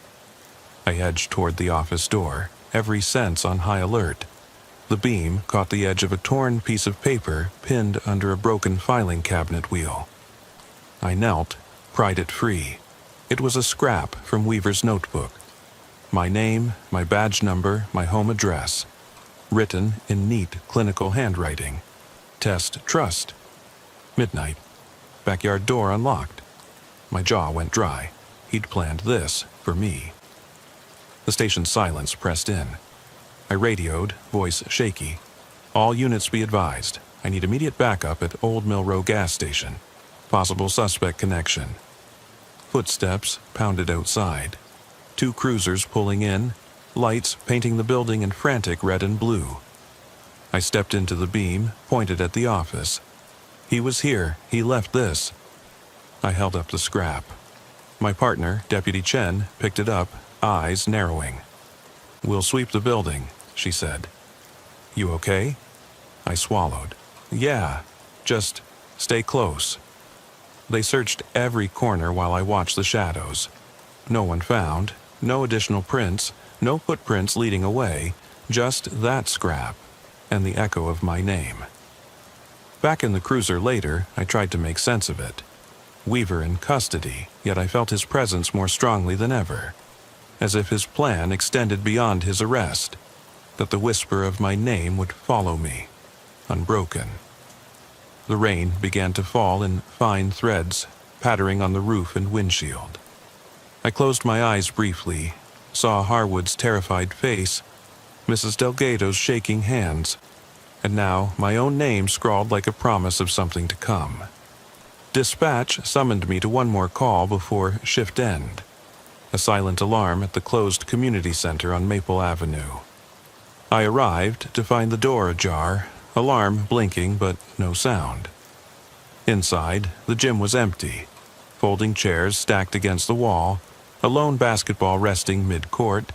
I edged toward the office door, every sense on high alert. The beam caught the edge of a torn piece of paper pinned under a broken filing cabinet wheel. I knelt, pried it free. It was a scrap from Weaver's notebook. My name, my badge number, my home address. Written in neat clinical handwriting. Test trust. Midnight. Backyard door unlocked. My jaw went dry. He'd planned this for me. The station's silence pressed in. I radioed, voice shaky. "All units be advised. I need immediate backup at Old Mill Row gas station. Possible suspect connection." Footsteps pounded outside. 2 cruisers pulling in, lights painting the building in frantic red and blue. I stepped into the beam, pointed at the office. He was here. He left this. I held up the scrap. My partner, Deputy Chen, picked it up, eyes narrowing. "We'll sweep the building," she said. "You okay?" I swallowed. "Yeah, just stay close." They searched every corner while I watched the shadows. No one found, no additional prints, no footprints leading away, just that scrap, and the echo of my name. Back in the cruiser later, I tried to make sense of it. Weaver in custody, yet I felt his presence more strongly than ever. As if his plan extended beyond his arrest, that the whisper of my name would follow me, unbroken. The rain began to fall in fine threads, pattering on the roof and windshield. I closed my eyes briefly, saw Harwood's terrified face, Mrs. Delgado's shaking hands, and now my own name scrawled like a promise of something to come. Dispatch summoned me to one more call before shift end. A silent alarm at the closed community center on Maple Avenue. I arrived to find the door ajar, alarm blinking but no sound. Inside, the gym was empty. Folding chairs stacked against the wall, a lone basketball resting mid-court.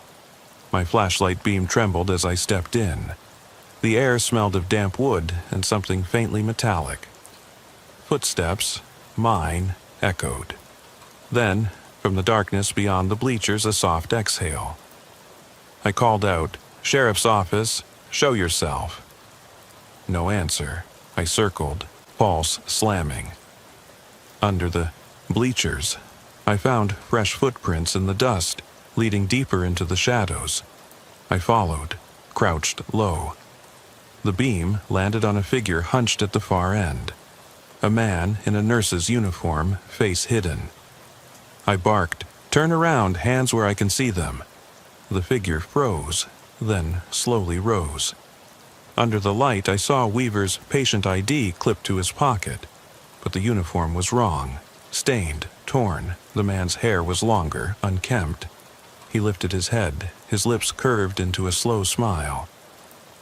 My flashlight beam trembled as I stepped in. The air smelled of damp wood and something faintly metallic. Footsteps, mine, echoed. Then, from the darkness beyond the bleachers, a soft exhale. I called out, "Sheriff's office, show yourself." No answer. I circled, pulse slamming. Under the bleachers, I found fresh footprints in the dust, leading deeper into the shadows. I followed, crouched low. The beam landed on a figure hunched at the far end. A man in a nurse's uniform, face hidden. I barked, "Turn around, hands where I can see them." The figure froze, then slowly rose. Under the light, I saw Weaver's patient ID clipped to his pocket, but the uniform was wrong, stained, torn. The man's hair was longer, unkempt. He lifted his head, his lips curved into a slow smile,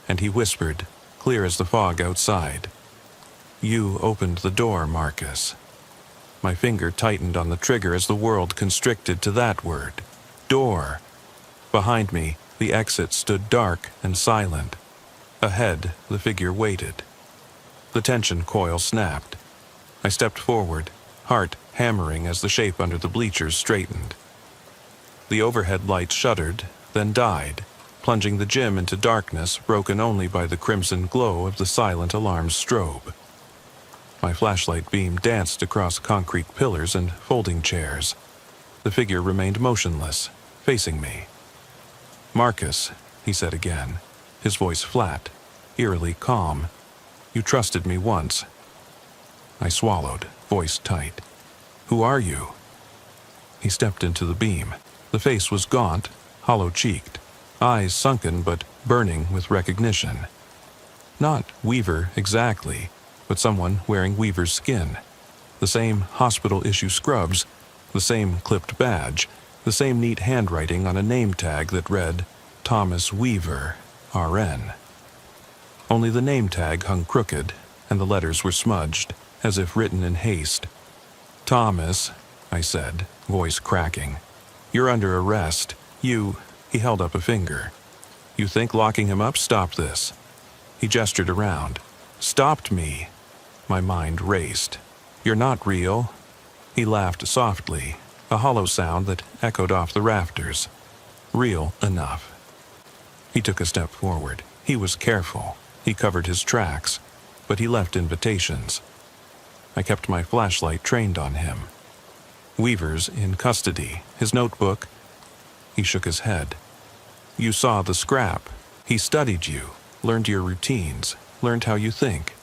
and he whispered, clear as the fog outside, "You opened the door, Marcus." My finger tightened on the trigger as the world constricted to that word. Door. Behind me, the exit stood dark and silent. Ahead, the figure waited. The tension coil snapped. I stepped forward, heart hammering as the shape under the bleachers straightened. The overhead light shuddered, then died, plunging the gym into darkness broken only by the crimson glow of the silent alarm's strobe. My flashlight beam danced across concrete pillars and folding chairs. The figure remained motionless, facing me. "Marcus," he said again, his voice flat, eerily calm. "You trusted me once." I swallowed, voice tight. "Who are you?" He stepped into the beam. The face was gaunt, hollow-cheeked, eyes sunken but burning with recognition. Not Weaver exactly, but someone wearing Weaver's skin. The same hospital-issue scrubs, the same clipped badge, the same neat handwriting on a name tag that read Thomas Weaver, RN. Only the name tag hung crooked, and the letters were smudged, as if written in haste. "Thomas," I said, voice cracking, "you're under arrest. He held up a finger. "You think locking him up stopped this?" He gestured around. "Stopped me." My mind raced. "You're not real." He laughed softly, a hollow sound that echoed off the rafters. "Real enough." He took a step forward. He was careful. He covered his tracks, but he left invitations. I kept my flashlight trained on him. "Weaver's in custody. His notebook." He shook his head. "You saw the scrap. He studied you, learned your routines, learned how you think."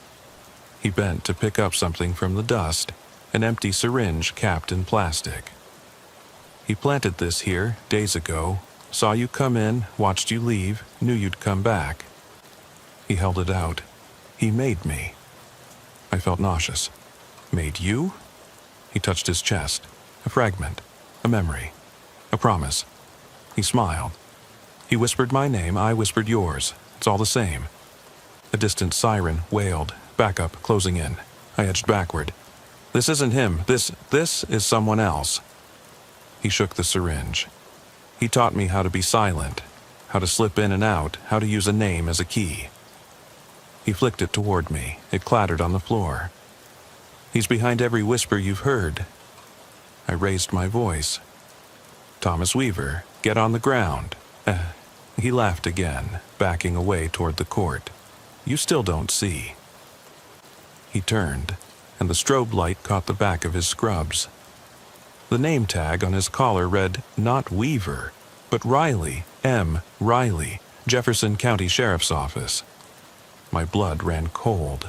He bent to pick up something from the dust, an empty syringe capped in plastic. "He planted this here days ago, saw you come in, watched you leave, knew you'd come back." He held it out. "He made me." I felt nauseous. "Made you?" He touched his chest. A fragment, a memory, a promise. He smiled. He whispered my name, I whispered yours. It's all the same. A distant siren wailed, backup closing in. I edged backward. "This isn't him. This is someone else." He shook the syringe. He taught me how to be silent, how to slip in and out, how to use a name as a key. He flicked it toward me. It clattered on the floor. "He's behind every whisper you've heard." I raised my voice. "Thomas Weaver, get on the ground." He laughed again, backing away toward the court. "You still don't see." He turned, and the strobe light caught the back of his scrubs. The name tag on his collar read not Weaver, but Riley, M. Riley, Jefferson County Sheriff's Office. My blood ran cold.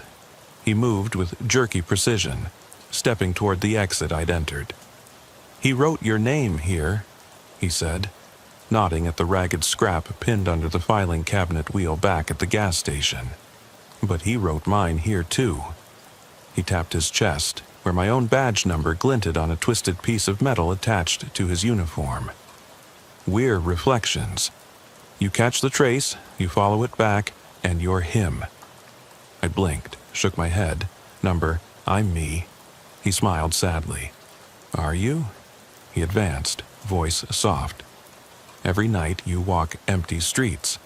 He moved with jerky precision, stepping toward the exit I'd entered. "He wrote your name here," he said, nodding at the ragged scrap pinned under the filing cabinet wheel back at the gas station. "But he wrote mine here too." He tapped his chest, where my own badge number glinted on a twisted piece of metal attached to his uniform. "We're reflections. You catch the trace, you follow it back, and you're him." I blinked, shook my head. Number, "I'm me." He smiled sadly. "Are you?" He advanced, voice soft. "Every night you walk empty streets.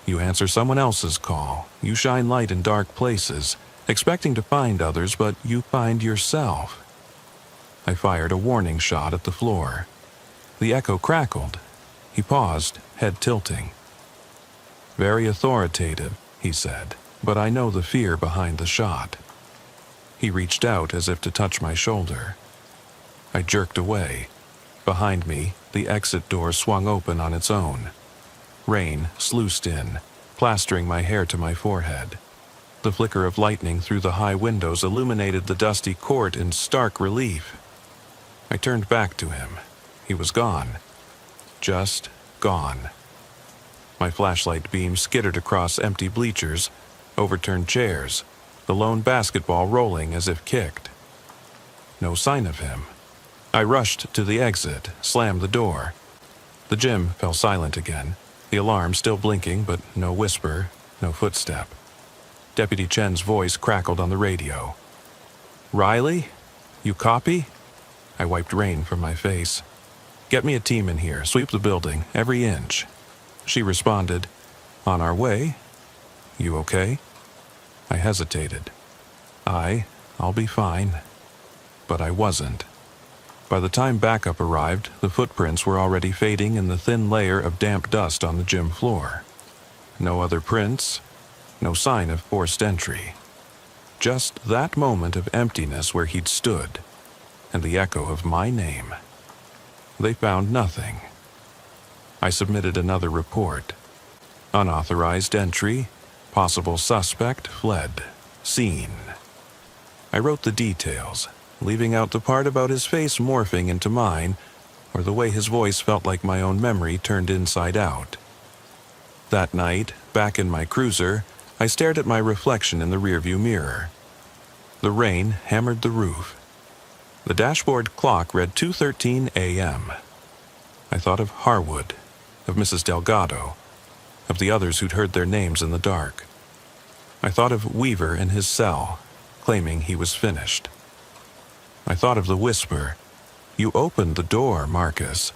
You answer someone else's call. You shine light in dark places, expecting to find others, but you find yourself." I fired a warning shot at the floor. The echo crackled. He paused, head tilting. "Very authoritative," he said, "but I know the fear behind the shot." He reached out as if to touch my shoulder. I jerked away. Behind me, the exit door swung open on its own. Rain sluiced in, plastering my hair to my forehead. The flicker of lightning through the high windows illuminated the dusty court in stark relief. I turned back to him. He was gone. Just gone. My flashlight beam skittered across empty bleachers, overturned chairs, the lone basketball rolling as if kicked. No sign of him. I rushed to the exit, slammed the door. The gym fell silent again, the alarm still blinking, but no whisper, no footstep. Deputy Chen's voice crackled on the radio. "Riley? You copy?" I wiped rain from my face. "Get me a team in here, sweep the building, every inch." She responded, "On our way. You okay?" I hesitated. I'll be fine." But I wasn't. By the time backup arrived, the footprints were already fading in the thin layer of damp dust on the gym floor. No other prints, no sign of forced entry. Just that moment of emptiness where he'd stood, and the echo of my name. They found nothing. I submitted another report. Unauthorized entry, possible suspect fled, seen. I wrote the details, leaving out the part about his face morphing into mine, or the way his voice felt like my own memory turned inside out. That night, back in my cruiser, I stared at my reflection in the rearview mirror. The rain hammered the roof. The dashboard clock read 2:13 a.m. I thought of Harwood, of Mrs. Delgado, of the others who'd heard their names in the dark. I thought of Weaver in his cell, claiming he was finished. I thought of the whisper, "You opened the door, Marcus."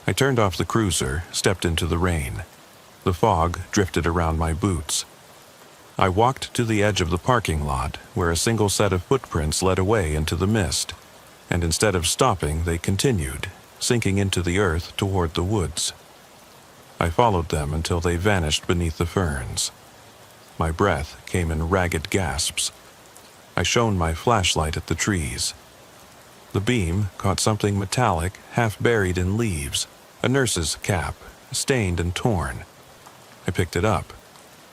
I turned off the cruiser, stepped into the rain. The fog drifted around my boots. I walked to the edge of the parking lot, where a single set of footprints led away into the mist, and instead of stopping, they continued, sinking into the earth toward the woods. I followed them until they vanished beneath the ferns. My breath came in ragged gasps. I shone my flashlight at the trees. The beam caught something metallic, half buried in leaves, a nurse's cap, stained and torn. I picked it up.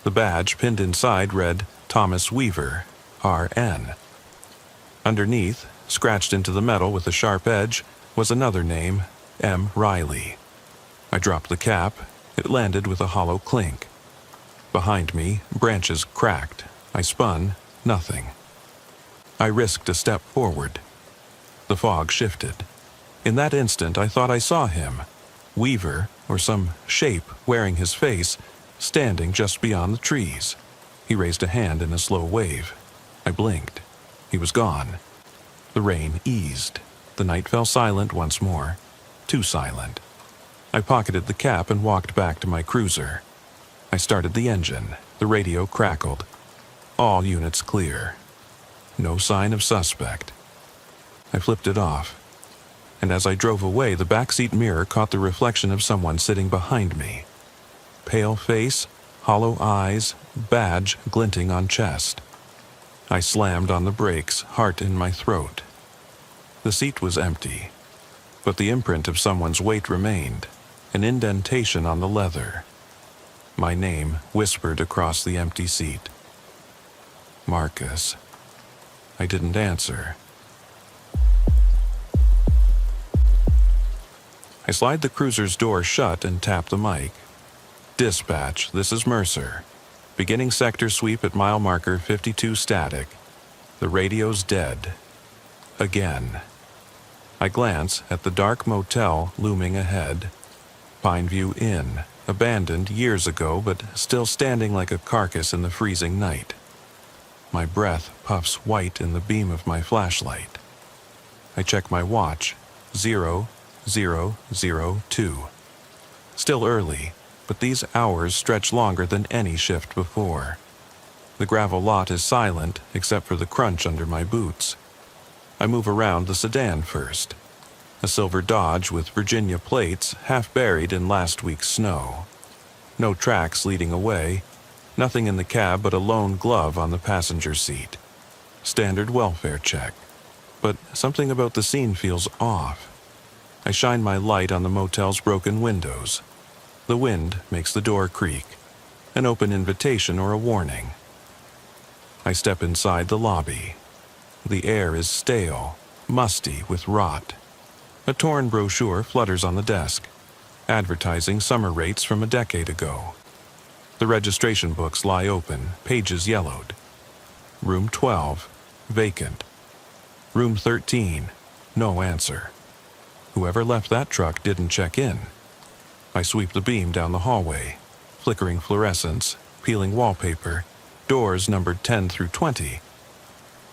The badge pinned inside read Thomas Weaver, R.N. Underneath, scratched into the metal with a sharp edge, was another name, M. Riley. I dropped the cap. It landed with a hollow clink. Behind me, branches cracked. I spun, nothing. I risked a step forward. The fog shifted. In that instant, I thought I saw him. Weaver, or some shape wearing his face, standing just beyond the trees. He raised a hand in a slow wave. I blinked. He was gone. The rain eased. The night fell silent once more. Too silent. I pocketed the cap and walked back to my cruiser. I started the engine. The radio crackled. All units clear. No sign of suspect. I flipped it off. And as I drove away, the backseat mirror caught the reflection of someone sitting behind me. Pale face, hollow eyes, badge glinting on chest. I slammed on the brakes, heart in my throat. The seat was empty, but the imprint of someone's weight remained, an indentation on the leather. My name whispered across the empty seat. Marcus. I didn't answer. I slid the cruiser's door shut and tapped the mic. Dispatch, this is Mercer. Beginning sector sweep at mile marker 52 static. The radio's dead. Again. I glance at the dark motel looming ahead. Pineview Inn, abandoned years ago, but still standing like a carcass in the freezing night. My breath puffs white in the beam of my flashlight. I check my watch. 00:02. Still early, but these hours stretch longer than any shift before. The gravel lot is silent, except for the crunch under my boots. I move around the sedan first. A silver Dodge with Virginia plates, half buried in last week's snow. No tracks leading away. Nothing in the cab but a lone glove on the passenger seat. Standard welfare check. But something about the scene feels off. I shine my light on the motel's broken windows. The wind makes the door creak. An open invitation or a warning. I step inside the lobby. The air is stale, musty with rot. A torn brochure flutters on the desk, advertising summer rates from a decade ago. The registration books lie open, pages yellowed. Room 12, vacant. Room 13, no answer. Whoever left that truck didn't check in. I sweep the beam down the hallway, flickering fluorescents, peeling wallpaper, doors numbered 10 through 20.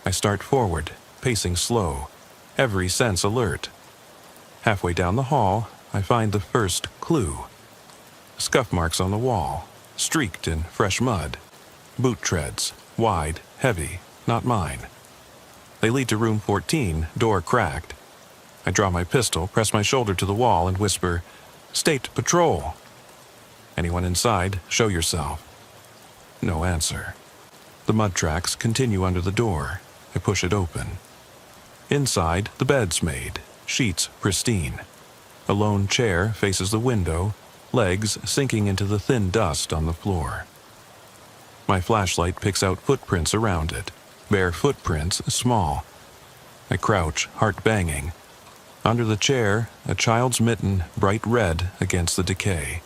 I start forward, pacing slow, every sense alert. Halfway down the hall, I find the first clue. Scuff marks on the wall, streaked in fresh mud. Boot treads, wide, heavy, not mine. They lead to room 14, door cracked. I draw my pistol, press my shoulder to the wall, and whisper, "State Patrol." Anyone inside, show yourself. No answer. The mud tracks continue under the door. I push it open. Inside, the bed's made, sheets pristine. A lone chair faces the window, legs sinking into the thin dust on the floor. My flashlight picks out footprints around it, bare footprints, small. I crouch, heart banging. Under the chair, a child's mitten, bright red against the decay.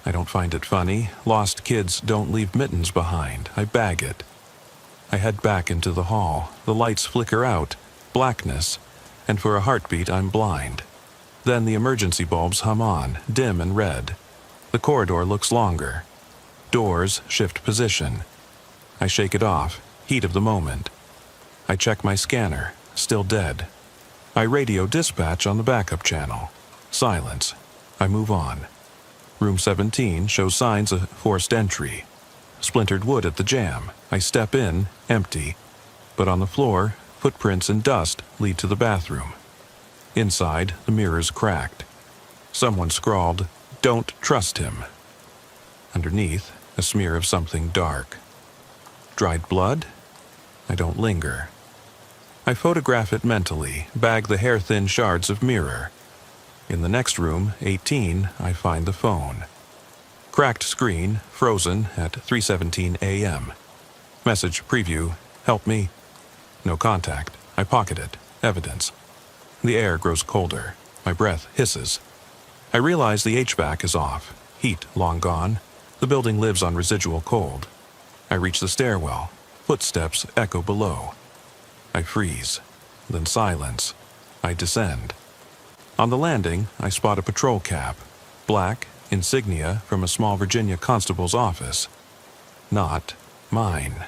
I don't find it funny. Lost kids don't leave mittens behind. I bag it. I head back into the hall. The lights flicker out, blackness, and for a heartbeat I'm blind. Then the emergency bulbs hum on, dim and red. The corridor looks longer. Doors shift position. I shake it off, heat of the moment. I check my scanner, still dead. I radio dispatch on the backup channel. Silence. I move on. Room 17 shows signs of forced entry. Splintered wood at the jamb. I step in, empty. But on the floor, footprints and dust lead to the bathroom. Inside, the mirror's cracked. Someone scrawled, "Don't trust him." Underneath, a smear of something dark. Dried blood? I don't linger. I photograph it mentally, bag the hair-thin shards of mirror. In the next room, 18, I find the phone. Cracked screen, frozen at 3:17 a.m. Message preview, "Help me." No contact. I pocket it. Evidence. The air grows colder. My breath hisses. I realize the HVAC is off. Heat long gone. The building lives on residual cold. I reach the stairwell. Footsteps echo below. I freeze. Then silence. I descend. On the landing, I spot a patrol cap. Black, insignia from a small Virginia constable's office. Not mine.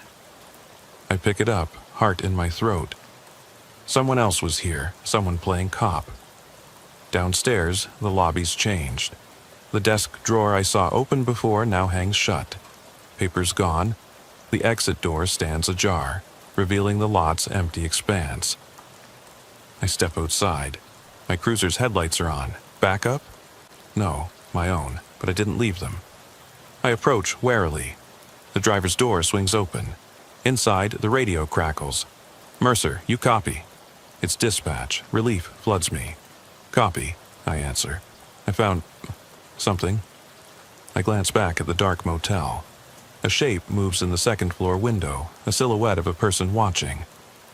I pick it up, heart in my throat. Someone else was here, someone playing cop. Downstairs, the lobby's changed. The desk drawer I saw open before now hangs shut. Papers gone. The exit door stands ajar, revealing the lot's empty expanse. I step outside. My cruiser's headlights are on. Backup? No, my own, but I didn't leave them. I approach warily. The driver's door swings open. Inside, the radio crackles. "Mercer, you copy." It's dispatch. Relief floods me. "Copy," I answer. "I found something." I glance back at the dark motel. A shape moves in the second-floor window, a silhouette of a person watching.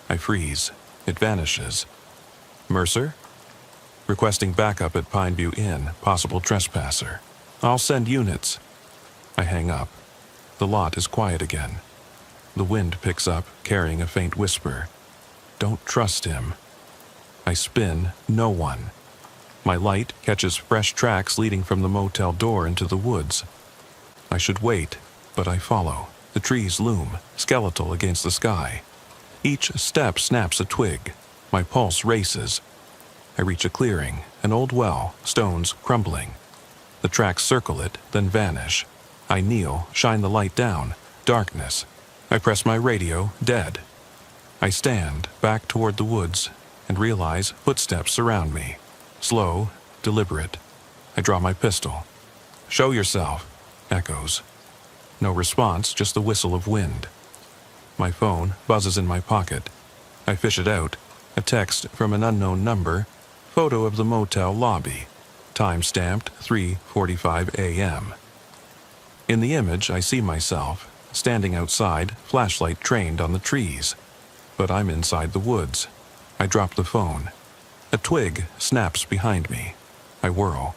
I freeze. It vanishes. "Mercer?" "Requesting backup at Pineview Inn, possible trespasser. I'll send units." I hang up. The lot is quiet again. The wind picks up, carrying a faint whisper. "Don't trust him." I spin, no one. My light catches fresh tracks leading from the motel door into the woods. I should wait, but I follow. The trees loom, skeletal against the sky. Each step snaps a twig. My pulse races. I reach a clearing, an old well, stones crumbling. The tracks circle it, then vanish. I kneel, shine the light down. Darkness. I press my radio, dead. I stand, back toward the woods, and realize footsteps surround me. Slow, deliberate. I draw my pistol. "Show yourself," echoes. No response, just the whistle of wind. My phone buzzes in my pocket. I fish it out. A text from an unknown number. Photo of the motel lobby. Time stamped 3:45 a.m. In the image, I see myself, standing outside, flashlight trained on the trees. But I'm inside the woods. I drop the phone. A twig snaps behind me. I whirl.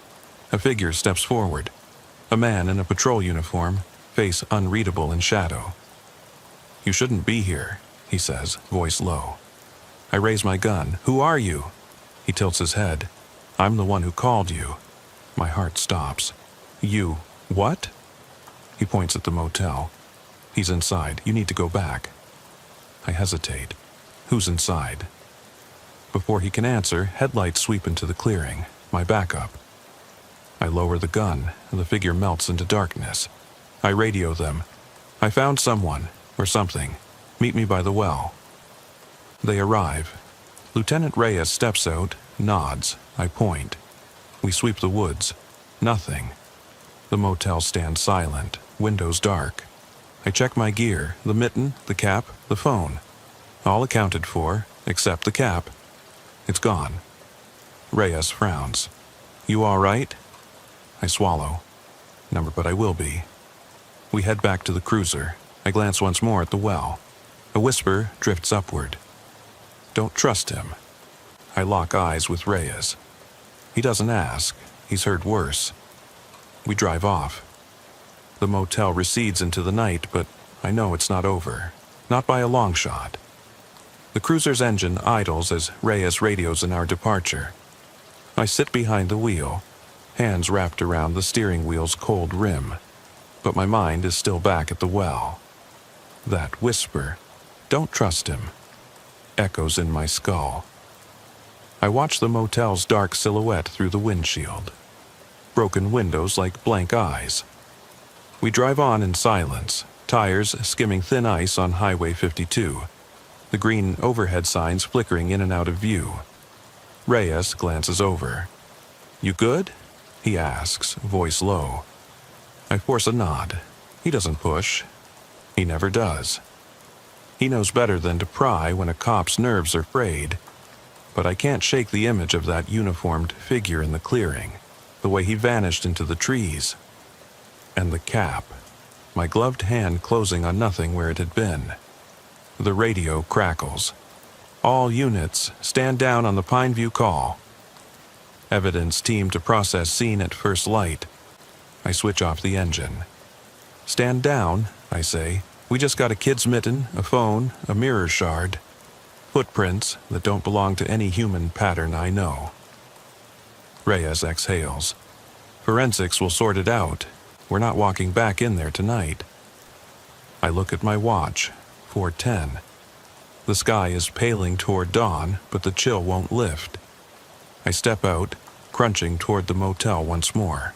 A figure steps forward. A man in a patrol uniform, face unreadable in shadow. "You shouldn't be here," he says, voice low. I raise my gun. "Who are you?" He tilts his head. "I'm the one who called you." My heart stops. "You, what?" He points at the motel. "He's inside. You need to go back." I hesitate. "Who's inside?" Before he can answer, headlights sweep into the clearing. My backup. I lower the gun, and the figure melts into darkness. I radio them. "I found someone, or something. Meet me by the well." They arrive. Lieutenant Reyes steps out, nods. I point. We sweep the woods. Nothing. The motel stands silent, windows dark. I check my gear, the mitten, the cap, the phone. All accounted for, except the cap. It's gone. Reyes frowns. "You all right?" I swallow. "Number, but I will be." We head back to the cruiser. I glance once more at the well. A whisper drifts upward. "Don't trust him." I lock eyes with Reyes. He doesn't ask. He's heard worse. We drive off. The motel recedes into the night, but I know it's not over. Not by a long shot. The cruiser's engine idles as Reyes radios in our departure. I sit behind the wheel, hands wrapped around the steering wheel's cold rim, but my mind is still back at the well. That whisper, "Don't trust him," echoes in my skull. I watch the motel's dark silhouette through the windshield. Broken windows like blank eyes. We drive on in silence, tires skimming thin ice on Highway 52, the green overhead signs flickering in and out of view. Reyes glances over. "You good?" he asks, voice low. I force a nod. He doesn't push. He never does. He knows better than to pry when a cop's nerves are frayed. But I can't shake the image of that uniformed figure in the clearing, the way he vanished into the trees. And the cap, my gloved hand closing on nothing where it had been. The radio crackles. "All units, stand down on the Pineview call." Evidence team to process scene at first light. I switch off the engine. "Stand down," I say. "We just got a kid's mitten, a phone, a mirror shard. Footprints that don't belong to any human pattern I know." Reyes exhales. "Forensics will sort it out. We're not walking back in there tonight." I look at my watch, 4:10. The sky is paling toward dawn, but the chill won't lift. I step out, crunching toward the motel once more.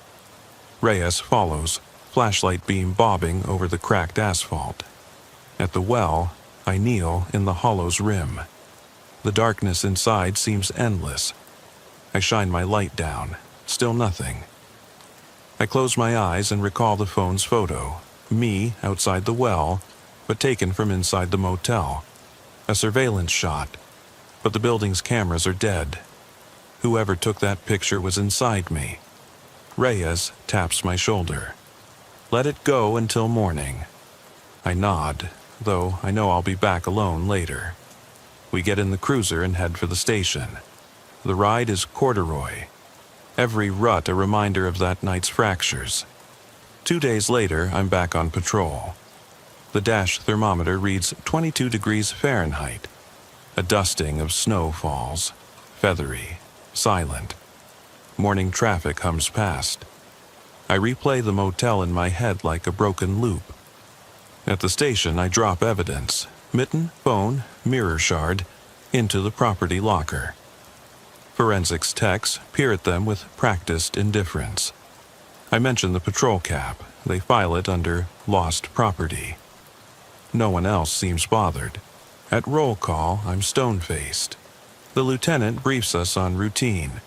Reyes follows, flashlight beam bobbing over the cracked asphalt. At the well, I kneel in the hollow's rim. The darkness inside seems endless. I shine my light down. Still nothing. I close my eyes and recall the phone's photo. Me outside the well, but taken from inside the motel. A surveillance shot, but the building's cameras are dead. Whoever took that picture was inside me. Reyes taps my shoulder. "Let it go until morning." I nod, though I know I'll be back alone later. We get in the cruiser and head for the station. The ride is corduroy. Every rut a reminder of that night's fractures. 2 days later, I'm back on patrol. The dash thermometer reads 22 degrees Fahrenheit. A dusting of snow falls, feathery, silent. Morning traffic hums past. I replay the motel in my head like a broken loop. At the station, I drop evidence, mitten, phone, mirror shard, into the property locker. Forensics techs peer at them with practiced indifference. I mention the patrol cap. They file it under lost property. No one else seems bothered. At roll call, I'm stone-faced. The lieutenant briefs us on routine.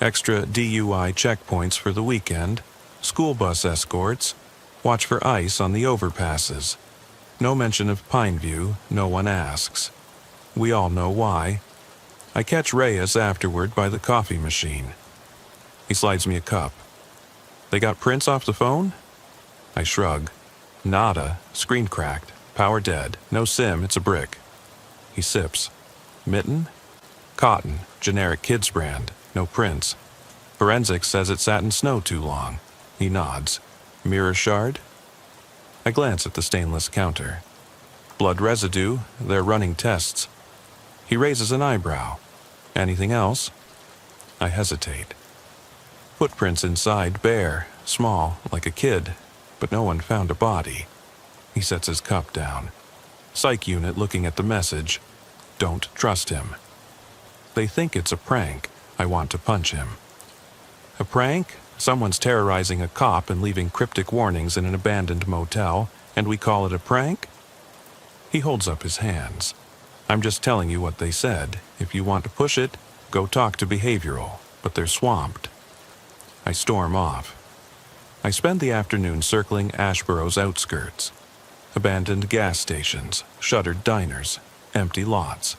Extra DUI checkpoints for the weekend, school bus escorts, watch for ice on the overpasses. No mention of Pineview, no one asks. We all know why. I catch Reyes afterward by the coffee machine. He slides me a cup. "They got prints off the phone?" I shrug. "Nada, screen cracked, power dead, no SIM, it's a brick." He sips. "Mitten?" "Cotton, generic kids brand, no prints. Forensics says it sat in snow too long." He nods. "Mirror shard?" I glance at the stainless counter. "Blood residue, they're running tests." He raises an eyebrow. "Anything else?" I hesitate. Footprints inside bare, small, like a kid, but no one found a body. He sets his cup down. Psych unit looking at the message. Don't trust him. They think it's a prank. I want to punch him. A prank? Someone's terrorizing a cop and leaving cryptic warnings in an abandoned motel, and we call it a prank? He holds up his hands. I'm just telling you what they said. If you want to push it, go talk to behavioral, but they're swamped. I storm off. I spend the afternoon circling Ashborough's outskirts. Abandoned gas stations, shuttered diners, empty lots.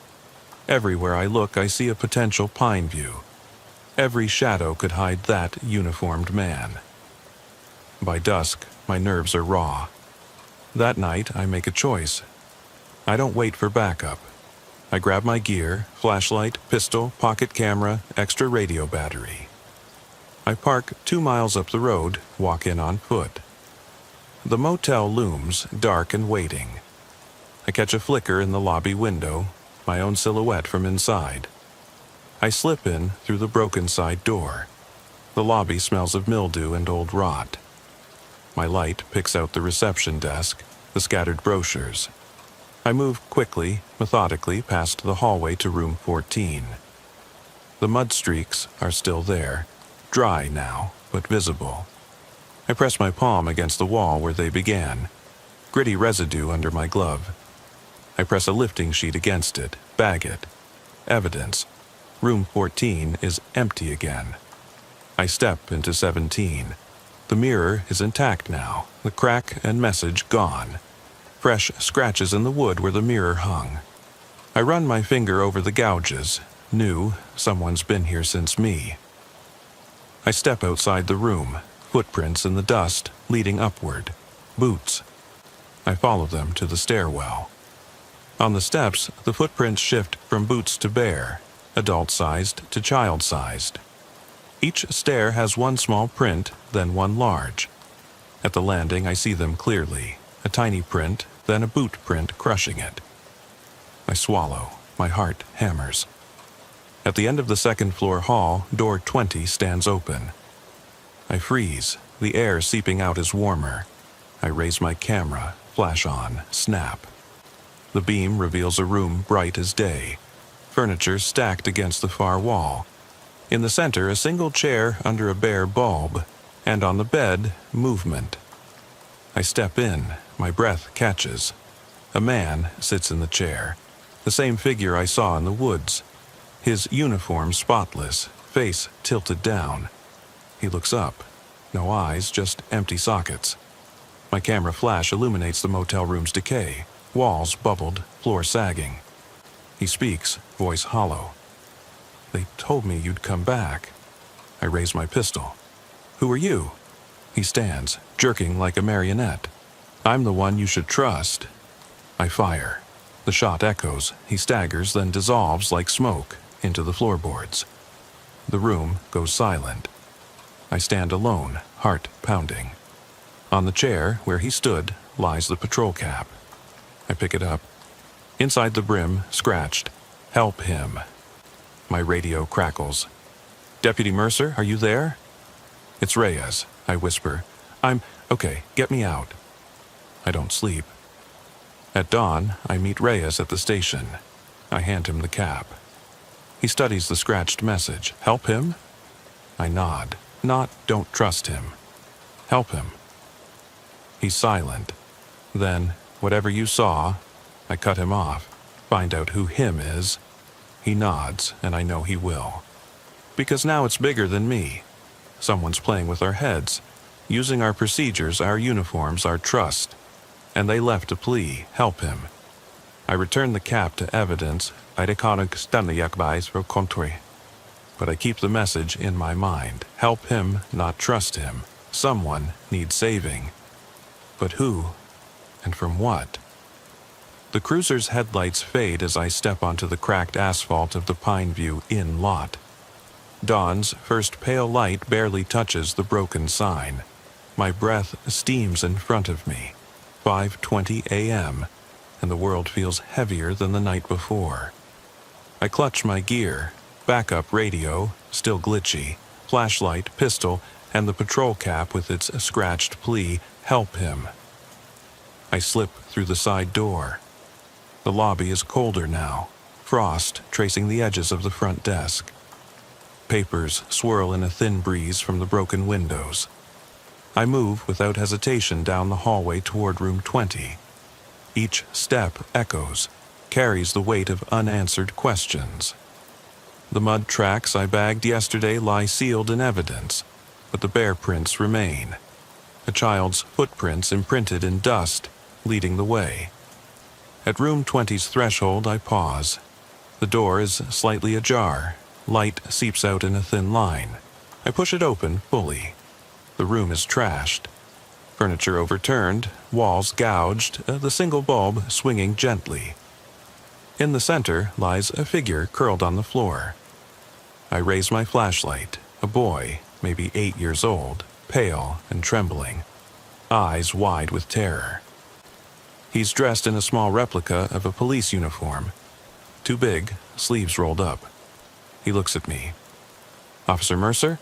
Everywhere I look, I see a potential Pineview. Every shadow could hide that uniformed man. By dusk, my nerves are raw. That night, I make a choice. I don't wait for backup. I grab my gear, flashlight, pistol, pocket camera, extra radio battery. I park 2 miles up the road, walk in on foot. The motel looms, dark and waiting. I catch a flicker in the lobby window, my own silhouette from inside. I slip in through the broken side door. The lobby smells of mildew and old rot. My light picks out the reception desk, the scattered brochures. I move quickly, methodically past the hallway to room 14. The mud streaks are still there, dry now, but visible. I press my palm against the wall where they began, gritty residue under my glove. I press a lifting sheet against it, bag it. Evidence. Room 14 is empty again. I step into 17. The mirror is intact now, the crack and message gone. Fresh scratches in the wood where the mirror hung. I run my finger over the gouges. New, someone's been here since me. I step outside the room, footprints in the dust, leading upward. Boots. I follow them to the stairwell. On the steps, the footprints shift from boots to bare, adult-sized to child-sized. Each stair has one small print, then one large. At the landing, I see them clearly. A tiny print, then a boot print crushing it. I swallow. My heart hammers. At the end of the second-floor hall, door 20 stands open. I freeze. The air seeping out is warmer. I raise my camera, flash on, snap. The beam reveals a room bright as day. Furniture stacked against the far wall. In the center, a single chair under a bare bulb, and on the bed, movement. I step in. My breath catches. A man sits in the chair, the same figure I saw in the woods. His uniform spotless, face tilted down. He looks up. No eyes, just empty sockets. My camera flash illuminates the motel room's decay. Walls bubbled, floor sagging. He speaks, voice hollow. "They told me you'd come back." I raise my pistol. "Who are you?" He stands, jerking like a marionette. "I'm the one you should trust." I fire. The shot echoes. He staggers, then dissolves like smoke into the floorboards. The room goes silent. I stand alone, heart pounding. On the chair, where he stood, lies the patrol cap. I pick it up. Inside the brim, scratched, "Help him." My radio crackles. "Deputy Mercer, are you there?" "It's Reyes," I whisper. Okay, get me out." I don't sleep. At dawn, I meet Reyes at the station. I hand him the cap. He studies the scratched message. "Help him?" I nod. Not, "Don't trust him." "Help him." He's silent. Then, "Whatever you saw," I cut him off. "Find out who him is." He nods, and I know he will. Because now it's bigger than me. Someone's playing with our heads, using our procedures, our uniforms, our trust. And they left a plea, "Help him." I return the cap to evidence. But I keep the message in my mind. Help him, not trust him. Someone needs saving. But who? And from what? The cruiser's headlights fade as I step onto the cracked asphalt of the Pineview Inn lot. Dawn's first pale light barely touches the broken sign. My breath steams in front of me. 5:20 a.m., and the world feels heavier than the night before. I clutch my gear, backup radio, still glitchy, flashlight, pistol, and the patrol cap with its scratched plea, "Help him." I slip through the side door. The lobby is colder now, frost tracing the edges of the front desk. Papers swirl in a thin breeze from the broken windows. I move without hesitation down the hallway toward room 20. Each step echoes, carries the weight of unanswered questions. The mud tracks I bagged yesterday lie sealed in evidence, but the bare prints remain. A child's footprints imprinted in dust, leading the way. At room 20's threshold, I pause. The door is slightly ajar. Light seeps out in a thin line. I push it open fully. The room is trashed. Furniture overturned, walls gouged, the single bulb swinging gently. In the center lies a figure curled on the floor. I raise my flashlight. A boy, maybe 8 years old, pale and trembling, eyes wide with terror. He's dressed in a small replica of a police uniform. Too big, sleeves rolled up. He looks at me. "Officer Mercer?"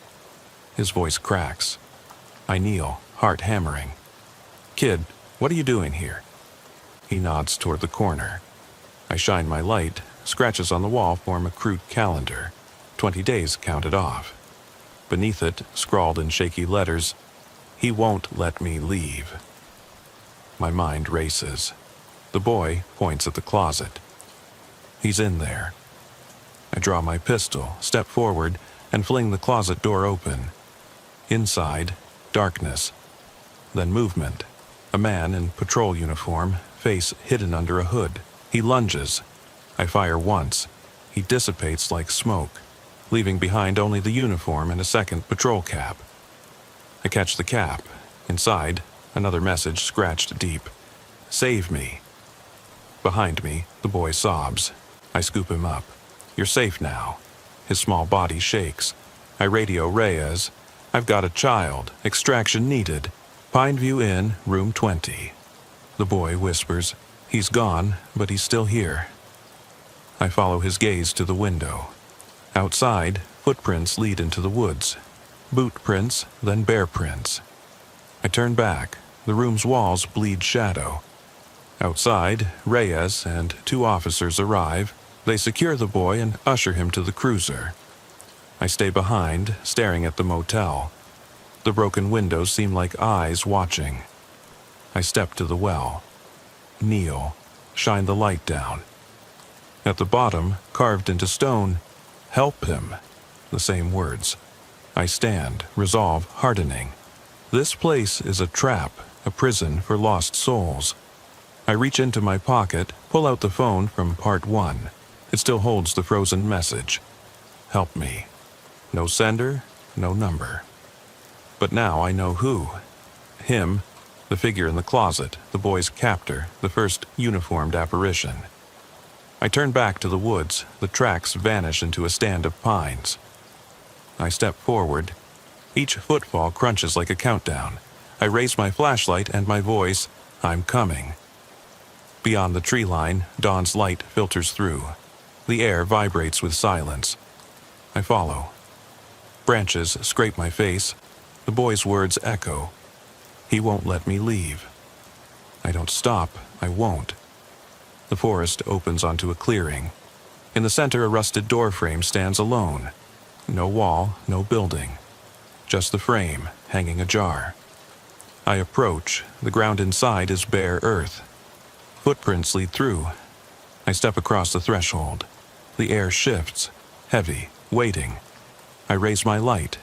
His voice cracks. I kneel, heart hammering. "Kid, what are you doing here?" He nods toward the corner. I shine my light. Scratches on the wall form a crude calendar. 20 days counted off. Beneath it, scrawled in shaky letters, "He won't let me leave." My mind races. The boy points at the closet. He's in there. I draw my pistol, step forward, and fling the closet door open. Inside, darkness. Then movement. A man in patrol uniform, face hidden under a hood. He lunges. I fire once. He dissipates like smoke, leaving behind only the uniform and a second patrol cap. I catch the cap. Inside, another message scratched deep. "Save me." Behind me, the boy sobs. I scoop him up. "You're safe now." His small body shakes. I radio Reyes. "I've got a child. Extraction needed. Pineview Inn, room 20. The boy whispers. He's gone, but he's still here. I follow his gaze to the window. Outside, footprints lead into the woods. Boot prints, then bear prints. I turn back. The room's walls bleed shadow. Outside, Reyes and 2 officers arrive. They secure the boy and usher him to the cruiser. I stay behind, staring at the motel. The broken windows seem like eyes watching. I step to the well. Kneel. Shine the light down. At the bottom, carved into stone, "Help him." The same words. I stand, resolve hardening. This place is a trap, a prison for lost souls. I reach into my pocket, pull out the phone from part 1. It still holds the frozen message. "Help me." No sender, no number. But now I know who. Him, the figure in the closet, the boy's captor, the first uniformed apparition. I turn back to the woods. The tracks vanish into a stand of pines. I step forward. Each footfall crunches like a countdown. I raise my flashlight and my voice, "I'm coming." Beyond the tree line, dawn's light filters through. The air vibrates with silence. I follow. Branches scrape my face. The boy's words echo. "He won't let me leave." I don't stop. I won't. The forest opens onto a clearing. In the center, a rusted door frame stands alone. No wall, no building. Just the frame, hanging ajar. I approach. The ground inside is bare earth. Footprints lead through. I step across the threshold. The air shifts, heavy, waiting. I raise my light.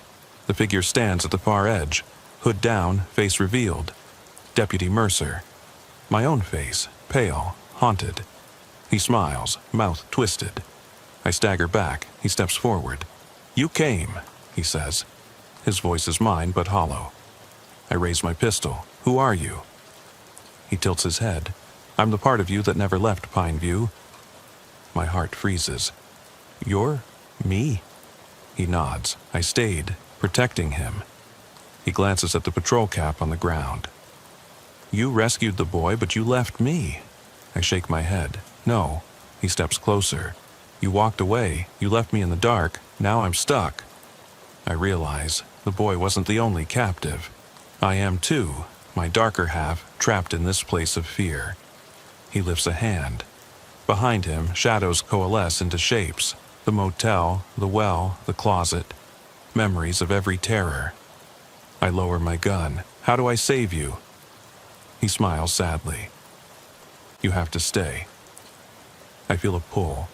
The figure stands at the far edge, hood down, face revealed. Deputy Mercer. My own face, pale, haunted. He smiles, mouth twisted. I stagger back. He steps forward. "You came," he says. His voice is mine, but hollow. I raise my pistol. "Who are you?" He tilts his head. "I'm the part of you that never left Pineview." My heart freezes. "You're me?" He nods. I stayed, protecting him. He glances at the patrol cap on the ground. "You rescued the boy, but you left me." I shake my head. "No." He steps closer. "You walked away. You left me in the dark. Now I'm stuck." I realize the boy wasn't the only captive. I am too, my darker half trapped in this place of fear. He lifts a hand. Behind him, shadows coalesce into shapes. The motel, the well, the closet. Memories of every terror. I lower my gun. "How do I save you?" He smiles sadly. "You have to stay." I feel a pull,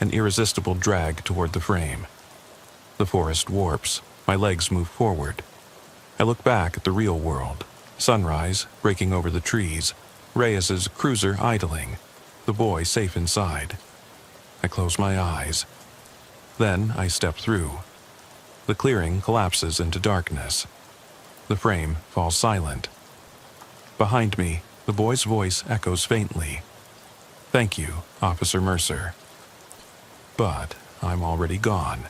an irresistible drag toward the frame. The forest warps. My legs move forward. I look back at the real world. Sunrise, breaking over the trees. Reyes's cruiser idling. The boy safe inside. I close my eyes. Then I step through. The clearing collapses into darkness. The frame falls silent. Behind me, the boy's voice echoes faintly. "Thank you, Officer Mercer." But I'm already gone.